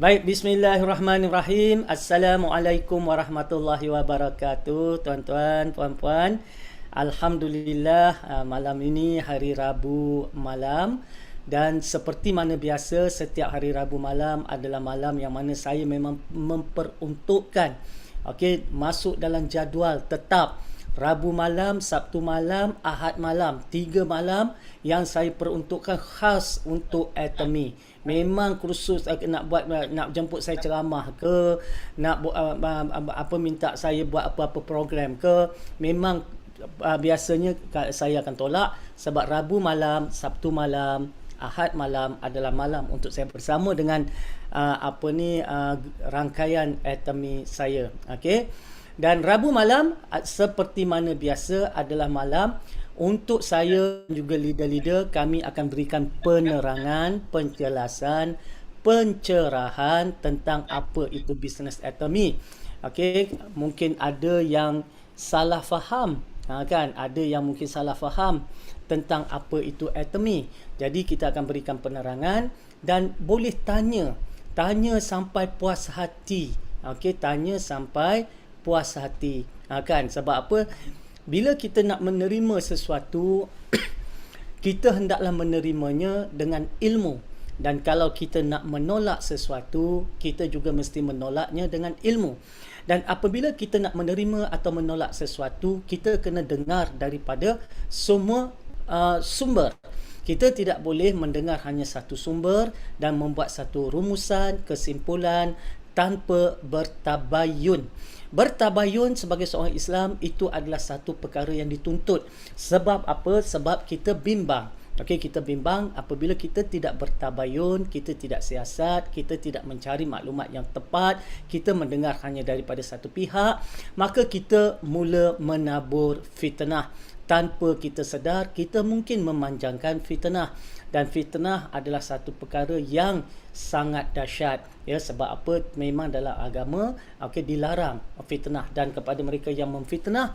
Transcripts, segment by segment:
Baik, bismillahirrahmanirrahim. Assalamualaikum warahmatullahi wabarakatuh, tuan-tuan, puan-puan. Alhamdulillah, malam ini hari Rabu malam, dan seperti mana biasa setiap hari Rabu malam adalah malam yang mana saya memang memperuntukkan masuk dalam jadual tetap Rabu malam, Sabtu malam, Ahad malam, 3 malam yang saya peruntukkan khas untuk Atomy. Memang kursus nak jemput saya ceramah ke, nak minta saya buat apa-apa program ke, memang biasanya saya akan tolak sebab Rabu malam, Sabtu malam, Ahad malam adalah malam untuk saya bersama dengan rangkaian Atomy saya. Okey. Dan Rabu malam seperti mana biasa adalah malam untuk saya juga leader-leader, kami akan berikan penerangan, penjelasan, pencerahan tentang apa itu Business Atomy. Okey, mungkin ada yang salah faham, kan? Ada yang mungkin salah faham tentang apa itu Atomy. Jadi kita akan berikan penerangan dan boleh tanya sampai puas hati. Okey, tanya sampai puas hati, kan? Sebab apa? Bila kita nak menerima sesuatu, kita hendaklah menerimanya dengan ilmu. Dan kalau kita nak menolak sesuatu, kita juga mesti menolaknya dengan ilmu. Dan apabila kita nak menerima atau menolak sesuatu, kita kena dengar daripada semua sumber. Kita tidak boleh mendengar hanya satu sumber dan membuat satu rumusan, kesimpulan tanpa bertabayun. Bertabayun sebagai seorang Islam itu adalah satu perkara yang dituntut. Sebab apa? Sebab kita bimbang. Okey, kita bimbang apabila kita tidak bertabayun, kita tidak siasat, kita tidak mencari maklumat yang tepat, kita mendengar hanya daripada satu pihak, maka kita mula menabur fitnah. Tanpa kita sedar, kita mungkin memanjangkan fitnah. Dan fitnah adalah satu perkara yang sangat dahsyat. Ya, sebab apa? Memang dalam agama dilarang fitnah, dan kepada mereka yang memfitnah,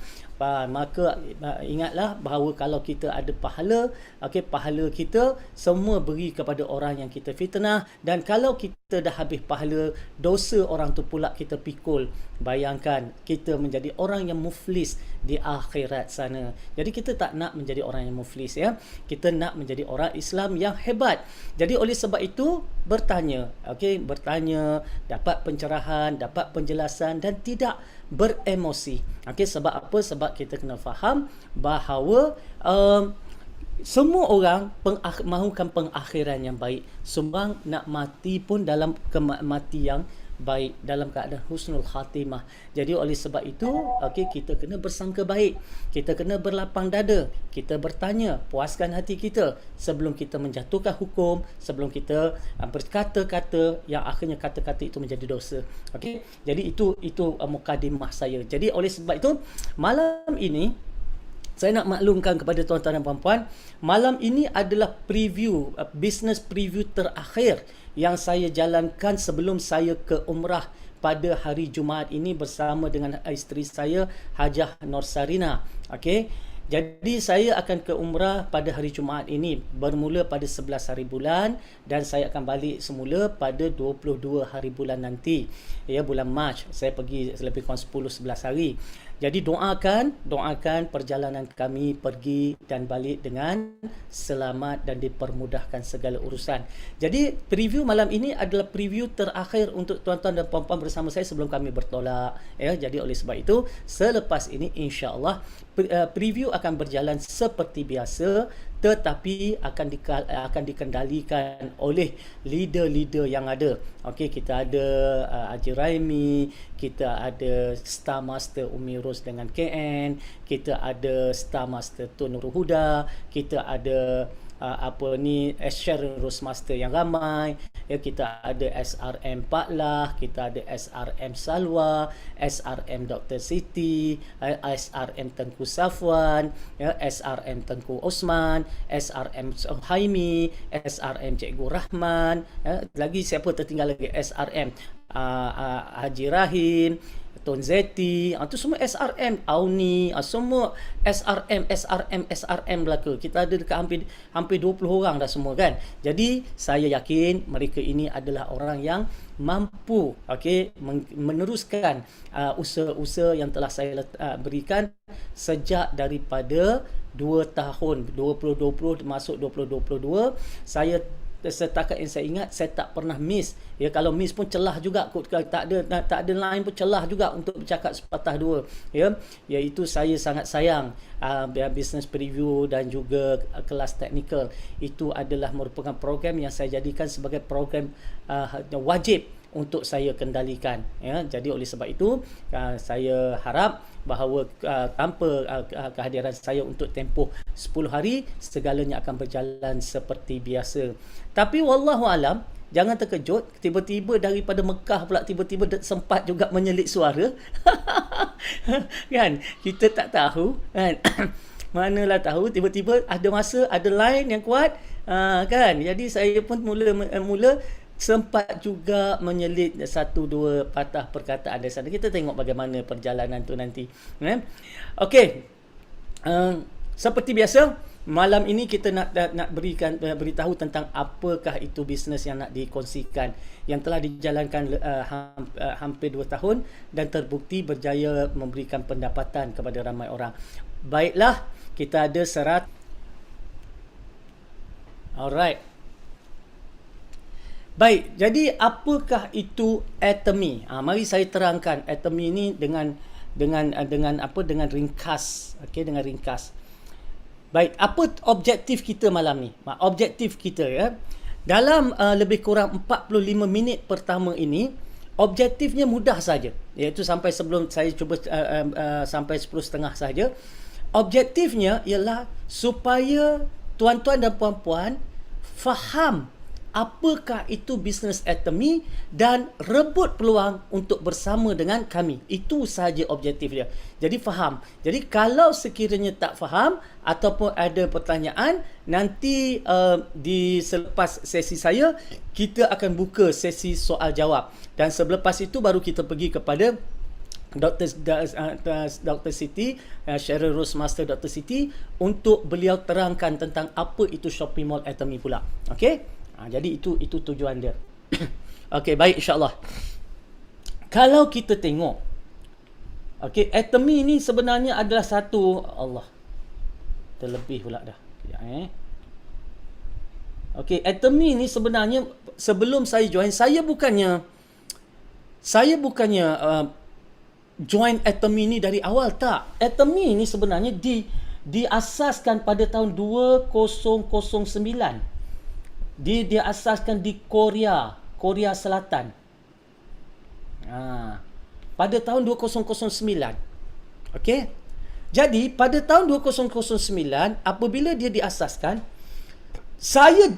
maka ingatlah bahawa kalau kita ada pahala, pahala kita semua beri kepada orang yang kita fitnah, dan kalau kita dah habis pahala, dosa orang tu pula kita pikul. Bayangkan kita menjadi orang yang muflis di akhirat sana. Jadi kita tak nak menjadi orang yang muflis, ya. Kita nak menjadi orang Islam yang hebat. Jadi oleh sebab itu bertanya, dapat pencerahan, dapat penjelasan dan tidak beremosi. Sebab apa? Sebab kita kena faham bahawa semua orang mahukan pengakhiran yang baik. Semua nak mati pun dalam mati yang baik, dalam keadaan husnul khatimah. Jadi oleh sebab itu, kita kena bersangka baik, kita kena berlapang dada, kita bertanya, puaskan hati kita sebelum kita menjatuhkan hukum, sebelum kita berkata-kata yang akhirnya kata-kata itu menjadi dosa. Jadi itu mukadimah saya. Jadi oleh sebab itu, malam ini saya nak maklumkan kepada tuan-tuan dan puan-puan, malam ini adalah preview, business preview terakhir yang saya jalankan sebelum saya ke umrah pada hari Jumaat ini bersama dengan isteri saya, Hajah Norsarina. Jadi saya akan ke umrah pada hari Jumaat ini bermula pada 11 hari bulan, dan saya akan balik semula pada 22 hari bulan nanti, ya, bulan Mac. Saya pergi lebih kurang 10-11 hari. Jadi doakan perjalanan kami pergi dan balik dengan selamat dan dipermudahkan segala urusan. Jadi preview malam ini adalah preview terakhir untuk tuan-tuan dan puan-puan bersama saya sebelum kami bertolak, ya. Jadi oleh sebab itu, selepas ini insya-Allah preview akan berjalan seperti biasa, tetapi akan dikendalikan oleh leader-leader yang ada. Kita ada Haji Raimi, kita ada Star Master Umi Ros dengan KN, kita ada Star Master Tun Nurul Huda, kita ada Sharon Rosmaster yang ramai, ya. Kita ada SRM Paklah, kita ada SRM Salwa, SRM Dr. Siti, SRM Tengku Safwan, ya, SRM Tengku Osman, SRM Haimi, SRM Cikgu Rahman, ya. Lagi siapa tertinggal lagi? SRM Haji Rahim, Tun Zeti, tu semua SRM, Auni, semua SRM belaka. Kita ada dekat hampir 20 orang dah semua kan. Jadi saya yakin mereka ini adalah orang yang mampu meneruskan usaha-usaha yang telah saya berikan sejak daripada 2 tahun 2020 masuk 2022. Saya setakat yang saya ingat, saya tak pernah miss. Ya, kalau miss pun celah juga, tak ada line pun celah juga untuk bercakap sepatah dua. Ya, iaitu saya sangat sayang business preview dan juga kelas teknikal. Itu adalah merupakan program yang saya jadikan sebagai program wajib untuk saya kendalikan. Ya, jadi oleh sebab itu saya harap bahawa tanpa kehadiran saya untuk tempoh 10 hari, segalanya akan berjalan seperti biasa. Tapi wallahu alam, jangan terkejut, tiba-tiba daripada Mekah pula tiba-tiba sempat juga menyelit suara. Kan? Kita tak tahu kan. Manalah tahu, tiba-tiba ada masa ada line yang kuat, kan. Jadi saya pun mula sempat juga menyelit 1-2 patah perkataan dari sana. Kita tengok bagaimana perjalanan tu nanti. Okey. Seperti biasa, malam ini kita nak beritahu tentang apakah itu bisnes yang nak dikongsikan, yang telah dijalankan hampir 2 tahun dan terbukti berjaya memberikan pendapatan kepada ramai orang. Baiklah, kita ada alright. Baik, jadi apakah itu Atomy? Mari saya terangkan Atomy ini dengan ringkas. Dengan ringkas. Baik, apa objektif kita malam ni? Objektif kita ya, dalam lebih kurang 45 minit pertama ini, objektifnya mudah saja, iaitu sampai sebelum saya cuba sampai 10.30 saja. Objektifnya ialah supaya tuan-tuan dan puan-puan faham apakah itu bisnes Atomy dan rebut peluang untuk bersama dengan kami. Itu sahaja objektif dia. Jadi faham. Jadi kalau sekiranya tak faham ataupun ada pertanyaan, nanti di selepas sesi saya, kita akan buka sesi soal jawab. Dan selepas itu baru kita pergi kepada Dr. Siti, Cheryl Rose Master Dr. Siti, untuk beliau terangkan tentang apa itu shopping mall Atomy pula. Okey? Jadi itu tujuan dia. Okey, baik, insya-Allah. Kalau kita tengok, Atomy ni sebenarnya adalah satu, Allah, terlebih pula dah. Atomy ni sebenarnya sebelum saya join, saya bukannya join Atomy ni dari awal, tak. Atomy ni sebenarnya diasaskan pada tahun 2009. Dia asaskan di Korea Selatan. Pada tahun 2009. Okey. Jadi pada tahun 2009 apabila dia diasaskan, saya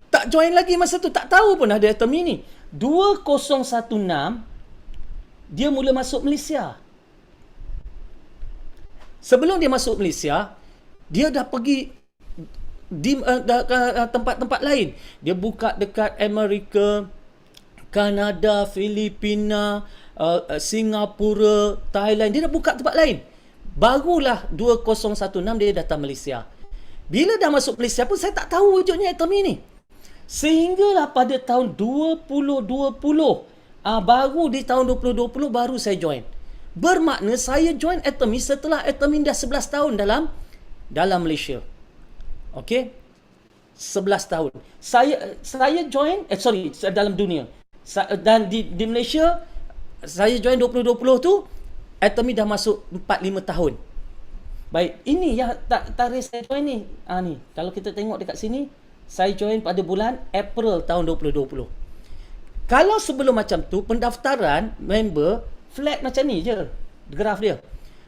tak join lagi masa tu, tak tahu pun ada Atomy ni. 2016 dia mula masuk Malaysia. Sebelum dia masuk Malaysia, dia dah pergi di tempat-tempat lain. Dia buka dekat Amerika, Kanada, Filipina, Singapura, Thailand. Dia dah buka tempat lain. Barulah 2016 dia datang Malaysia. Bila dah masuk Malaysia pun saya tak tahu wujudnya Atomy ni. Sehinggalah pada tahun 2020, baru di tahun 2020 baru saya join. Bermakna saya join Atomy setelah Atomy dah 11 tahun dalam Malaysia. Okey, 11 tahun. Saya join dalam dunia. Dan di Malaysia saya join 2020 tu, Atomy dah masuk 4-5 tahun. Baik, ini yang tarikh saya join ni. Ni, kalau kita tengok dekat sini, saya join pada bulan April tahun 2020. Kalau sebelum macam tu, pendaftaran member flat macam ni je graf dia.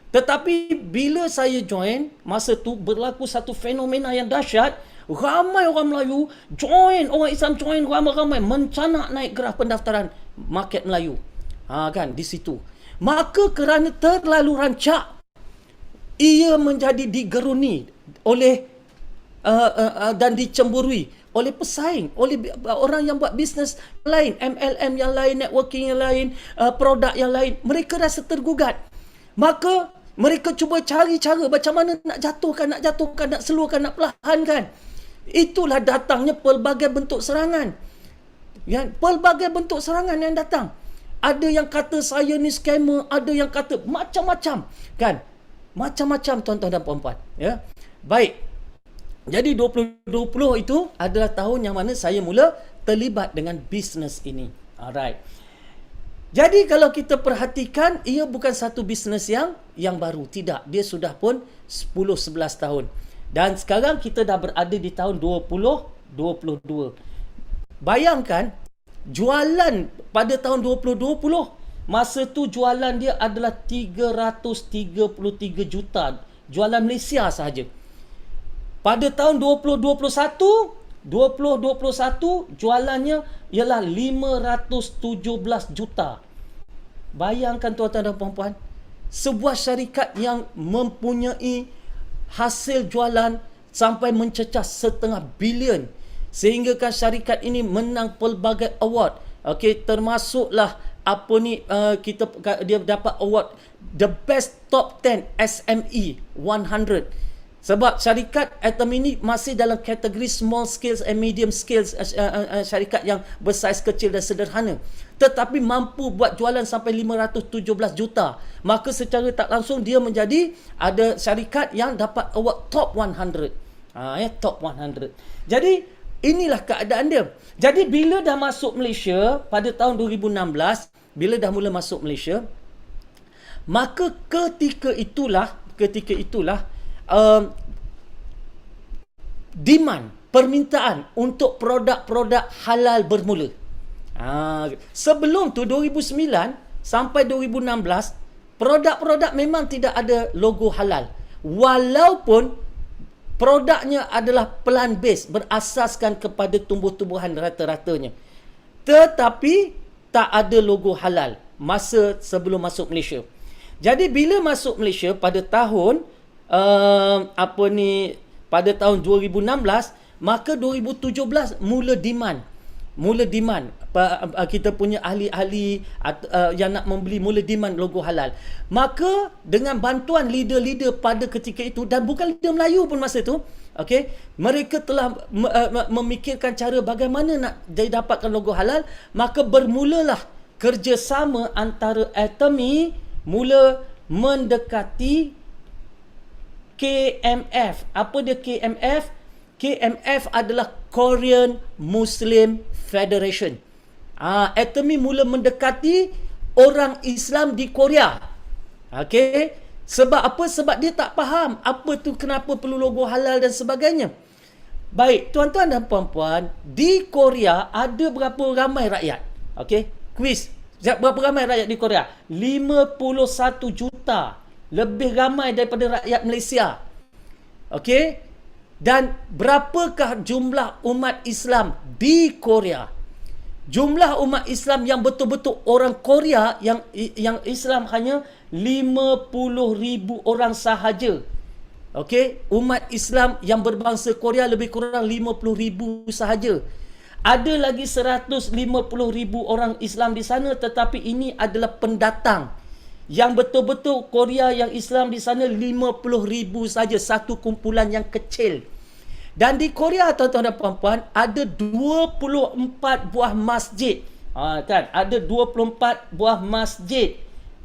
Tetapi bila saya join, masa tu berlaku satu fenomena yang dahsyat. Ramai orang Melayu join, orang Islam join ramai-ramai, mencanak naik graf pendaftaran market Melayu. Kan, di situ. Maka kerana terlalu rancak, ia menjadi digeruni oleh dan dicemburui oleh pesaing, oleh orang yang buat bisnes lain, MLM yang lain, networking yang lain, produk yang lain. Mereka rasa tergugat. Maka mereka cuba cari cara macam mana nak jatuhkan, nak seluruhkan, nak perlahankan. Itulah datangnya pelbagai bentuk serangan. Pelbagai bentuk serangan yang datang. Ada yang kata saya ni scammer, ada yang kata macam-macam, kan? Macam-macam, tuan-tuan dan puan-puan, ya. Baik. Jadi 2020 itu adalah tahun yang mana saya mula terlibat dengan bisnes ini. Alright. Jadi kalau kita perhatikan, ia bukan satu bisnes yang baru. Tidak, dia sudah pun 10-11 tahun. Dan sekarang kita dah berada di tahun 2022. Bayangkan, jualan pada tahun 2020, masa tu jualan dia adalah 333 juta. Jualan Malaysia sahaja. Pada tahun 2021, jualannya ialah 517 juta. Bayangkan, tuan-tuan dan puan-puan, sebuah syarikat yang mempunyai hasil jualan sampai mencecah 1.5 bilion, sehinggakan syarikat ini menang pelbagai award. Okey, termasuklah dia dapat award the best top 10 SME 100. Sebab syarikat Atom ini masih dalam kategori small scales and medium scales, syarikat yang bersaiz kecil dan sederhana, tetapi mampu buat jualan sampai 517 juta. Maka secara tak langsung dia menjadi ada syarikat yang dapat award top 100. Top 100. Jadi inilah keadaan dia. Jadi bila dah masuk Malaysia pada tahun 2016, bila dah mula masuk Malaysia, maka ketika itulah demand, permintaan untuk produk-produk halal bermula. Sebelum tu 2009 sampai 2016, produk-produk memang tidak ada logo halal. Walaupun produknya adalah plant based, berasaskan kepada tumbuh-tumbuhan rata-ratanya. Tetapi tak ada logo halal masa sebelum masuk Malaysia. Jadi bila masuk Malaysia pada tahun pada tahun 2016, maka 2017 mula demand. Kita punya ahli-ahli yang nak membeli mula demand logo halal. Maka dengan bantuan leader-leader pada ketika itu, dan bukan leader Melayu pun masa itu, okey, mereka telah memikirkan cara bagaimana nak dapatkan logo halal. Maka bermulalah kerjasama antara Atomy mula mendekati KMF. Apa dia KMF? KMF adalah Korean Muslim Federation. Atomy mula mendekati orang Islam di Korea. Okey. Sebab apa? Sebab dia tak faham apa tu, kenapa perlu logo halal dan sebagainya. Baik, tuan-tuan dan puan-puan, di Korea ada berapa ramai rakyat? Okey, quiz. Berapa ramai rakyat di Korea? 51 juta. Lebih ramai daripada rakyat Malaysia. Okey? Dan berapakah jumlah umat Islam di Korea? Jumlah umat Islam yang betul-betul orang Korea yang Islam hanya 50,000 orang sahaja. Okey, umat Islam yang berbangsa Korea lebih kurang 50,000 sahaja. Ada lagi 150,000 orang Islam di sana, tetapi ini adalah pendatang. Yang betul-betul Korea yang Islam di sana 50,000 saja, satu kumpulan yang kecil. Dan di Korea, tuan-tuan dan puan-puan, ada 24 buah masjid. Kan? Ada 24 buah masjid.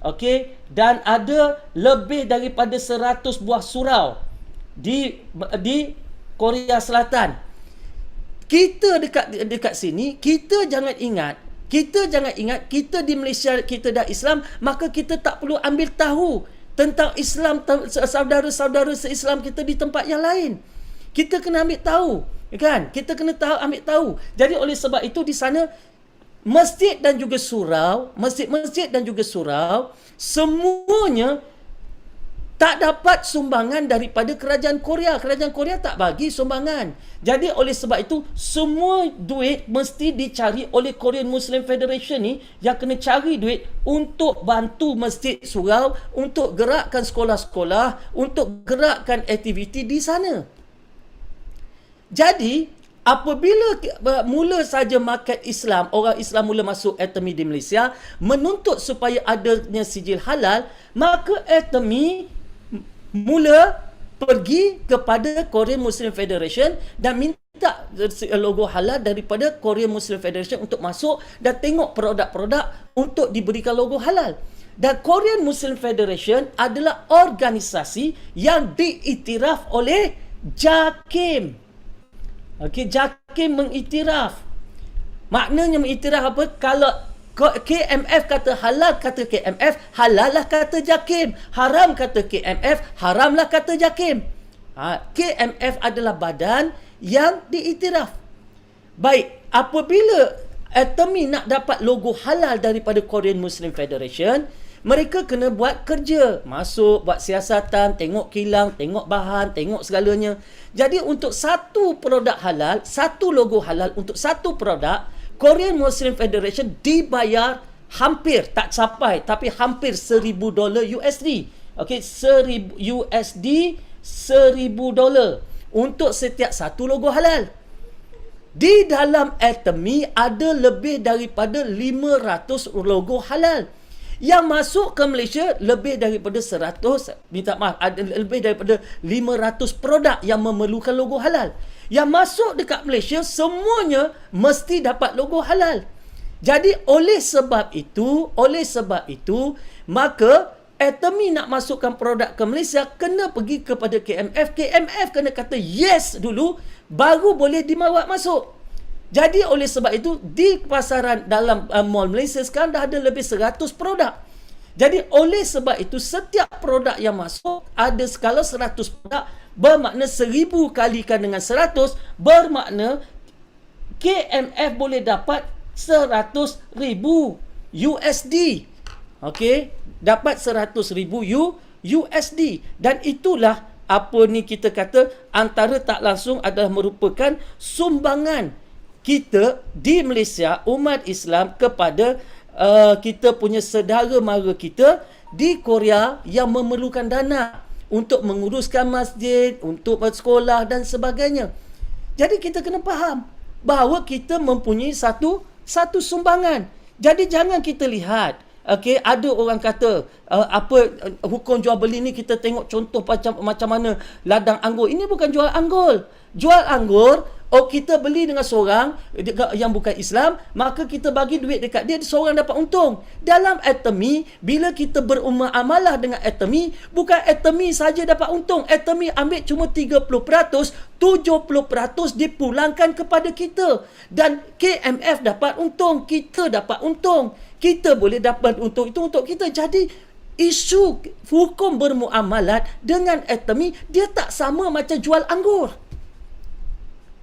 Okey, dan ada lebih daripada 100 buah surau di Korea Selatan. Kita dekat sini, kita jangan ingat kita di Malaysia, kita dah Islam, maka kita tak perlu ambil tahu tentang Islam, saudara-saudara se-Islam kita di tempat yang lain. Kita kena ambil tahu, kan? Kita kena ambil tahu. Jadi oleh sebab itu di sana masjid dan juga surau, masjid-masjid dan juga surau, semuanya tak dapat sumbangan daripada kerajaan Korea. Kerajaan Korea tak bagi sumbangan. Jadi oleh sebab itu, semua duit mesti dicari oleh Korean Muslim Federation ni, yang kena cari duit untuk bantu masjid surau, untuk gerakkan sekolah-sekolah, untuk gerakkan aktiviti di sana. Jadi, Apabila mula saja market Islam, orang Islam mula masuk Atomy di Malaysia, menuntut supaya adanya sijil halal, maka Atomy mula pergi kepada Korean Muslim Federation dan minta logo halal daripada Korean Muslim Federation untuk masuk dan tengok produk-produk untuk diberikan logo halal. Dan Korean Muslim Federation adalah organisasi yang diiktiraf oleh JAKIM. Okey, JAKIM mengiktiraf. Maknanya mengiktiraf apa? Kalau KMF kata halal, kata KMF, halal lah kata JAKIM. Haram kata KMF, haram lah kata JAKIM. KMF adalah badan yang diiktiraf. Baik, apabila Atomy nak dapat logo halal daripada Korean Muslim Federation, mereka kena buat kerja, masuk, buat siasatan, tengok kilang, tengok bahan, tengok segalanya. Jadi untuk satu produk halal, satu logo halal untuk satu produk, Korean Muslim Federation dibayar hampir, tak sampai, tapi hampir $1,000 USD. Okey, $1,000 $1,000 untuk setiap satu logo halal. Di dalam Atomy ada lebih daripada 500 logo halal. Yang masuk ke Malaysia lebih daripada lebih daripada 500 produk yang memerlukan logo halal. Yang masuk dekat Malaysia semuanya mesti dapat logo halal. Jadi oleh sebab itu, maka Atomy nak masukkan produk ke Malaysia kena pergi kepada KMF. KMF kena kata yes dulu baru boleh dibawa masuk. Jadi oleh sebab itu di pasaran dalam mall Malaysia sekarang dah ada lebih 100 produk. Jadi oleh sebab itu setiap produk yang masuk ada skala 100 produk, bermakna 1000 kalikan dengan 100 bermakna KMF boleh dapat 100,000 USD. Okey, dapat 100,000 USD dan itulah apa ni kita kata antara tak langsung adalah merupakan sumbangan kita di Malaysia, umat Islam, kepada kita punya saudara mara kita di Korea yang memerlukan dana untuk menguruskan masjid, untuk sekolah dan sebagainya. Jadi kita kena faham bahawa kita mempunyai satu sumbangan. Jadi jangan kita lihat, okey, ada orang kata hukum jual beli ni kita tengok contoh macam mana ladang anggur. Ini bukan jual anggur. Jual anggur, kita beli dengan seorang yang bukan Islam, maka kita bagi duit dekat dia, seorang dapat untung. Dalam Atomy, bila kita bermuamalah dengan Atomy, bukan Atomy saja dapat untung. Atomy ambil cuma 30%, 70% dipulangkan kepada kita. Dan KMF dapat untung, kita dapat untung. Kita boleh dapat untung, itu untuk kita. Jadi isu hukum bermuamalat dengan Atomy, dia tak sama macam jual anggur.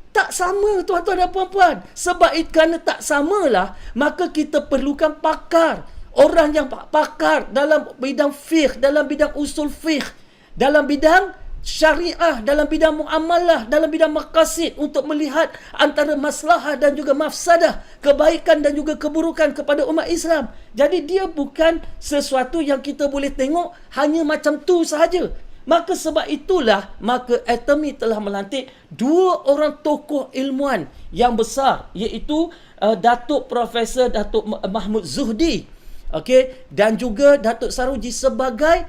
Tak sama, tuan-tuan dan puan-puan. Sebab kerana tak samalah, maka kita perlukan pakar. Orang yang pakar dalam bidang fiqh, dalam bidang usul fiqh, dalam bidang syariah, dalam bidang muamalah, dalam bidang maqasid, untuk melihat antara maslahah dan juga mafsadah, kebaikan dan juga keburukan kepada umat Islam. Jadi dia bukan sesuatu yang kita boleh tengok hanya macam tu sahaja. Maka sebab itulah, maka Atomy telah melantik dua orang tokoh ilmuwan yang besar, iaitu Datuk Profesor Datuk Mahmud Zuhdi, okey, dan juga Datuk Saruji sebagai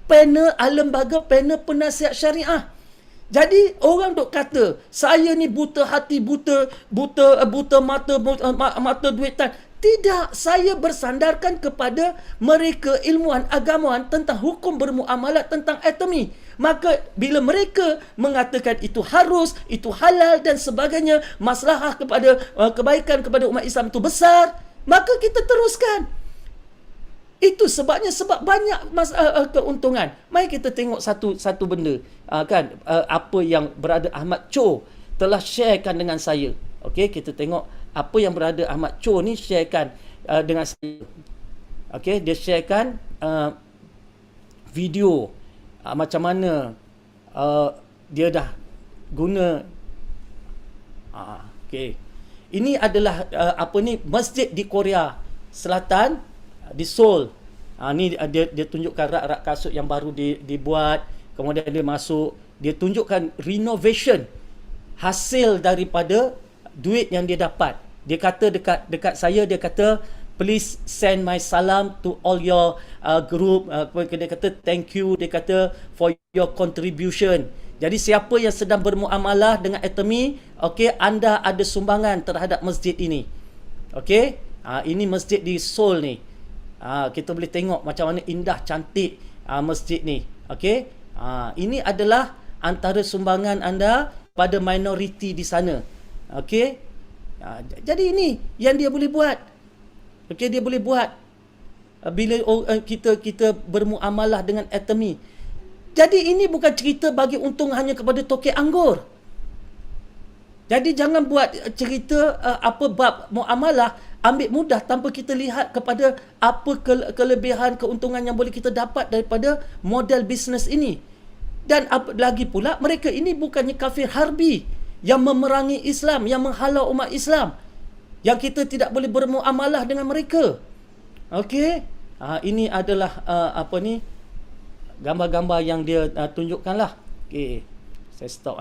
panel lembaga panel penasihat syariah. Jadi orang duk kata saya ni buta hati, buta mata duitan. Tidak, saya bersandarkan kepada mereka ilmuwan agamaan tentang hukum bermuamalat tentang Atomy. Maka bila mereka mengatakan itu harus, itu halal dan sebagainya, maslahah kepada kebaikan kepada umat Islam itu besar, maka kita teruskan. Itu sebabnya, sebab banyak keuntungan. Mari kita tengok satu benda, apa yang Brother Ahmad Cho telah sharekan dengan saya. Okey, kita tengok apa yang Brother Ahmad Cho ni sharekan dengan saya. Okey, dia sharekan video macam mana dia dah guna. Okey, ini adalah masjid di Korea Selatan, di Seoul. Ni dia tunjukkan rak-rak kasut yang baru dibuat, kemudian dia masuk, dia tunjukkan renovation. hasil daripada duit yang dia dapat. Dia kata dekat saya, dia kata, please send my salam to all your group. Dia kata thank you, dia kata for your contribution. Jadi siapa yang sedang bermuamalah dengan Atomy, okey, anda ada sumbangan terhadap masjid ini. Okey, ini masjid di Seoul ni. Kita boleh tengok macam mana indah cantik masjid ni. Okey, ini adalah antara sumbangan anda pada minoriti di sana. Okey, jadi ini yang dia boleh buat. Okey, dia boleh buat bila kita bermuamalah dengan Atomy. Jadi ini bukan cerita bagi untung hanya kepada tokek anggur. Jadi jangan buat cerita bab muamalah ambil mudah tanpa kita lihat kepada apa kelebihan, keuntungan yang boleh kita dapat daripada model bisnes ini. Dan lagi pula, mereka ini bukannya kafir harbi yang memerangi Islam, yang menghalau umat Islam, yang kita tidak boleh bermuamalah dengan mereka. Okey, ini adalah gambar-gambar yang dia tunjukkan lah. Okey, saya stop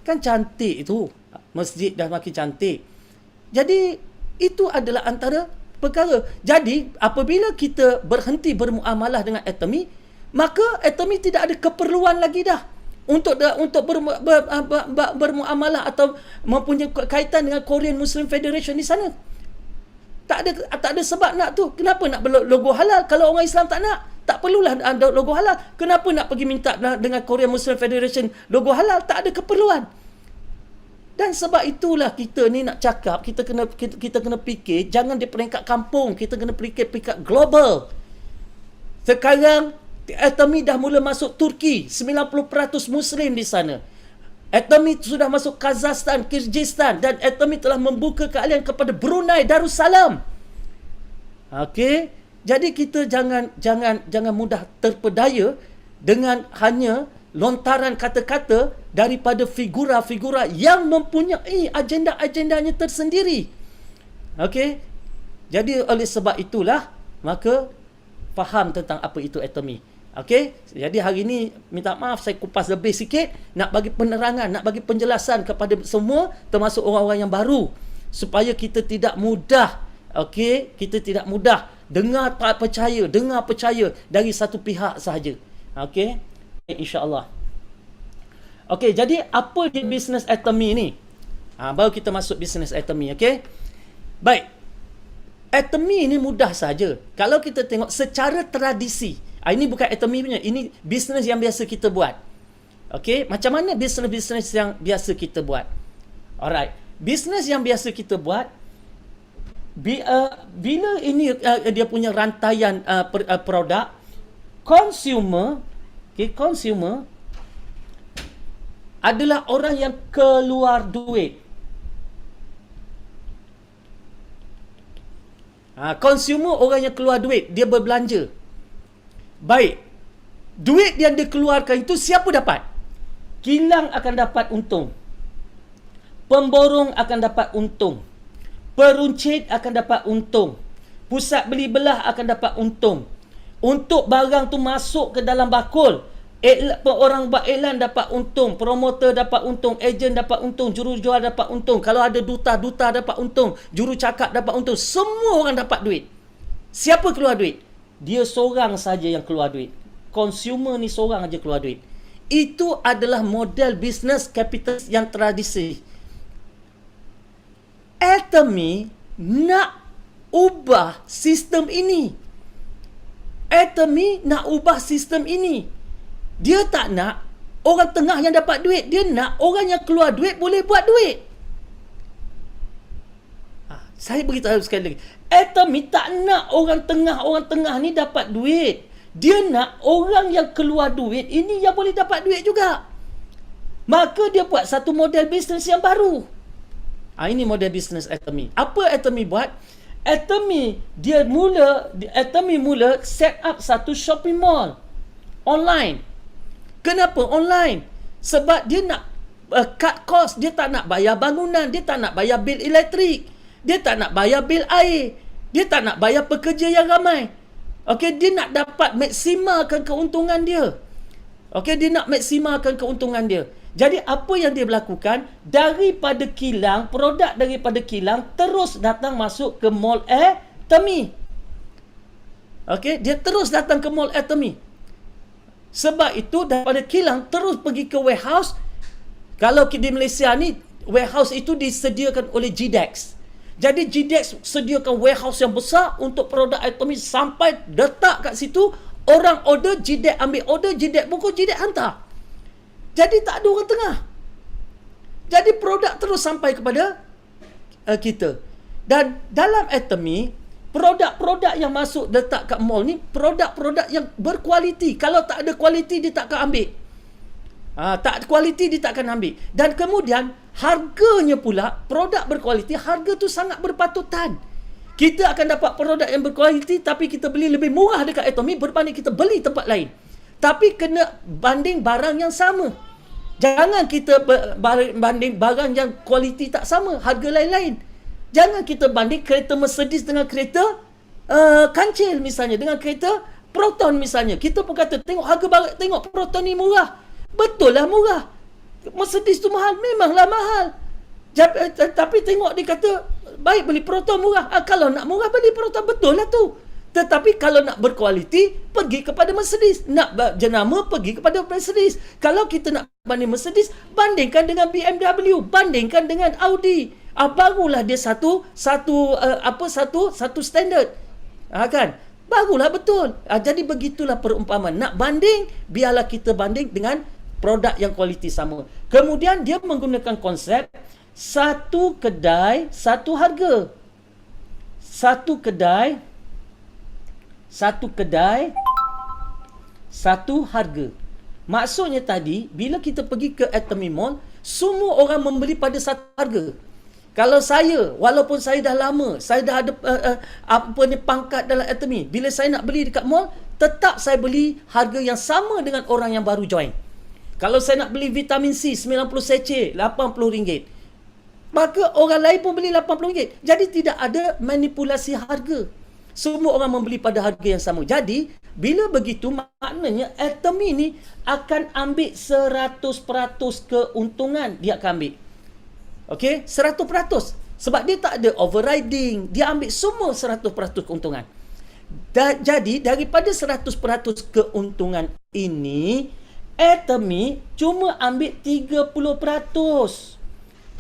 Kan cantik tu, masjid dah makin cantik. Jadi itu adalah antara perkara. Jadi apabila kita berhenti bermuamalah dengan Atomy, maka Atomy tidak ada keperluan lagi dah untuk bermuamalah atau mempunyai kaitan dengan Korean Muslim Federation di sana. Tak ada sebab nak tu. Kenapa nak logo halal kalau orang Islam tak nak? Tak perlulah ada logo halal. Kenapa nak pergi minta dengan Korean Muslim Federation logo halal? Tak ada keperluan. Dan sebab itulah kita ni nak cakap, kita kena fikir jangan di peringkat kampung, kita kena fikir peringkat global. Sekarang Atomy dah mula masuk Turki, 90% Muslim di sana. Atomy sudah masuk Kazakhstan, Kyrgyzstan, dan Atomy telah membuka keahlian kepada Brunei Darussalam. Okey, jadi kita jangan mudah terpedaya dengan hanya lontaran kata-kata daripada figura-figura yang mempunyai agenda-agendanya tersendiri. Okey, jadi oleh sebab itulah maka faham tentang apa itu Atomy. Okey, jadi hari ini minta maaf saya kupas lebih sikit, nak bagi penerangan, nak bagi penjelasan kepada semua, termasuk orang-orang yang baru, supaya kita tidak mudah, okey, kita tidak mudah dengar percaya dari satu pihak sahaja. Okey, insya-Allah. Okey, jadi apa dia bisnes Atomy ni? Baru kita masuk bisnes Atomy, okey? Baik. Atomy ni mudah saja. Kalau kita tengok secara tradisi, ini bukan Atomy punya, ini bisnes yang biasa kita buat. Okey, macam mana bisnes yang biasa kita buat? Alright, bisnes yang biasa kita buat, bila ini dia punya rantaian produk, consumer adalah orang yang keluar duit. Consumer orang yang keluar duit, dia berbelanja. Baik, duit yang dikeluarkan itu siapa dapat? Kilang akan dapat untung, pemborong akan dapat untung, peruncit akan dapat untung, pusat beli belah akan dapat untung. Untuk barang tu masuk ke dalam bakul, orang buat iklan dapat untung, promoter dapat untung, ejen dapat untung, jurujual dapat untung, kalau ada duta dapat untung, juru cakap dapat untung, semua orang dapat duit. Siapa keluar duit? Dia seorang saja yang keluar duit. Consumer ni seorang aja keluar duit. Itu adalah model bisnes kapitalis yang tradisi. Atomy nak ubah sistem ini. Atomy nak ubah sistem ini. Dia tak nak orang tengah yang dapat duit. Dia nak orang yang keluar duit boleh buat duit. Saya beritahu sekali lagi. Atomy tak nak orang tengah ni dapat duit. Dia nak orang yang keluar duit ini yang boleh dapat duit juga. Maka dia buat satu model bisnes yang baru. Ini model bisnes Atomy. Apa Atomy buat? Atomy mula set up satu shopping mall online. Kenapa online? Sebab dia nak cut cost. Dia tak nak bayar bangunan, dia tak nak bayar bil elektrik, dia tak nak bayar bil air, dia tak nak bayar pekerja yang ramai. Okey, dia nak dapat maksimalkan keuntungan dia. Okey, dia nak maksimalkan keuntungan dia. Jadi apa yang dia lakukan, daripada kilang, produk daripada kilang terus datang masuk ke Mall Atomy. Okey, dia terus datang ke Mall Atomy. Sebab itu daripada kilang terus pergi ke warehouse. Kalau di Malaysia ni, warehouse itu disediakan oleh GDEX. Jadi GDEX sediakan warehouse yang besar untuk produk Atomy sampai letak kat situ. Orang order, GDEX ambil order, GDEX buku, GDEX hantar. Jadi tak ada orang tengah. Jadi produk terus sampai kepada kita. Dan dalam Atomy, produk-produk yang masuk letak kat mall ni, produk-produk yang berkualiti. Kalau tak ada kualiti, dia tak akan ambil. Tak kualiti, dia tak akan ambil. Dan kemudian, harganya pula, produk berkualiti, harga tu sangat berpatutan. Kita akan dapat produk yang berkualiti, tapi kita beli lebih murah dekat Atomy berbanding kita beli tempat lain. Tapi kena banding barang yang sama. Jangan kita banding barang yang kualiti tak sama, harga lain-lain. Jangan kita banding kereta Mercedes dengan kereta kancil misalnya, dengan kereta Proton misalnya. Kita pun kata, tengok harga barang, tengok Proton ni murah. Betul lah murah. Mercedes tu mahal, memanglah mahal. Tapi tengok dia kata, baik beli Proton murah. Kalau nak murah beli Proton, betul lah tu. Tetapi kalau nak berkualiti, pergi kepada Mercedes. Nak jenama, pergi kepada Mercedes. Kalau kita nak banding Mercedes, bandingkan dengan BMW, bandingkan dengan Audi. Barulah dia satu standard. Kan? Barulah betul. Jadi begitulah perumpamaan. Nak banding, biarlah kita banding dengan produk yang kualiti sama. Kemudian dia menggunakan konsep satu kedai, satu harga. Satu kedai, satu harga. Maksudnya tadi, bila kita pergi ke Atomy Mall, semua orang membeli pada satu harga. Kalau saya, walaupun saya dah lama, saya dah ada pangkat dalam Atomy, bila saya nak beli dekat mall, tetap saya beli harga yang sama dengan orang yang baru join. Kalau saya nak beli vitamin C 90 sachet, RM80. Maka orang lain pun beli RM80. Jadi tidak ada manipulasi harga. Semua orang membeli pada harga yang sama. Jadi, bila begitu, maknanya Atomy ni akan ambil 100% keuntungan dia akan ambil. Okey, 100%. Sebab dia tak ada overriding. Dia ambil semua 100% keuntungan. Jadi, daripada 100% keuntungan ini, Atomy cuma ambil 30%.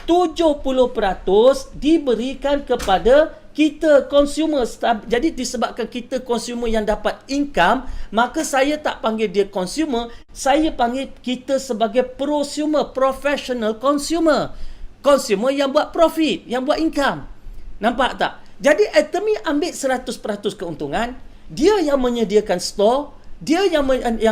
70% diberikan kepada kita consumer. Jadi disebabkan kita consumer yang dapat income, maka saya tak panggil dia consumer, saya panggil kita sebagai prosumer, professional consumer. Consumer yang buat profit, yang buat income. Nampak tak? Jadi Atomy ambil 100% keuntungan, dia yang menyediakan store, dia yang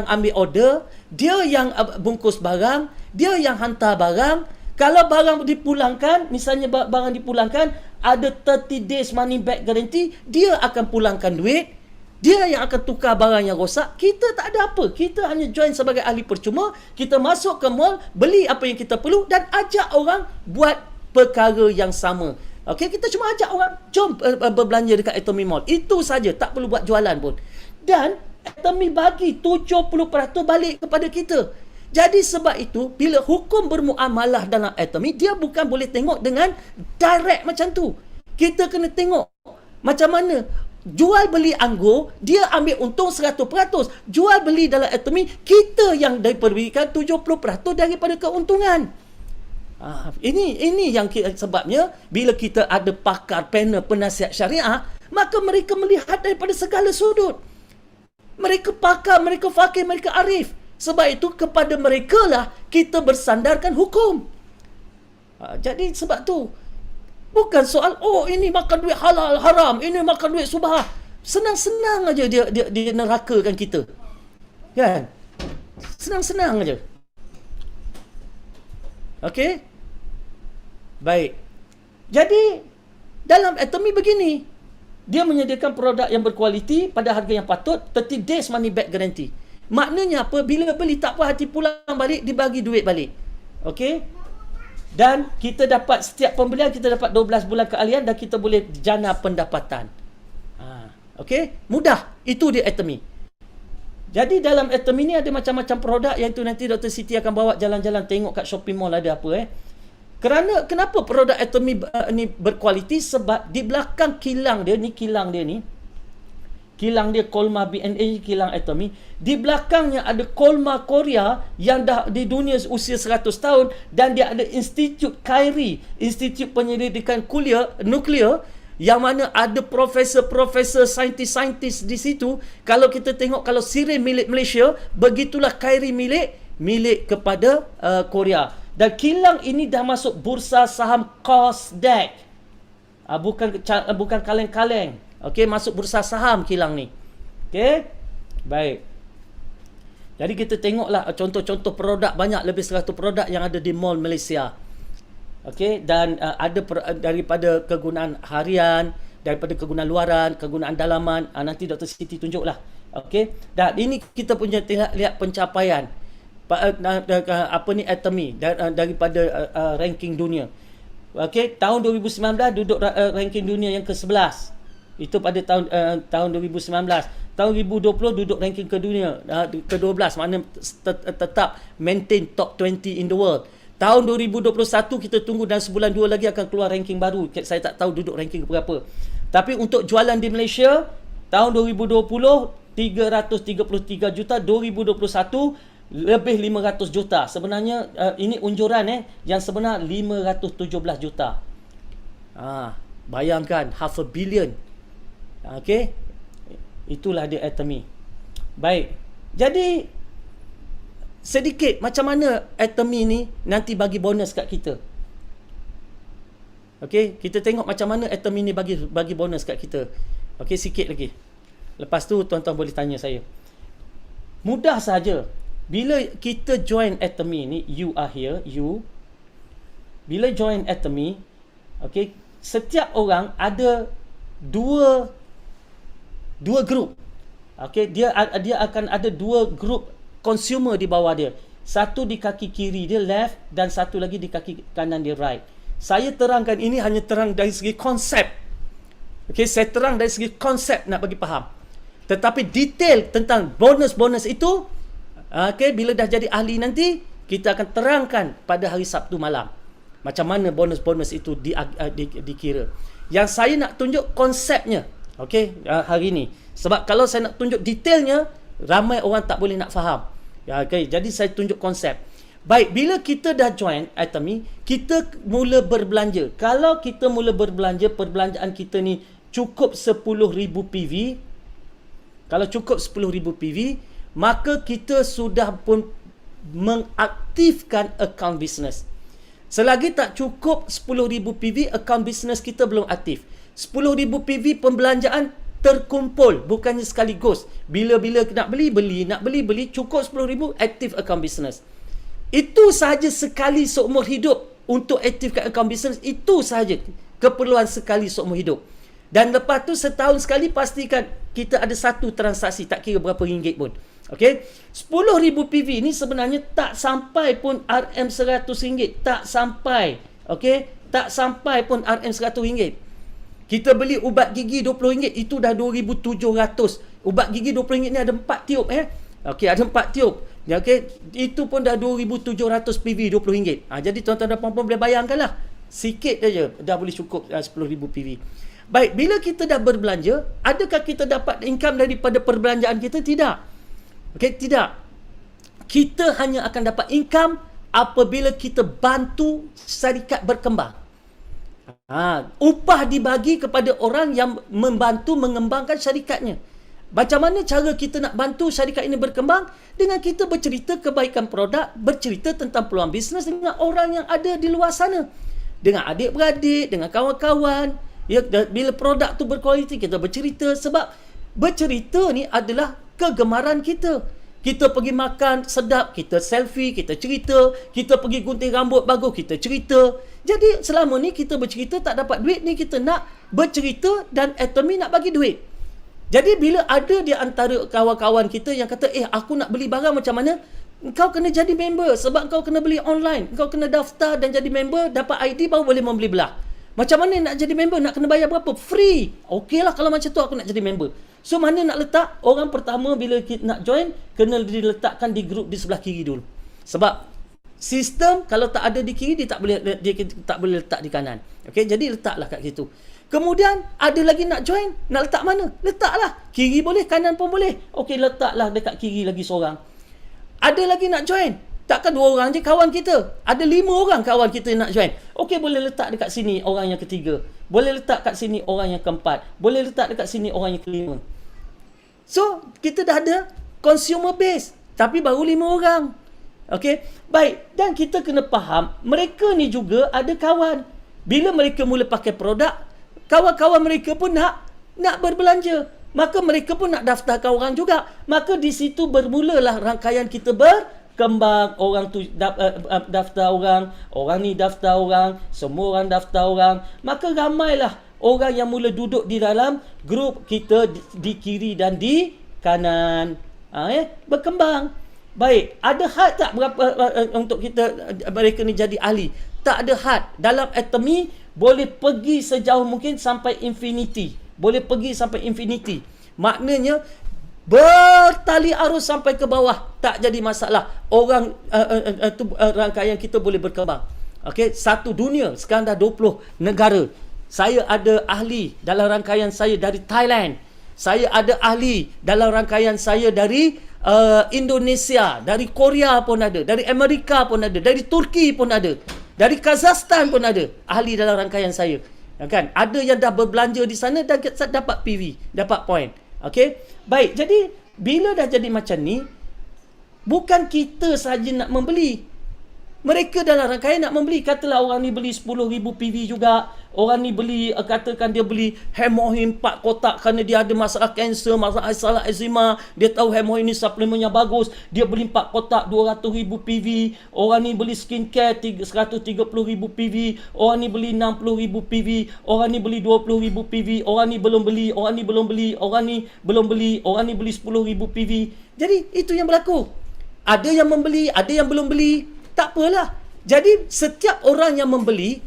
ambil order, dia yang bungkus barang, dia yang hantar barang. Kalau barang dipulangkan, misalnya barang dipulangkan, ada 30 days money back guarantee, dia akan pulangkan duit, dia yang akan tukar barang yang rosak. Kita tak ada apa, kita hanya join sebagai ahli percuma, kita masuk ke mall, beli apa yang kita perlu dan ajak orang buat perkara yang sama. Okey, kita cuma ajak orang, jom berbelanja dekat Atomy Mall. Itu saja, tak perlu buat jualan pun. Dan Atomy bagi 70% balik kepada kita. Jadi sebab itu, bila hukum bermuamalah dalam Atomy, dia bukan boleh tengok dengan direct macam tu. Kita kena tengok macam mana. Jual beli anggur, dia ambil untung 100%. Jual beli dalam Atomy, kita yang diberikan 70% daripada keuntungan. Ini yang sebabnya, bila kita ada pakar panel penasihat syariah, maka mereka melihat daripada segala sudut. Mereka pakar, mereka faqih, mereka arif. Sebab itu kepada mereka lah kita bersandarkan hukum. Jadi sebab tu bukan soal ini makan duit halal haram, ini makan duit subah. Senang-senang aja dia nerakakan kita. Kan? Senang-senang aja. Okey? Baik. Jadi dalam Atomy begini, dia menyediakan produk yang berkualiti pada harga yang patut, 30 days money back guarantee. Maknanya apa? Bila beli tak puas hati pulang balik, dibagi duit balik. Okey? Dan kita dapat, setiap pembelian kita dapat 12 bulan keahlian dan kita boleh jana pendapatan. Okey? Mudah. Itu dia Atomy. Jadi dalam Atomy ni ada macam-macam produk yang tu nanti Dr. Siti akan bawa jalan-jalan tengok kat shopping mall ada apa Kenapa produk Atomy ni berkualiti? Sebab di belakang kilang dia ni, kilang dia Colmar B&A, kilang Atomy. Di belakangnya ada Colmar Korea yang dah di dunia usia 100 tahun, dan dia ada Institut Kairi, Institut Penyelidikan Nuklear, yang mana ada profesor-profesor, saintis-saintis di situ. Kalau kita tengok, kalau Sirin milik Malaysia, begitulah Kairi milik kepada Korea. Dan kilang ini dah masuk bursa saham KOSDAQ. Bukan kaleng-kaleng. Okey, masuk bursa saham kilang ni. Okey? Baik. Jadi kita tengoklah contoh-contoh produk, banyak lebih 100 produk yang ada di mall Malaysia. Okey, dan ada daripada kegunaan harian, daripada kegunaan luaran, kegunaan dalaman, nanti Dr. Siti tunjuklah. Okey. Dan ini kita punya lihat pencapaian Atomy daripada ranking dunia. Okey, tahun 2019 duduk ranking dunia yang ke-11. Itu pada tahun 2019. Tahun 2020 duduk ranking ke-12, maknanya tetap maintain top 20 in the world. Tahun 2021 kita tunggu, dan sebulan 2 lagi akan keluar ranking baru. Saya tak tahu duduk ranking berapa. Tapi untuk jualan di Malaysia, tahun 2020 333 juta, 2021 lebih 500 juta. Sebenarnya ini unjuran yang sebenar 517 juta. Bayangkan, $500 million. Okey. Itulah dia Atomy. Baik. Jadi sedikit macam mana Atomy ni nanti bagi bonus kat kita. Okey, kita tengok macam mana Atomy ni bagi bonus kat kita. Okey, sikit lagi. Lepas tu tuan-tuan boleh tanya saya. Mudah saja. Bila kita join Atomy ni, you are here, bila join Atomy, okey, setiap orang ada dua grup. Okey, dia akan ada 2 grup consumer di bawah dia. Satu di kaki kiri dia, left, dan satu lagi di kaki kanan dia, right. Saya terangkan ini hanya terang dari segi konsep. Okey, saya terang dari segi konsep nak bagi faham. Tetapi detail tentang bonus-bonus itu, okey, bila dah jadi ahli nanti, kita akan terangkan pada hari Sabtu malam. Macam mana bonus-bonus itu dikira. Yang saya nak tunjuk konsepnya, okey, hari ini. Sebab kalau saya nak tunjuk detailnya, ramai orang tak boleh nak faham. Okey, jadi saya tunjuk konsep. Baik, bila kita dah join Atomy, kita mula berbelanja. Kalau kita mula berbelanja, perbelanjaan kita ni cukup 10,000 PV. Kalau cukup 10,000 PV, maka kita sudah pun mengaktifkan akaun bisnes. Selagi tak cukup 10,000 PV, akaun bisnes kita belum aktif. 10,000 PV pembelanjaan terkumpul, bukannya sekaligus. Bila-bila nak beli, cukup 10,000, aktif akaun bisnes. Itu sahaja sekali seumur hidup untuk aktifkan akaun bisnes. Itu sahaja keperluan sekali seumur hidup. Dan lepas tu setahun sekali pastikan kita ada satu transaksi, tak kira berapa ringgit pun. Okey, 10,000 PV ni sebenarnya tak sampai pun RM100, tak sampai. Okey, tak sampai pun RM100. Kita beli ubat gigi RM20, itu dah RM2,700. Ubat gigi RM20 ni ada 4 tiup Okey, ada 4 tiup. Okey, itu pun dah RM2,700 PV, RM20. Jadi tuan-tuan dan puan-puan boleh bayangkanlah. Sikit saja dah boleh cukup 10,000 PV. Baik, bila kita dah berbelanja, adakah kita dapat income daripada perbelanjaan kita? Tidak. Okey, tidak. Kita hanya akan dapat income apabila kita bantu syarikat berkembang. Upah dibagi kepada orang yang membantu mengembangkan syarikatnya. Macam mana cara kita nak bantu syarikat ini berkembang? Dengan kita bercerita kebaikan produk, bercerita tentang peluang bisnes dengan orang yang ada di luar sana. Dengan adik-beradik, dengan kawan-kawan. Ya, bila produk tu berkualiti, kita bercerita. Sebab bercerita ni adalah kegemaran kita. Kita pergi makan sedap, kita selfie, kita cerita. Kita pergi gunting rambut bagus, kita cerita. Jadi selama ni kita bercerita tak dapat duit, ni kita nak bercerita dan Atomy nak bagi duit. Jadi bila ada di antara kawan-kawan kita yang kata, aku nak beli barang macam mana? Kau kena jadi member, sebab kau kena beli online. Kau kena daftar dan jadi member, dapat ID baru boleh membeli belah. Macam mana nak jadi member? Nak kena bayar berapa? Free. Okey lah kalau macam tu aku nak jadi member. So mana nak letak? Orang pertama bila kita nak join, kena diletakkan di grup di sebelah kiri dulu. Sebab sistem kalau tak ada di kiri, dia tak boleh letak di kanan. Okey, jadi letaklah kat situ. Kemudian ada lagi nak join, nak letak mana? Letaklah. Kiri boleh, kanan pun boleh. Okey, letaklah dekat kiri lagi seorang. Ada lagi nak join. Takkan 2 orang je kawan kita. Ada 5 orang kawan kita nak join. Okey, boleh letak dekat sini orang yang ketiga. Boleh letak kat sini orang yang keempat. Boleh letak dekat sini orang yang kelima. So, kita dah ada consumer base. Tapi baru 5 orang. Okey, baik. Dan kita kena faham, mereka ni juga ada kawan. Bila mereka mula pakai produk, kawan-kawan mereka pun nak berbelanja. Maka mereka pun nak daftarkan orang juga. Maka di situ bermulalah rangkaian kita berkembang. Orang tu daftar orang ni daftar orang, semua orang daftar orang. Maka ramailah orang yang mula duduk di dalam grup kita di kiri dan di kanan. Berkembang. Baik, ada had tak berapa untuk kita mereka ni jadi ahli? Tak ada had. Dalam atomy boleh pergi sejauh mungkin sampai infinity. Boleh pergi sampai infinity. Maknanya bertali arus sampai ke bawah, tak jadi masalah. Orang rangkaian kita boleh berkembang. Okey, satu dunia sekarang dah 20 negara. Saya ada ahli dalam rangkaian saya dari Thailand. Saya ada ahli dalam rangkaian saya dari Indonesia, dari Korea pun ada, dari Amerika pun ada, dari Turki pun ada, dari Kazakhstan pun ada ahli dalam rangkaian saya. Kan? Ada yang dah berbelanja di sana dan dapat PV, dapat point. Okey? Baik, jadi bila dah jadi macam ni, bukan kita saja nak membeli. Mereka dalam rangkaian nak membeli. Katalah orang ni beli 10,000 PV juga. Orang ni beli, katakan dia beli Hemohim 4 kotak kerana dia ada masalah kanser, masalah eczema. Dia tahu Hemohim ni suplemen yang bagus. Dia beli 4 kotak 200,000 PV. Orang ni beli skincare 130,000 PV. Orang ni beli 60,000 PV. Orang ni beli 20,000 PV. Orang ni belum beli. Orang ni belum beli. Orang ni belum beli. Orang ni beli 10,000 PV. Jadi itu yang berlaku. Ada yang membeli, ada yang belum beli. Tak apalah. Jadi setiap orang yang membeli,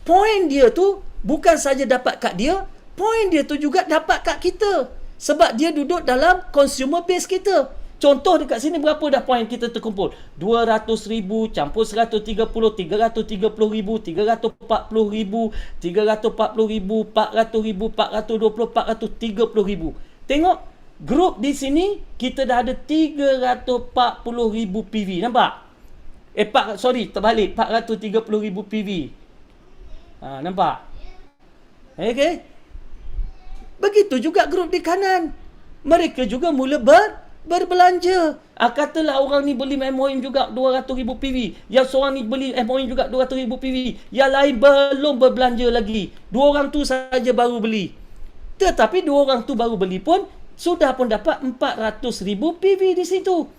poin dia tu bukan saja dapat kat dia, poin dia tu juga dapat kat kita. Sebab dia duduk dalam consumer base kita. Contoh dekat sini berapa dah poin kita terkumpul? 200,000 campur 130, 330,000, 340,000, 340,000, 400,000, 420, 430,000. Tengok, grup di sini kita dah ada 340,000 PV. Nampak? Terbalik. 430,000 PV. Nampak? Okey. Begitu juga grup di kanan. Mereka juga mula berbelanja. Katalah orang ni beli Hemohim juga 200,000 PV. Yang seorang ni beli Hemohim juga 200,000 PV. Yang lain belum berbelanja lagi. 2 orang tu saja baru beli. Tetapi 2 orang tu baru beli pun sudah pun dapat 400,000 PV di situ.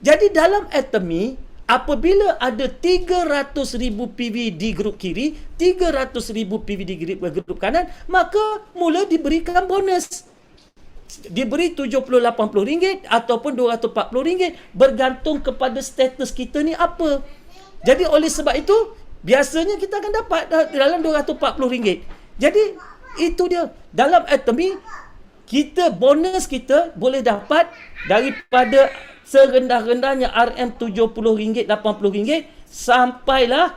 Jadi dalam atomy, apabila ada 300,000 PV di grup kiri, 300,000 PV di grup kanan, maka mula diberikan bonus. Diberi RM70-80 ataupun RM240, bergantung kepada status kita ni apa. Jadi oleh sebab itu, biasanya kita akan dapat dalam RM240. Jadi itu dia. Dalam atomy, bonus kita boleh dapat daripada serendah-rendahnya RM70, RM80 sampailah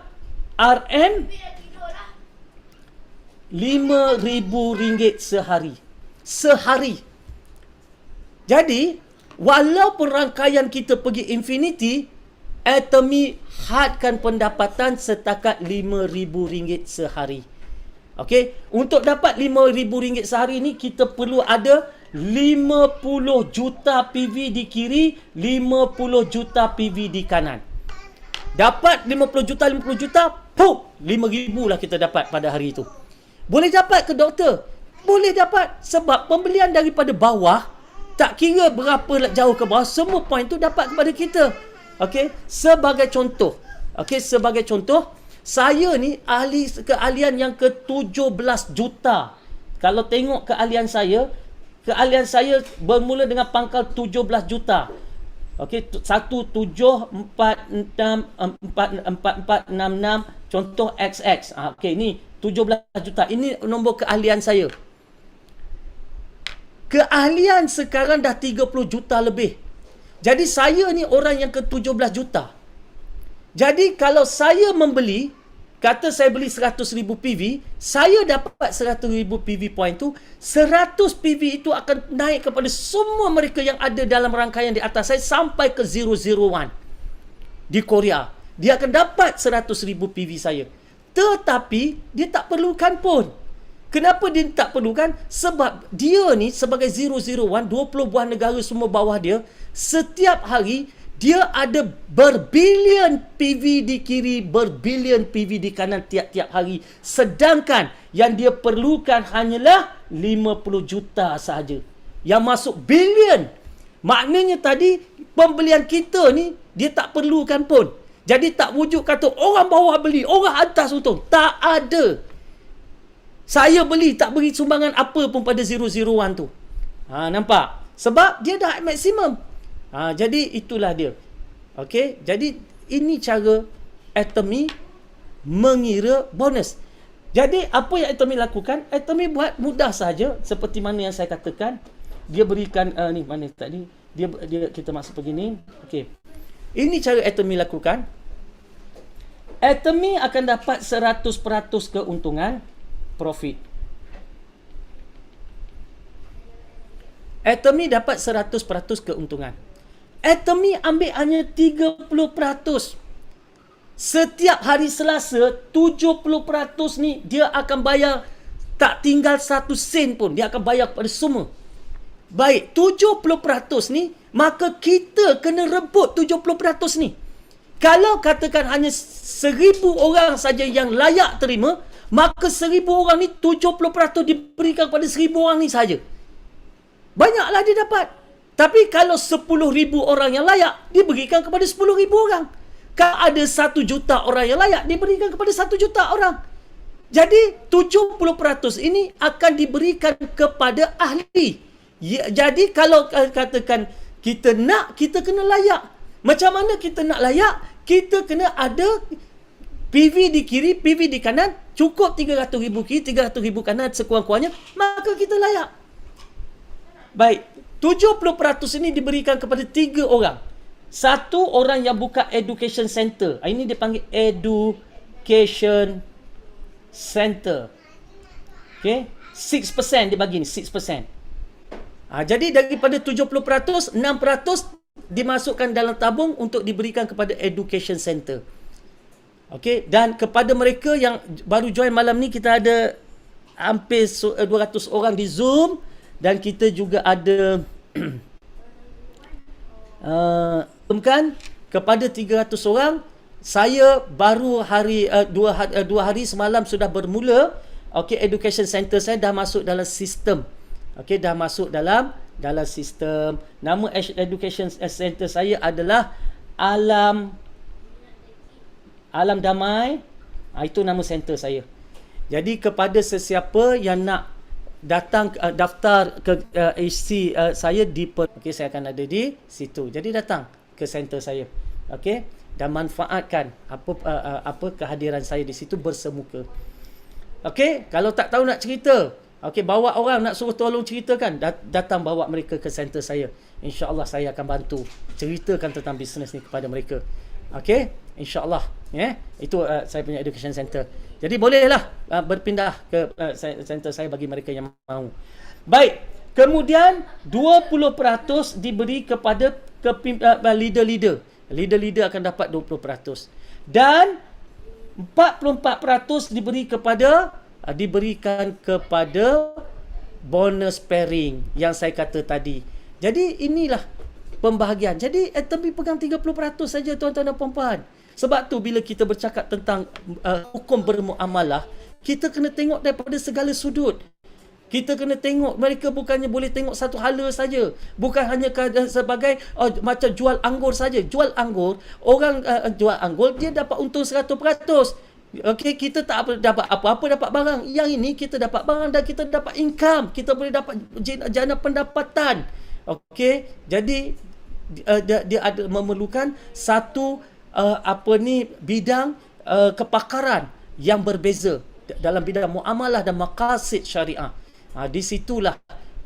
RM5,000 sehari. Jadi, walaupun rangkaian kita pergi infinity, atomy hadkan pendapatan setakat RM5,000 sehari. Okey, untuk dapat RM5,000 sehari ni kita perlu ada 50 juta PV di kiri, 50 juta PV di kanan. Dapat 50 juta, RM5,000 lah kita dapat pada hari itu. Boleh dapat ke doktor? Boleh dapat. Sebab pembelian daripada bawah, tak kira berapa jauh ke bawah, semua poin tu dapat kepada kita. Okey, sebagai contoh. Saya ni ahli keahlian yang ke-17 juta. Kalau tengok keahlian saya bermula dengan pangkal 17 juta. Okey, 1746466 contoh XX. Okey, ni 17 juta. Ini nombor keahlian saya. Keahlian sekarang dah 30 juta lebih. Jadi saya ni orang yang ke 17 juta. Jadi kalau saya membeli, kata saya beli 100,000 PV, saya dapat 100,000 PV point tu, 100 PV itu akan naik kepada semua mereka yang ada dalam rangkaian di atas saya sampai ke 001 di Korea. Dia akan dapat 100,000 PV saya. Tetapi dia tak perlukan pun. Kenapa dia tak perlukan? Sebab dia ni sebagai 001, 20 buah negara semua bawah dia, setiap hari dia ada berbilion PV di kiri, berbilion PV di kanan tiap-tiap hari. Sedangkan yang dia perlukan hanyalah 50 juta sahaja. Yang masuk bilion. Maknanya tadi pembelian kita ni dia tak perlukan pun. Jadi tak wujud kata orang bawah beli, orang atas untung. Tak ada. Saya beli, tak beri sumbangan apa pun pada 001 tu. Nampak? Sebab dia dah maksimum. Jadi itulah dia. Okey, jadi ini cara Atomy mengira bonus. Jadi apa yang Atomy lakukan? Atomy buat mudah saja seperti mana yang saya katakan. Dia berikan ni mana tadi? Dia kita masuk begini. Okey. Ini cara Atomy lakukan. Atomy akan dapat 100% keuntungan profit. Atomy dapat 100% keuntungan. Atomy ambil hanya 30%. Setiap hari Selasa, 70% ni dia akan bayar tak tinggal 1 sen pun. Dia akan bayar kepada semua. Baik, 70% ni, maka kita kena rebut 70% ni. Kalau katakan hanya 1,000 orang saja yang layak terima, maka 1,000 orang ni 70% diberikan kepada 1,000 orang ni saja. Banyaklah dia dapat. Tapi kalau 10,000 orang yang layak, diberikan kepada 10,000 orang. Kalau ada 1 juta orang yang layak, diberikan kepada 1 juta orang. Jadi 70% ini akan diberikan kepada ahli. Jadi kalau katakan kita nak, kita kena layak. Macam mana kita nak layak? Kita kena ada PV di kiri, PV di kanan, cukup 300,000 kiri, 300,000 kanan sekurang-kurangnya, maka kita layak. Baik, 70% ini diberikan kepada 3 orang. Satu orang yang buka education center. Ini dia panggil education center. Okay, 6% dia bagi ni, 6%. Jadi daripada 70%, 6% dimasukkan dalam tabung untuk diberikan kepada education center. Okey, dan kepada mereka yang baru join malam ni, kita ada hampir 200 orang di Zoom dan kita juga ada kepada 300 orang. Saya baru dua hari semalam sudah bermula. Okey, education center saya dah masuk dalam sistem. Okey, dah masuk dalam sistem. Nama education center saya adalah Alam Damai. Itu nama center saya. Jadi kepada sesiapa yang nak datang daftar ke HC saya okey, saya akan ada di situ. Jadi datang ke center saya. Okey, dan manfaatkan apa kehadiran saya di situ bersemuka. Okey, kalau tak tahu nak cerita, okey, bawa orang nak suruh tolong ceritakan, datang bawa mereka ke center saya. InsyaAllah saya akan bantu ceritakan tentang bisnes ni kepada mereka. Okey, InsyaAllah. Itu saya punya education center. Jadi bolehlah berpindah ke center saya bagi mereka yang mahu. Baik, kemudian 20% diberi kepada leader-leader. Leader-leader akan dapat 20%. Dan 44% diberikan kepada bonus pairing yang saya kata tadi. Jadi inilah pembahagian. Jadi Atomy pegang 30% saja, tuan-tuan dan puan-puan. Sebab tu bila kita bercakap tentang hukum bermuamalah, kita kena tengok daripada segala sudut. Kita kena tengok, mereka bukannya boleh tengok satu hala saja. Bukan hanya sebagai macam jual anggur saja. Jual anggur, orang jual anggur dia dapat untung 100%. Okey, kita tak dapat apa-apa, dapat barang. Yang ini kita dapat barang dan kita dapat income. Kita boleh dapat jana pendapatan. Okey, jadi dia ada memerlukan satu bidang kepakaran yang berbeza. dalam bidang muamalah dan maqasid syariah. Di situlah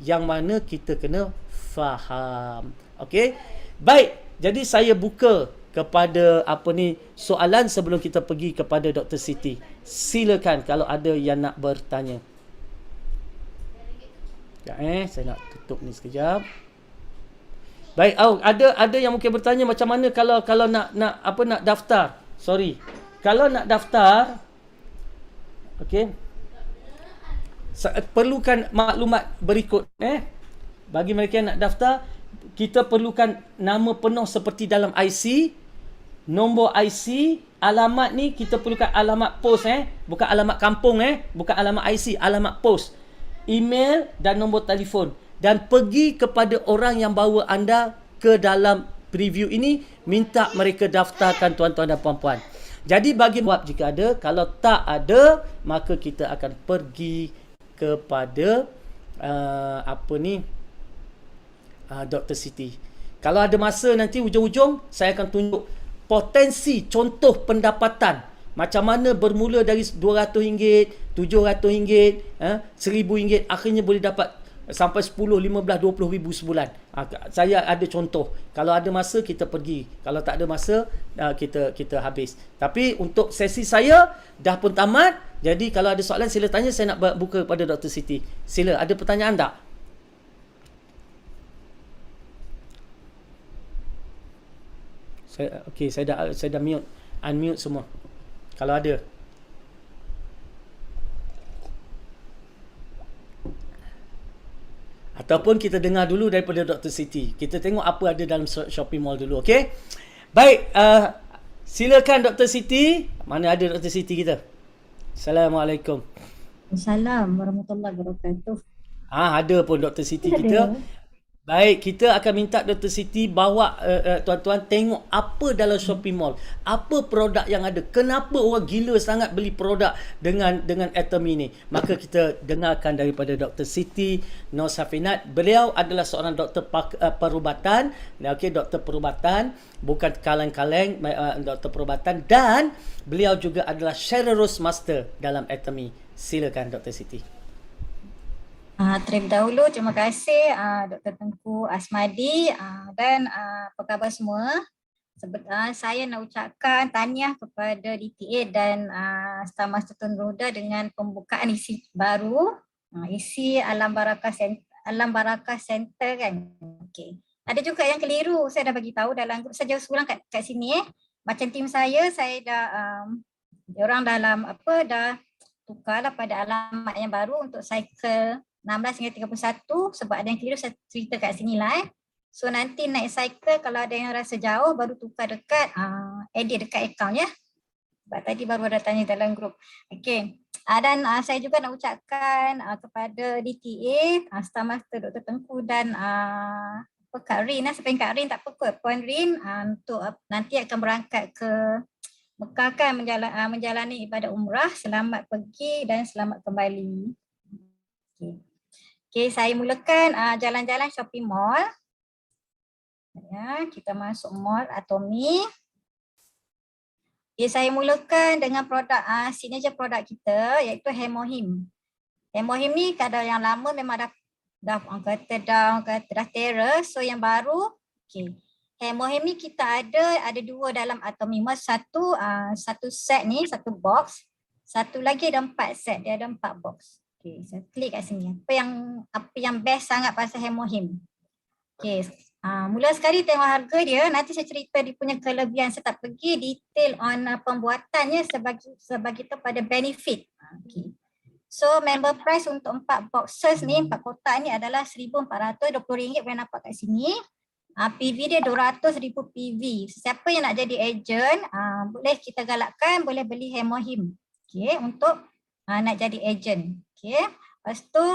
yang mana kita kena faham. Okey. Baik, jadi saya buka kepada soalan sebelum kita pergi kepada Dr. Siti. Silakan kalau ada yang nak bertanya. Sekejap, saya nak tutup ni sekejap. Baik, ada yang mungkin bertanya macam mana kalau nak daftar. Sorry. Kalau nak daftar, okey. Perlukan maklumat berikut bagi mereka yang nak daftar, kita perlukan nama penuh seperti dalam IC, nombor IC, alamat ni kita perlukan alamat pos bukan alamat kampung bukan alamat IC, alamat pos, email dan nombor telefon, dan pergi kepada orang yang bawa anda ke dalam preview ini, minta mereka daftarkan tuan-tuan dan puan-puan. Jadi bagi jawab jika ada, kalau tak ada maka kita akan pergi kepada Dr. Siti. Kalau ada masa nanti hujung-hujung saya akan tunjuk potensi contoh pendapatan macam mana bermula dari RM200, RM700, RM1,000, akhirnya boleh dapat sampai 10, 15, 20 ribu sebulan. Saya ada contoh. Kalau ada masa kita pergi, kalau tak ada masa kita habis. Tapi untuk sesi saya dah pun tamat. Jadi kalau ada soalan sila tanya. Saya nak buka pada Dr. Siti. Sila, ada pertanyaan tak? Saya dah unmute semua. Kalau ada. Ataupun kita dengar dulu daripada Dr. Siti. Kita tengok apa ada dalam shopping mall dulu, okey? Baik, silakan Dr. Siti. Mana ada Dr. Siti kita? Assalamualaikum. Assalamualaikum warahmatullahi wabarakatuh. Ada pun Dr. Siti kita. Baik, kita akan minta Dr. Siti bawa tuan-tuan tengok apa dalam shopping mall. Apa produk yang ada. Kenapa orang gila sangat beli produk dengan Atomy ni. Maka kita dengarkan daripada Dr. Siti Nur Safinat. Beliau adalah seorang doktor perubatan. Okey, doktor perubatan. Bukan kaleng-kaleng, doktor perubatan. Dan beliau juga adalah Sharer Master dalam Atomy. Silakan Dr. Siti. Terlebih dahulu terima kasih Dr. Tengku Asmadi dan apa khabar semua. Saya nak ucapkan tahniah kepada DTA dan Staf Master Tun Roda dengan pembukaan isi baru, isi Alam Barakah Center kan. Okey. Ada juga yang keliru, saya dah bagi tahu dalam grup saja seorang kat sini Macam tim saya dah diorang dah tukarlah pada alamat yang baru untuk cycle 16 hingga 31 sebab ada yang keliru saya cerita kat sini lah So nanti naik cycle kalau ada yang rasa jauh baru tukar dekat edit dekat account ya. Sebab tadi baru ada tanya dalam grup. Okey. Dan saya juga nak ucapkan kepada DTA, Staf Master Dr. Tengku dan Kak Rin, sampai Kak Rin tak apa kot, Puan Rin untuk nanti akan berangkat ke Mekah kan menjalani ibadah umrah. Selamat pergi dan selamat kembali. Okey, saya mulakan jalan-jalan shopping mall. Ya, kita masuk mall Atomy. Okay, saya mulakan dengan produk signature produk kita iaitu Hemohim. Hemohim ni kadar yang lama memang dah terus. So yang baru, okay. Hemohim ni kita ada dua dalam Atomy. Satu set ni, satu box. Satu lagi ada 4 set, dia ada 4 box. Okay, saya klik kat sini. Apa yang best sangat pasal Hemohim. Okay, mula sekali tengok harga dia, nanti saya cerita dia punya kelebihan. Saya tak pergi detail on pembuatannya sebagi tu pada benefit. Okay. So member price untuk 4 boxes ni, 4 kotak ni adalah RM1,420 boleh nampak kat sini. PV dia 200,000 PV. Siapa yang nak jadi agent, boleh kita galakkan, boleh beli Hemohim. Okay, untuk nak jadi agent. Okay. Lepas tu,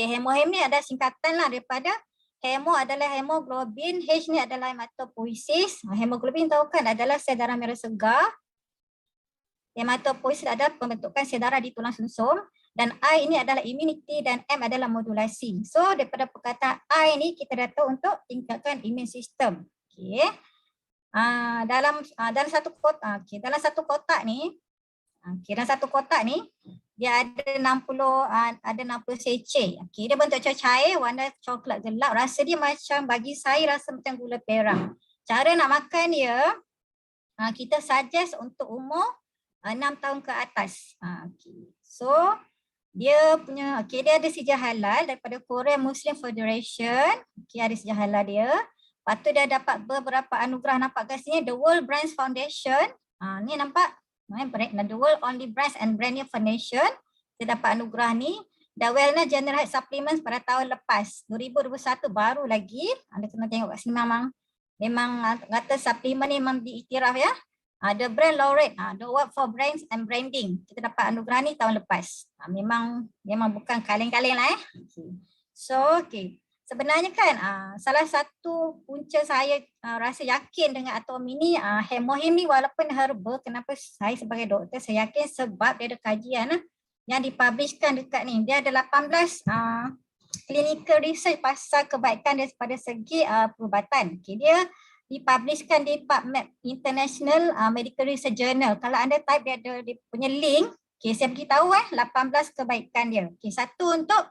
Hemohim ni ada singkatan lah daripada Hemo adalah hemoglobin, H ni adalah hematopoiesis. Hemoglobin tahu kan adalah sel darah merah segar. Hematopoiesis adalah pembentukan sel darah di tulang sumsum. Dan I ini adalah immunity dan M adalah modulasi. So daripada perkataan I ni kita dah tahu untuk tingkatkan immune system. Okay. Dalam satu kotak ni Okey, dalam satu kotak ni dia ada 60 seceh. Okey, dia bentuk cair warna coklat gelap. Rasa dia macam, bagi saya rasa macam gula perang. Cara nak makan dia, kita suggest untuk umur 6 tahun ke atas. Okey. So dia punya, dia ada sijil halal daripada Korean Muslim Federation. Ada sijil halal dia. Lepas tu dia dapat beberapa anugerah, nampak kat sini, The World Brands Foundation. Ni nampak, The World Only Brands and Branding Foundation. Dia dapat anugerah ni. The Wellness General Health Supplements pada tahun lepas, 2021 baru lagi. Anda kena tengok kat sini, memang kata suplemen ni memang diiktiraf ya. The Brand Laureate, The Award for Brands and Branding. Kita dapat anugerah ni tahun lepas. Memang bukan kaleng-kaleng lah . So, sebenarnya kan salah satu punca saya rasa yakin dengan Atomy ni, Hemohim ni walaupun herba, kenapa saya sebagai doktor saya yakin sebab dia ada kajian yang dipublishkan dekat ni. Dia ada 18 clinical research pasal kebaikan dia pada segi perubatan. Dia dipublishkan di PubMed International Medical Research Journal. Kalau anda type dia punya link, saya beritahu 18 kebaikan dia. Satu untuk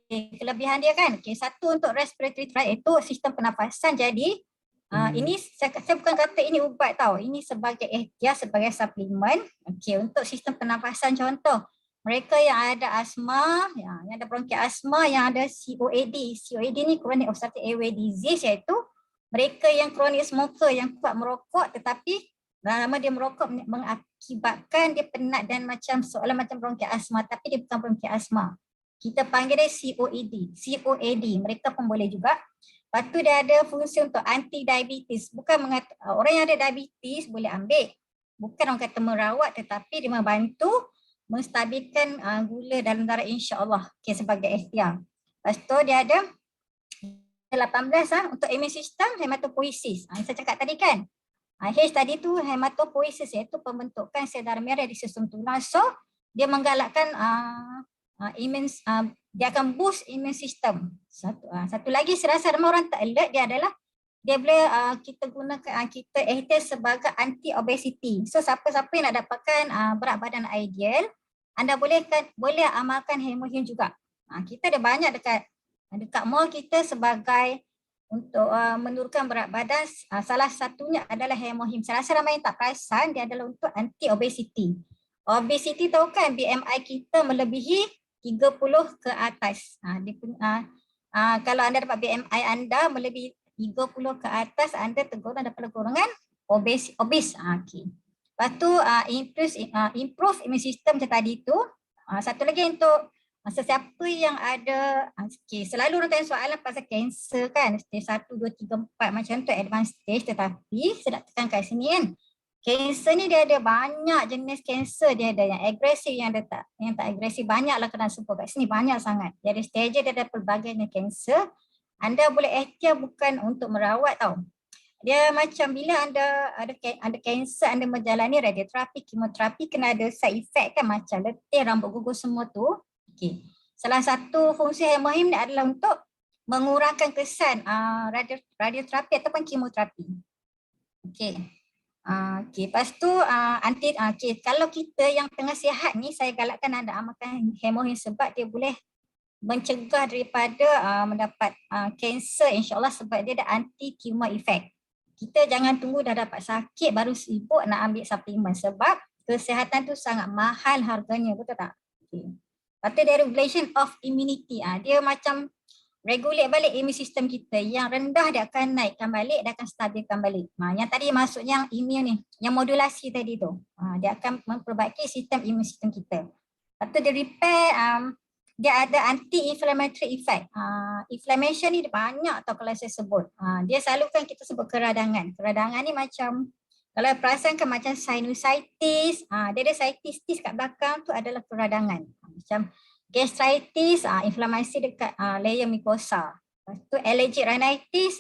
kelebihan dia kan. Satu untuk respiratory tract, itu sistem pernafasan. Jadi ini saya bukan kata ini ubat tau. Ini sebagai ikhtiar, sebagai suplemen. Untuk sistem pernafasan, contoh mereka yang ada asma, yang ada bronchial asma, yang ada COAD. COAD ni chronic obstructive airway disease, iaitu mereka yang chronic smoker, yang kuat merokok, tetapi lama dia merokok mengakibatkan dia penat dan seolah macam bronchial asma, tapi dia bukan bronchial asma. Kita panggil dia COAD. COAD, mereka pun boleh juga. Lepas tu dia ada fungsi untuk anti-diabetes. Bukan orang yang ada diabetes boleh ambil. Bukan orang kata merawat, tetapi dia membantu menstabilkan gula dalam darah, insya-Allah. Sebagai ikhtiar. Lepas tu dia ada 18 untuk immune system, hematopoiesis. Saya cakap tadi kan. H tadi tu hematopoiesis, iaitu pembentukan sel darah merah di sistem tulang. So dia menggalakkan dia akan boost immune system. Satu lagi saya rasa ramai orang tak alert, dia adalah dia boleh kita gunakan kita ikhtiar sebagai anti obesity. So siapa-siapa yang nak dapatkan berat badan ideal, anda boleh amalkan Hemohim juga. Kita ada banyak dekat mall kita sebagai untuk menurunkan berat badan. Salah satunya adalah Hemohim. Saya rasa ramai yang tak perasan, dia adalah untuk anti obesity. Obesity tahu kan, BMI kita melebihi 30 ke atas. Kalau anda dapat BMI anda melebihi 30 ke atas, anda tergolong dapat golongan obes. Lepas tu improve immune system macam tadi tu. Satu lagi untuk sesiapa yang ada, selalu orang tanya soalan pasal kanser kan, stage 1, 2, 3, 4 macam tu advanced stage, tetapi saya nak tekan kat sini kan, kanser ni dia ada banyak jenis kanser. Dia ada yang agresif, yang tak agresif, banyaklah kena sebut kat sini, banyak sangat. Dia ada stage, dia ada pelbagai jenis kanser. Anda boleh ikhtiar bukan untuk merawat tau. Dia macam bila anda ada kanser, anda menjalani radioterapi, kemoterapi, kena ada side effect kan, macam letih, rambut gugur semua tu. Salah satu fungsi Hemohim ni adalah untuk mengurangkan kesan radioterapi ataupun kemoterapi. Lepas tu kalau kita yang tengah sihat ni, saya galakkan anda amalkan Hemohim sebab dia boleh mencegah daripada mendapat kanser, insya-Allah, sebab dia ada anti tumor effect. Kita jangan tunggu dah dapat sakit baru sibuk nak ambil suplemen, sebab kesihatan tu sangat mahal harganya, betul tak? Lepas tu dia regulation of immunity. Dia macam regulate balik immune system kita. Yang rendah dia akan naikkan balik, dia akan stabilkan balik. Yang tadi maksudnya yang immune ni, yang modulasi tadi tu. Dia akan memperbaiki sistem immune system kita. Lepas tu dia repair, dia ada anti-inflammatory effect. Inflammation ni banyak tau kalau saya sebut. Dia selalu kan kita sebut keradangan. Keradangan ni macam, kalau perasan kan macam sinusitis, dia ada sitis kat belakang tu adalah keradangan. Macam gastritis, inflamasi dekat layer mucosa. Lepas tu allergic rhinitis,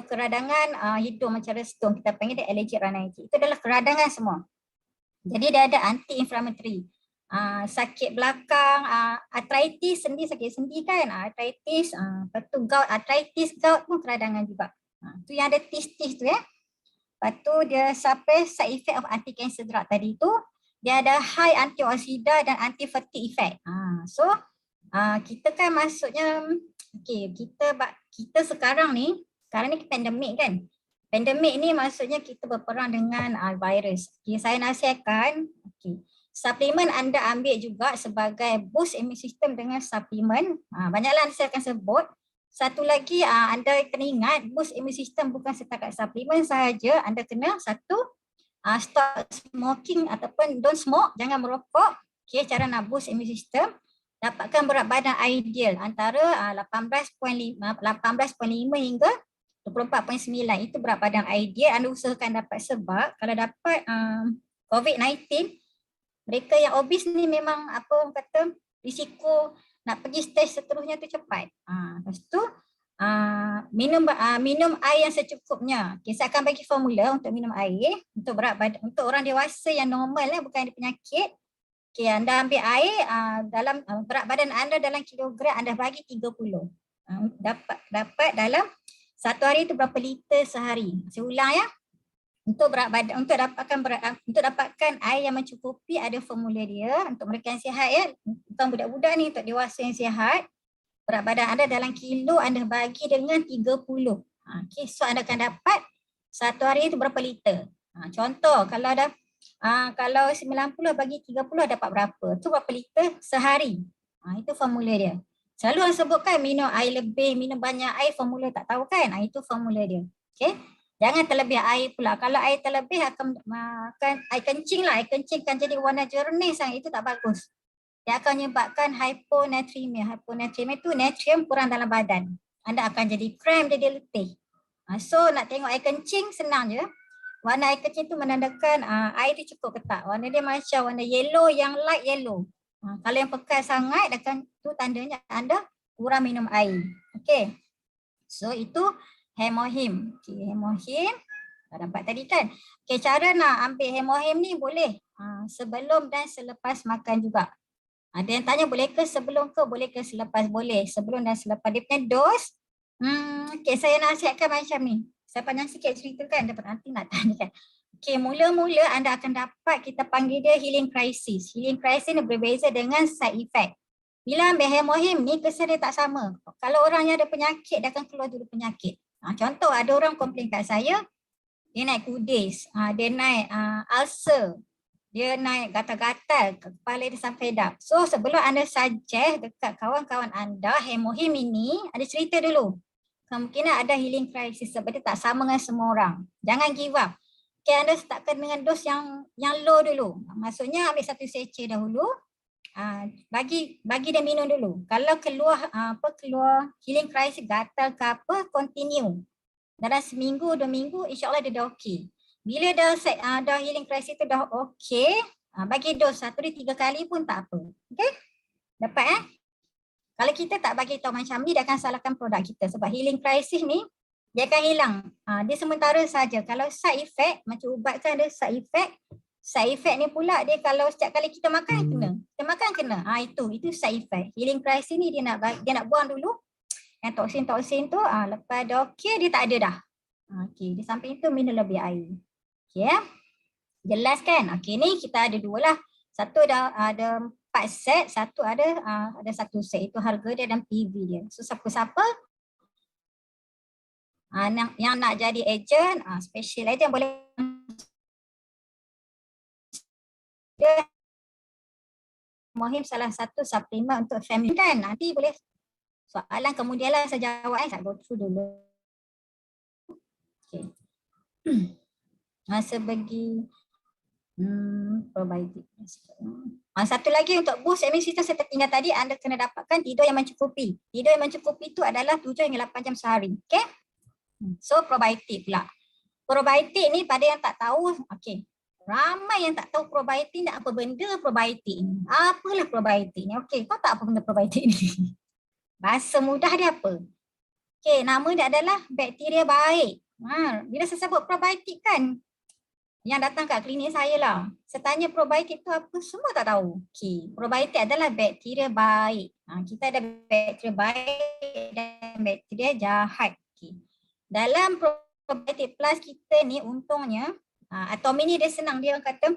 keradangan hidung macam restung, kita panggil dia allergic rhinitis. Itu adalah keradangan semua. Jadi dia ada anti-inflammatory. Sakit belakang, arthritis, sakit sendi kan, arthritis, lepas tu gout, arthritis, gout pun keradangan juga. Tu yang ada tis tu ya. Lepas tu dia suppress side effect of anti-cancer drug tadi tu. Dia ada high antioxidant dan anti-fatigue effect. So kita kan maksudnya kita sekarang ni pandemik kan. Pandemik ni maksudnya kita berperang dengan virus. Saya nasihatkan suplemen anda ambil juga sebagai boost immune system dengan suplemen. Banyaklah saya akan sebut. Satu lagi anda kena ingat boost immune system bukan setakat suplemen sahaja. Anda kena stop smoking ataupun don't smoke, jangan merokok. Cara nak boost immune system, dapatkan berat badan ideal antara 18.5 hingga 24.9. Itu berat badan ideal. Anda usahakan dapat, sebab kalau dapat COVID-19, mereka yang obes ni memang risiko nak pergi stage seterusnya tu cepat. Lepas tu minum air yang secukupnya. Saya akan bagi formula untuk minum air untuk berat badan, untuk orang dewasa yang normal bukan ada penyakit. Anda ambil air dalam berat badan anda dalam kilogram, anda bagi 30. Dapat dalam satu hari itu berapa liter sehari. Saya ulang ya. Untuk berat badan, untuk dapatkan air yang mencukupi, ada formula dia untuk mereka yang sihat ya. Bukan budak-budak ni, untuk dewasa yang sihat. Berat badan anda dalam kilo anda bagi dengan 30. So anda akan dapat satu hari itu berapa liter. Contoh kalau 90 bagi 30 dapat berapa? Itu berapa liter sehari. Itu formula dia. Selalu orang sebutkan minum air lebih, minum banyak air, formula tak tahu kan? Itu formula dia. Okay. Jangan terlebih air pula. Kalau air terlebih akan air kencing lah. Air kencing kan jadi warna jernih sangat. Itu tak bagus. Dia akan menyebabkan hyponatremia. Hyponatremia itu natrium kurang dalam badan. Anda akan jadi cramp, jadi letih. So nak tengok air kencing senang je. Warna air kencing tu menandakan air tu cukup ke tak. Warna dia macam warna yellow, yang light yellow. Kalau yang pekat sangat, tu tandanya anda kurang minum air. Okay. So itu hemohim. Hemohim. Dah dapat tadi kan. Cara nak ambil hemohim ni boleh sebelum dan selepas makan juga. Ada yang tanya boleh ke sebelum ke, boleh ke selepas? Boleh. Sebelum dan selepas. Dia punya dos. Saya nasihatkan macam ni. Saya panjang sikit ceritakan, dapat nanti nak tanya kan. Mula-mula anda akan dapat, kita panggil dia healing crisis. Healing crisis ni berbeza dengan side effect. Bila ambil hemohim ni, kesan dia tak sama. Kalau orang yang ada penyakit, dia akan keluar dulu penyakit. Contoh, ada orang komplain kat saya, dia naik kudis, dia naik ulcer, dia naik gatal-gatal, kepala dia sampai dak. So sebelum anda suggest dekat kawan-kawan anda, hemohim ini, ada cerita dulu. Kemungkinan ada healing crisis sebab dia tak sama dengan semua orang. Jangan give up. Anda startkan dengan dos yang low dulu. Maksudnya ambil satu seceh dahulu. Bagi dia minum dulu. Kalau keluar healing crisis, gatal ke apa, continue. Dalam seminggu, 2 minggu, insyaAllah dia dah okey. Bila dah healing crisis tu dah okey, bagi dos 1 hari 3 kali pun tak apa. Okey? Dapat Kalau kita tak bagi tahu macam ni, dia akan salahkan produk kita. Sebab healing crisis ni, dia akan hilang. Dia sementara saja. Kalau side effect, macam ubat kan ada side effect. Side effect ni pula dia kalau setiap kali kita makan, kena. Kita makan kena. Itu side effect. Healing crisis ni dia nak buang dulu. Yang toksin-toksin tu, lepas dah okey, dia tak ada dah. Okey, di samping itu minum lebih air. Okey ya. Jelas kan? Okey, ni kita ada 2 lah. Satu ada 4 set, satu ada 1 set. Itu harga dia dan PV dia. So siapa-siapa yang nak jadi ejen, special ejen boleh dia Mohim salah satu suplemen untuk family kan. Nanti boleh soalan kemudianlah saya jawab. Saya go through dulu. Okay. Sebagi probiotik. Satu lagi untuk boost immune system saya tertinggal tadi, anda kena dapatkan tidur yang mencukupi. Tidur yang mencukupi itu adalah 7 hingga 8 jam sehari. Okay. So probiotik pula. Probiotik ni pada yang tak tahu, okay. Ramai yang tak tahu probiotik ni apa benda probiotik ni. Apalah probiotik ni? Okay, kau tak apa benda probiotik ni? Bahasa mudah dia apa? Okay, nama dia adalah bakteria baik. Bila saya sebut probiotik kan, yang datang kat klinik saya lah. Saya tanya probiotik tu apa, semua tak tahu. Okay, probiotik adalah bakteria baik. Kita ada bakteria baik dan bakteria jahat. Okay. Dalam probiotik plus kita ni untungnya Atomi ni dia senang, dia orang kata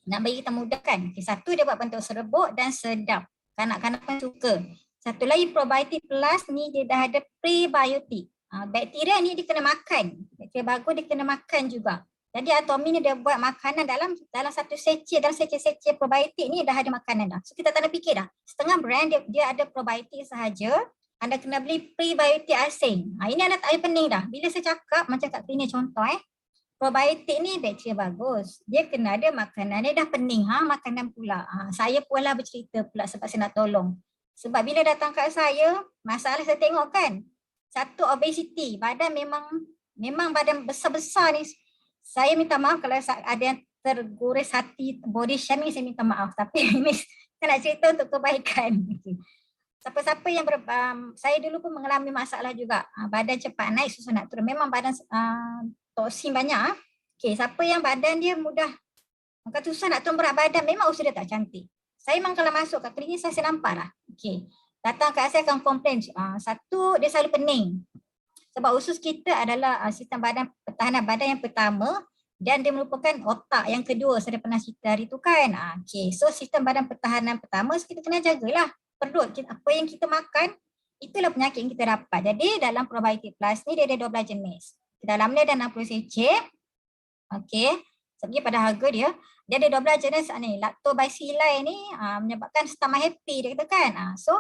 nak bagi kita mudahkan. Okay, satu dia buat bentuk serbuk dan sedap. Kanak-kanak pun suka. Satu lagi probiotik plus ni dia dah ada prebiotik. Bakteria ni dia kena makan. Bakteria bagus dia kena makan juga. Jadi Atomi ni dia buat makanan dalam satu secik, dalam secik-secik probiotik ni dah ada makanan dah. So kita tak nak fikir dah. Setengah brand dia ada probiotik sahaja. Anda kena beli prebiotik asing. Ini anda tak payah pening dah. Bila saya cakap macam kat sini contoh probiotik ni bakteria bagus. Dia kena ada makanan. Dia dah pening makanan pula. Saya pun lah bercerita pula sebab saya nak tolong. Sebab bila datang kat saya, masalah saya tengok kan. Satu, obesity. Badan memang badan besar-besar ni. Saya minta maaf kalau ada yang tergores hati body shaming, saya minta maaf. Tapi ini saya nak cerita untuk kebaikan. Siapa-siapa yang saya dulu pun mengalami masalah juga. Badan cepat naik, susah nak turun. Memang badan toksin banyak. Okay, siapa yang badan dia mudah, maka susah nak turun berat badan, memang usus dia tak cantik. Saya memang kalau masuk kat klinik saya nampak lah. Okay. Datang kat saya akan komplain. Satu, dia selalu pening. Sebab usus kita adalah sistem pertahanan badan yang pertama dan dia merupakan otak yang kedua. Saya dah pernah cerita hari tu kan. Okay. So sistem badan pertahanan pertama so kita kena jagalah. Perut, apa yang kita makan, itulah penyakit yang kita dapat. Jadi dalam probiotik plus ni dia ada 12 jenis. Dalam dia ada 60 secik. Okey. Segi pada harga dia ada 12 jenis ni. Lactobacilli ni menyebabkan stomach happy dia kata kan. So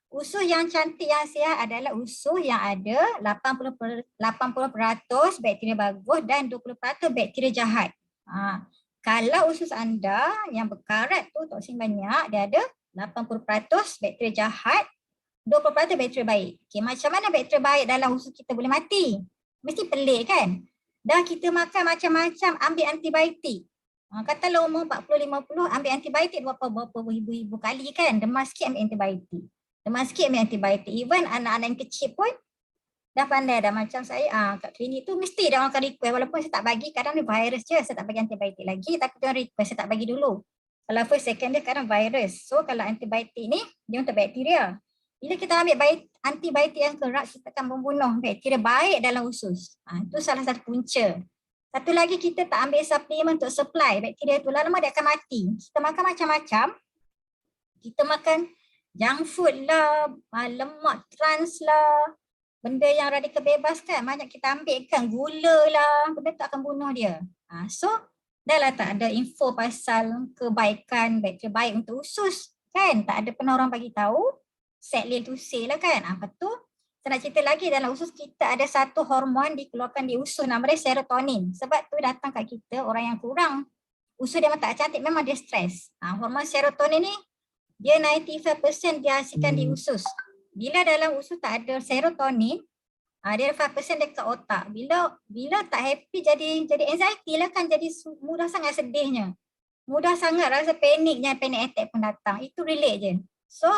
usus yang cantik yang sihat adalah usus yang ada 80% bakteria bagus dan 20% bakteria jahat. Kalau usus anda yang berkarat tu toksin banyak, dia ada 80% bakteria jahat, 20% bakteria baik. Okay, macam mana bakteria baik dalam usus kita boleh mati? Mesti pelik kan? Dah kita makan macam-macam, ambil antibiotik. Katalah umur 40-50, ambil antibiotik berapa ribu kali kan? Demam sikit ambil antibiotik. Demam sikit ambil antibiotik. Even anak-anak yang kecil pun dah pandai dah. Macam saya kat klinik tu mesti dia orang akan request. Walaupun saya tak bagi, kadang ni virus je. Saya tak bagi antibiotik lagi. Tapi dia orang request, saya tak bagi dulu. Kalau first, second dia kadang virus. So kalau antibiotik ni, dia untuk bakteria. Bila kita ambil antibiotik yang keras, kita akan membunuh bakteria baik dalam usus. Itu salah satu punca. Satu lagi, kita tak ambil suplemen untuk supply bakteria tu. Lama-lama dia akan mati. Kita makan macam-macam. Kita makan junk food lah, lemak trans lah, benda yang radikal bebas kan. Banyak kita ambil kan, gula lah, benda tu akan bunuh dia. So, dah lah tak ada info pasal kebaikan bakteria baik untuk usus. Kan, tak ada pernah orang bagi tahu. Sadly to say lah kan. Apa tu? Saya nak cerita lagi, dalam usus kita ada satu hormon dikeluarkan di usus namanya serotonin. Sebab tu datang kat kita orang yang kurang usus dia memang tak cantik, memang dia stres. Hormon serotonin ni dia 95% dihasilkan di usus. Bila dalam usus tak ada serotonin, dia 5% dekat otak. Bila tak happy jadi anxiety lah kan, jadi mudah sangat sedihnya. Mudah sangat rasa paniknya, panic attack pun datang. Itu relate je. So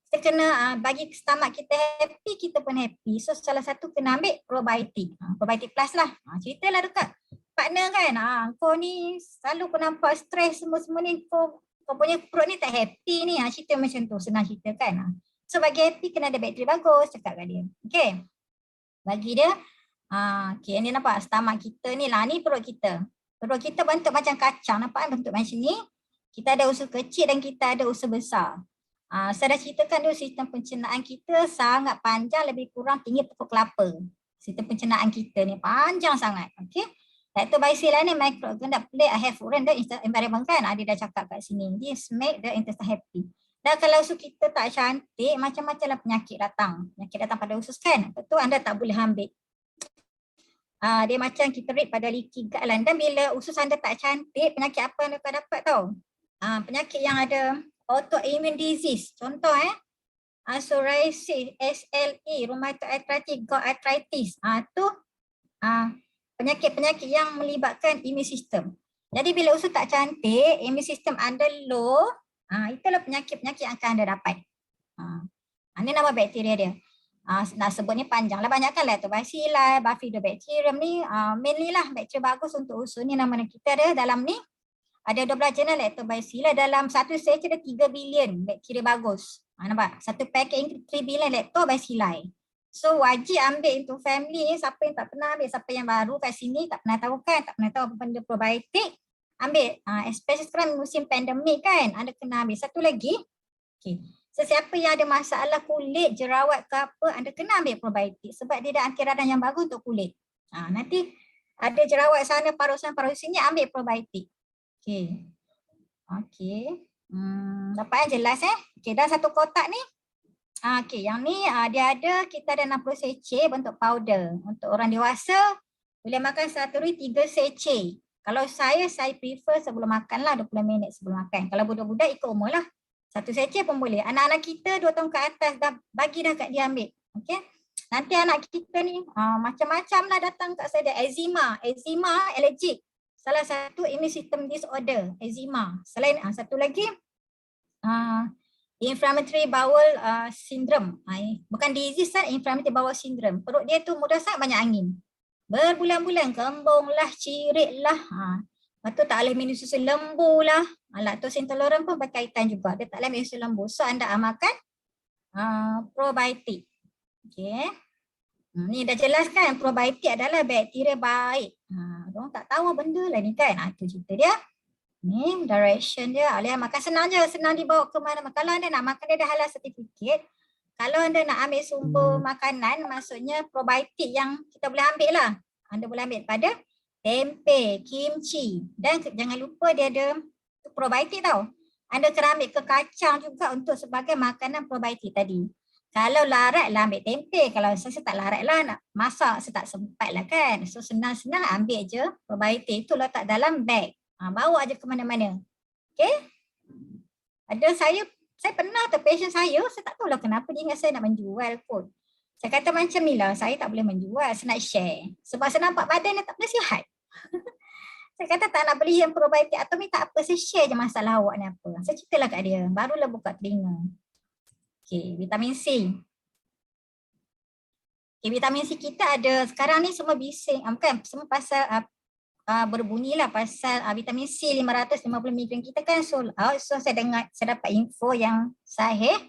kita kena bagi stomach kita happy, kita pun happy. So salah satu kena ambil probiotik. Probiotik plus lah. Ceritalah dekat partner kan. Kau ni selalu kau nampak stres semua ni. Kau punya perut ni tak happy ni. Cerita macam tu. Senang cerita kan. So bagi happy kena ada bakteri bagus. Cakap kat dia. Okay. Bagi dia. Okay, ni nampak stomach kita ni lah. Ni perut kita. Perut kita bentuk macam kacang. Nampak bentuk macam ni. Kita ada usus kecil dan kita ada usus besar. Saya dah ceritakan dulu sistem pencernaan kita sangat panjang, lebih kurang tinggi pokok kelapa. Sistem pencernaan kita ni panjang sangat. Okay. Lactobacillus ni microorganism that play a helpful role in the environment kan. Dia dah cakap kat sini. This make the intestine happy. Dan kalau usus kita tak cantik, macam-macam lah penyakit datang. Penyakit datang pada usus kan. Betul, anda tak boleh ambil. Dia macam kita read pada leaky gut lah. Dan bila usus anda tak cantik, penyakit apa anda akan dapat tau? Penyakit yang ada autoimmune disease. Contoh psoriasis, SLE, rheumatoid arthritis, gout arthritis. Tu penyakit-penyakit yang melibatkan immune system. Jadi bila usus tak cantik, immune system anda low, itulah penyakit-penyakit yang akan anda dapat. Ini nama bakteria dia. Nak sebut ni panjang lah, banyak kan Lactobacillus, Bifidobacterium ni mainly lah bakteria bagus untuk usus ni. Nama kita ada dalam ni. Ada 12 jenis Lactobacillus, dalam satu secik ada 3 bilion bakteria bagus. Nampak? Satu paket 3 bilion Lactobacilli. So wajib ambil untuk family ni, siapa yang tak pernah ambil, siapa yang baru kat sini tak pernah tahu kan, tak pernah tahu apa benda probiotik, ambil. Especially sekarang musim pandemik kan, anda kena ambil. Satu lagi, okay. Sesiapa yang ada masalah kulit, jerawat ke apa, anda kena ambil probiotik sebab dia ada anti radang yang bagus untuk kulit. Nanti ada jerawat sana, paruh sana, paruh sini, ambil probiotik. Okay. Okay. Dapat yang jelas Okay, dan satu kotak ni, okay, yang ni dia ada, kita ada 60 seceh bentuk powder. Untuk orang dewasa, boleh makan satu hari 3 seceh. Kalau saya prefer sebelum makan lah, 20 minit sebelum makan. Kalau budak-budak ikut umur lah. 1 seceh pun boleh. Anak-anak kita 2 tahun ke atas dah bagi dah kat dia ambil. Okay. Nanti anak kita ni macam-macam lah datang kat saya. Eczema, allergic. Salah satu immune system disorder, eczema. Selain satu lagi, inflammatory bowel syndrome. Bukan disease lah, inflammatory bowel syndrome. Perut dia tu mudah sangat banyak angin. Berbulan-bulan kembung lah, cirit lah. Lepas tu tak boleh minum susu lembu lah. Lactose intolerant pun berkaitan juga. Dia tak boleh minum susu lembu. So anda amalkan probiotik. Okay. Ni dah jelas kan, probiotik adalah bakteria baik. Orang tak tahu benda lah ni kan. Itu cerita dia. Ni direction dia. Alih makan senang je, senang dibawa ke mana-mana. Kalau anda nak makan, dia ada halal certificate. Kalau anda nak ambil sumber makanan, maksudnya probiotik yang kita boleh ambil lah. Anda boleh ambil pada tempe, kimchi. Dan jangan lupa dia ada probiotik tau. Anda kena ambil ke kacang juga untuk sebagai makanan probiotik tadi. Kalau larat lah ambil tempe. Kalau saya tak larat lah nak masak, saya tak sempat lah kan. So senang-senang ambil je probiotik tu, letak dalam beg. Bawa aja ke mana-mana. Okay. Ada saya pernah tu patient saya tak tahulah kenapa dia ingat saya nak menjual pun. Saya kata macam ni lah, saya tak boleh menjual, saya nak share. Sebab saya nampak badan dia tak boleh sihat. Saya kata tak nak beli yang probiotik atau ni tak apa, saya share je masalah awak ni apa. Saya ceritalah kat dia, barulah buka telinga. Okay, vitamin C. Okay, vitamin C kita ada, sekarang ni semua bising, bukan, semua pasal berbunyilah pasal vitamin C 550 mg kita kan. So saya dapat info yang sahih,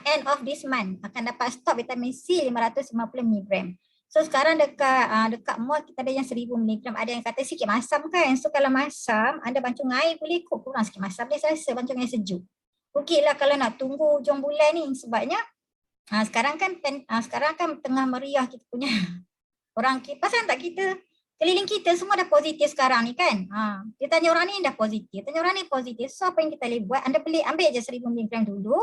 end of this month akan dapat stok vitamin C 550 mg. So sekarang dekat mall kita ada yang 1000 mg, ada yang kata sikit masam kan. So kalau masam, anda bancung air boleh kurang sikit masam dia, saya rasa bancung air sejuk. Okey lah kalau nak tunggu hujung bulan ni, sebabnya sekarang kan tengah meriah kita punya orang pasal tak kita keliling kita semua dah positif sekarang ni kan. Dia tanya orang ni dah positif, tanya orang ni positif. So apa yang kita boleh buat, anda ambil je 1000 mg dulu.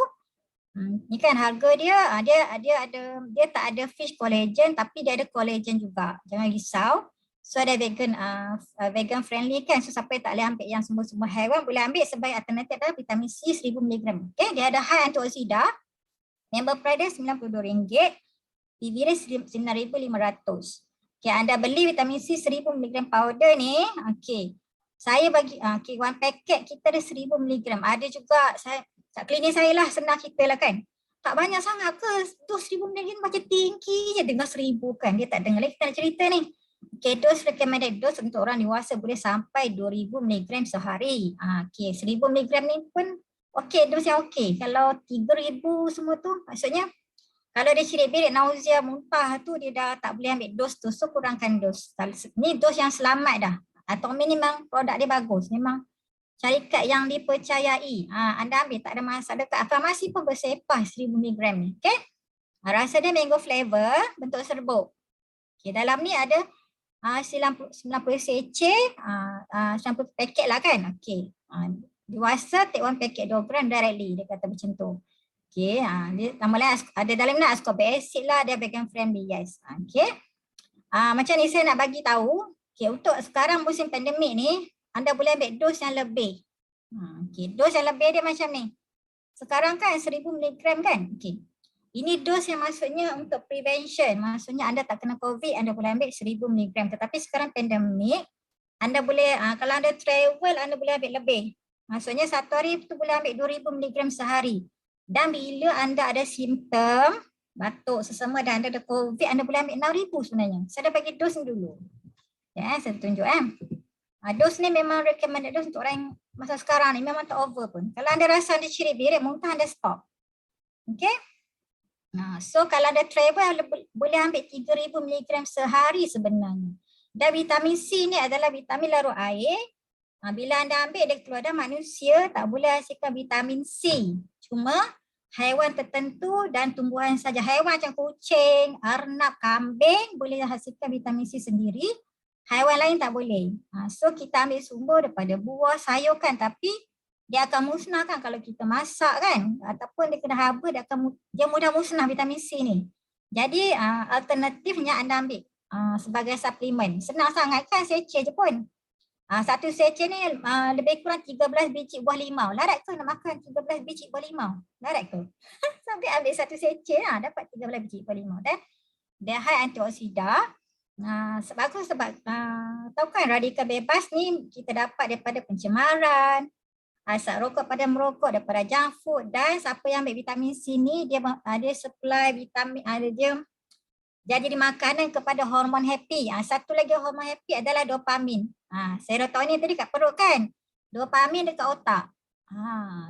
Ni kan harga dia, dia tak ada fish collagen tapi dia ada collagen juga. Jangan risau. So ada vegan friendly kan. So siapa yang tak boleh ambil yang semua haiwan boleh ambil sebagai alternatif adalah vitamin C 1000 mg. Okay, dia ada high antioksida. Member price dia RM92. PV dia RM9,500. Okay, anda beli vitamin C 1000 mg powder ni. Okay, saya bagi one packet kita ada 1000 mg. Ada juga saya kat klinik saya lah, senang kita lah kan. Tak banyak sangat ke, dos 1000 mg macam tinggi je, dengar 1000 kan. Dia tak dengar lagi, kita nak cerita ni. Okay, dose recommended dose untuk orang dewasa boleh sampai 2000 mg sehari. Okay, 1000 mg ni pun okay, dose yang okay. Kalau 3000 semua tu, maksudnya kalau dia cirit-birit, nausea, muntah tu dia dah tak boleh ambil dos tu. So kurangkan dos. Ni dos yang selamat dah. Atomi ni memang produk dia bagus. Memang syarikat yang dipercayai. Anda ambil tak ada masalah. Dekat farmasi pun bersepah 1000 mg ni. Okay. Rasa dia mango flavor, bentuk serbuk. Okay, dalam ni ada 90 seceh, 90 paket lah kan. Okay. Dewasa take one packet 2 gram directly. Dia kata macam tu. Okay, dia tambah lain ada dalam ni ascorbic acid lah, dia vegan friendly, yes. Okay, macam ni saya nak bagi tahu. Okay, untuk sekarang musim pandemik ni, anda boleh ambil dos yang lebih. Okay, dos yang lebih dia macam ni. Sekarang kan 1000 mg kan. Okay, ini dos yang maksudnya untuk prevention. Maksudnya anda tak kena COVID, anda boleh ambil 1000 mg. Tetapi sekarang pandemik, anda boleh, kalau anda travel, anda boleh ambil lebih. Maksudnya satu hari tu boleh ambil 2000 mg sehari. Dan bila anda ada simptom, batuk, sesama dan anda ada COVID, anda boleh ambil 6000 sebenarnya. Saya dah bagi dos ni dulu. Ya, saya tunjuk dos ni memang recommended dos untuk orang yang masa sekarang ni memang tak over pun. Kalau anda rasa anda cirit-birit, muntah anda stop. Okay? So kalau ada travel boleh ambil 3,000 mg sehari sebenarnya. Dan vitamin C ni adalah vitamin larut air. Bila anda ambil dia keluar darah, manusia tak boleh hasilkan vitamin C. Cuma haiwan tertentu dan tumbuhan saja. Haiwan macam kucing, arnab, kambing boleh hasilkan vitamin C sendiri. Haiwan lain tak boleh. So kita ambil sumber daripada buah, sayur kan, tapi dia akan musnah kan kalau kita masak kan, ataupun dia kena haba, dia mudah musnah vitamin C ni. Jadi alternatifnya anda ambil sebagai suplemen. Senang sangat kan, seceh je pun. Satu seceh ni lebih kurang 13 biji buah limau. Larat ke nak makan 13 biji buah limau? Larat ke? Sampai ambil satu seceh dapat 13 biji buah limau. Dan dia high antioksida. Bagus sebab tahu kan radikal bebas ni kita dapat daripada pencemaran, asap rokok pada merokok, daripada junk food. Dan siapa yang ambil vitamin C ni dia supply vitamin, dia jadi makanan kepada hormon happy. Satu lagi hormon happy adalah dopamin. Serotonin tadi kat perut kan. Dopamin dekat otak.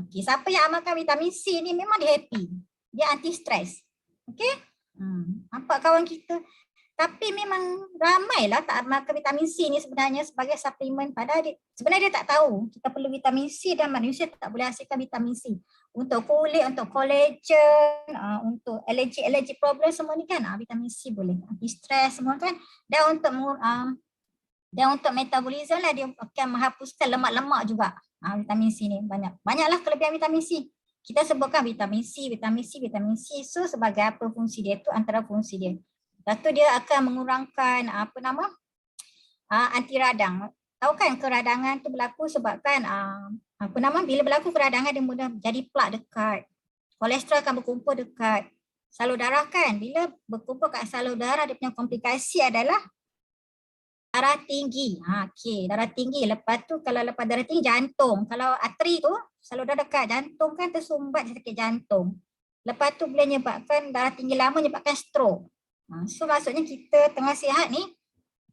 Okay. Siapa yang amalkan vitamin C ni memang dia happy. Dia anti stres. Okay. Nampak kawan kita. Tapi memang ramailah tak amalkan vitamin C ni sebenarnya sebagai suplemen. Padahal sebenarnya dia tak tahu kita perlu vitamin C dan manusia tak boleh hasilkan vitamin C. Untuk kulit, untuk collagen, untuk allergy problem semua ni kan, vitamin C boleh. Anti-stres semua kan. Dan untuk metabolisme lah dia akan menghapuskan lemak-lemak juga. Vitamin C ni banyaklah kelebihan vitamin C. Kita sebutkan vitamin C. So sebagai apa fungsi dia tu, antara fungsi dia. Lepas tu dia akan mengurangkan anti radang. Tahu kan keradangan tu berlaku sebabkan bila berlaku keradangan dia mudah jadi plak dekat. Kolesterol akan berkumpul dekat salur darah kan. Bila berkumpul kat salur darah, dia punya komplikasi adalah darah tinggi. Darah tinggi. Lepas tu kalau lepas darah tinggi, jantung. Kalau arteri tu salur darah dekat jantung kan, tersumbat sakit jantung. Lepas tu boleh menyebabkan darah tinggi lama, menyebabkan stroke. So maksudnya kita tengah sihat ni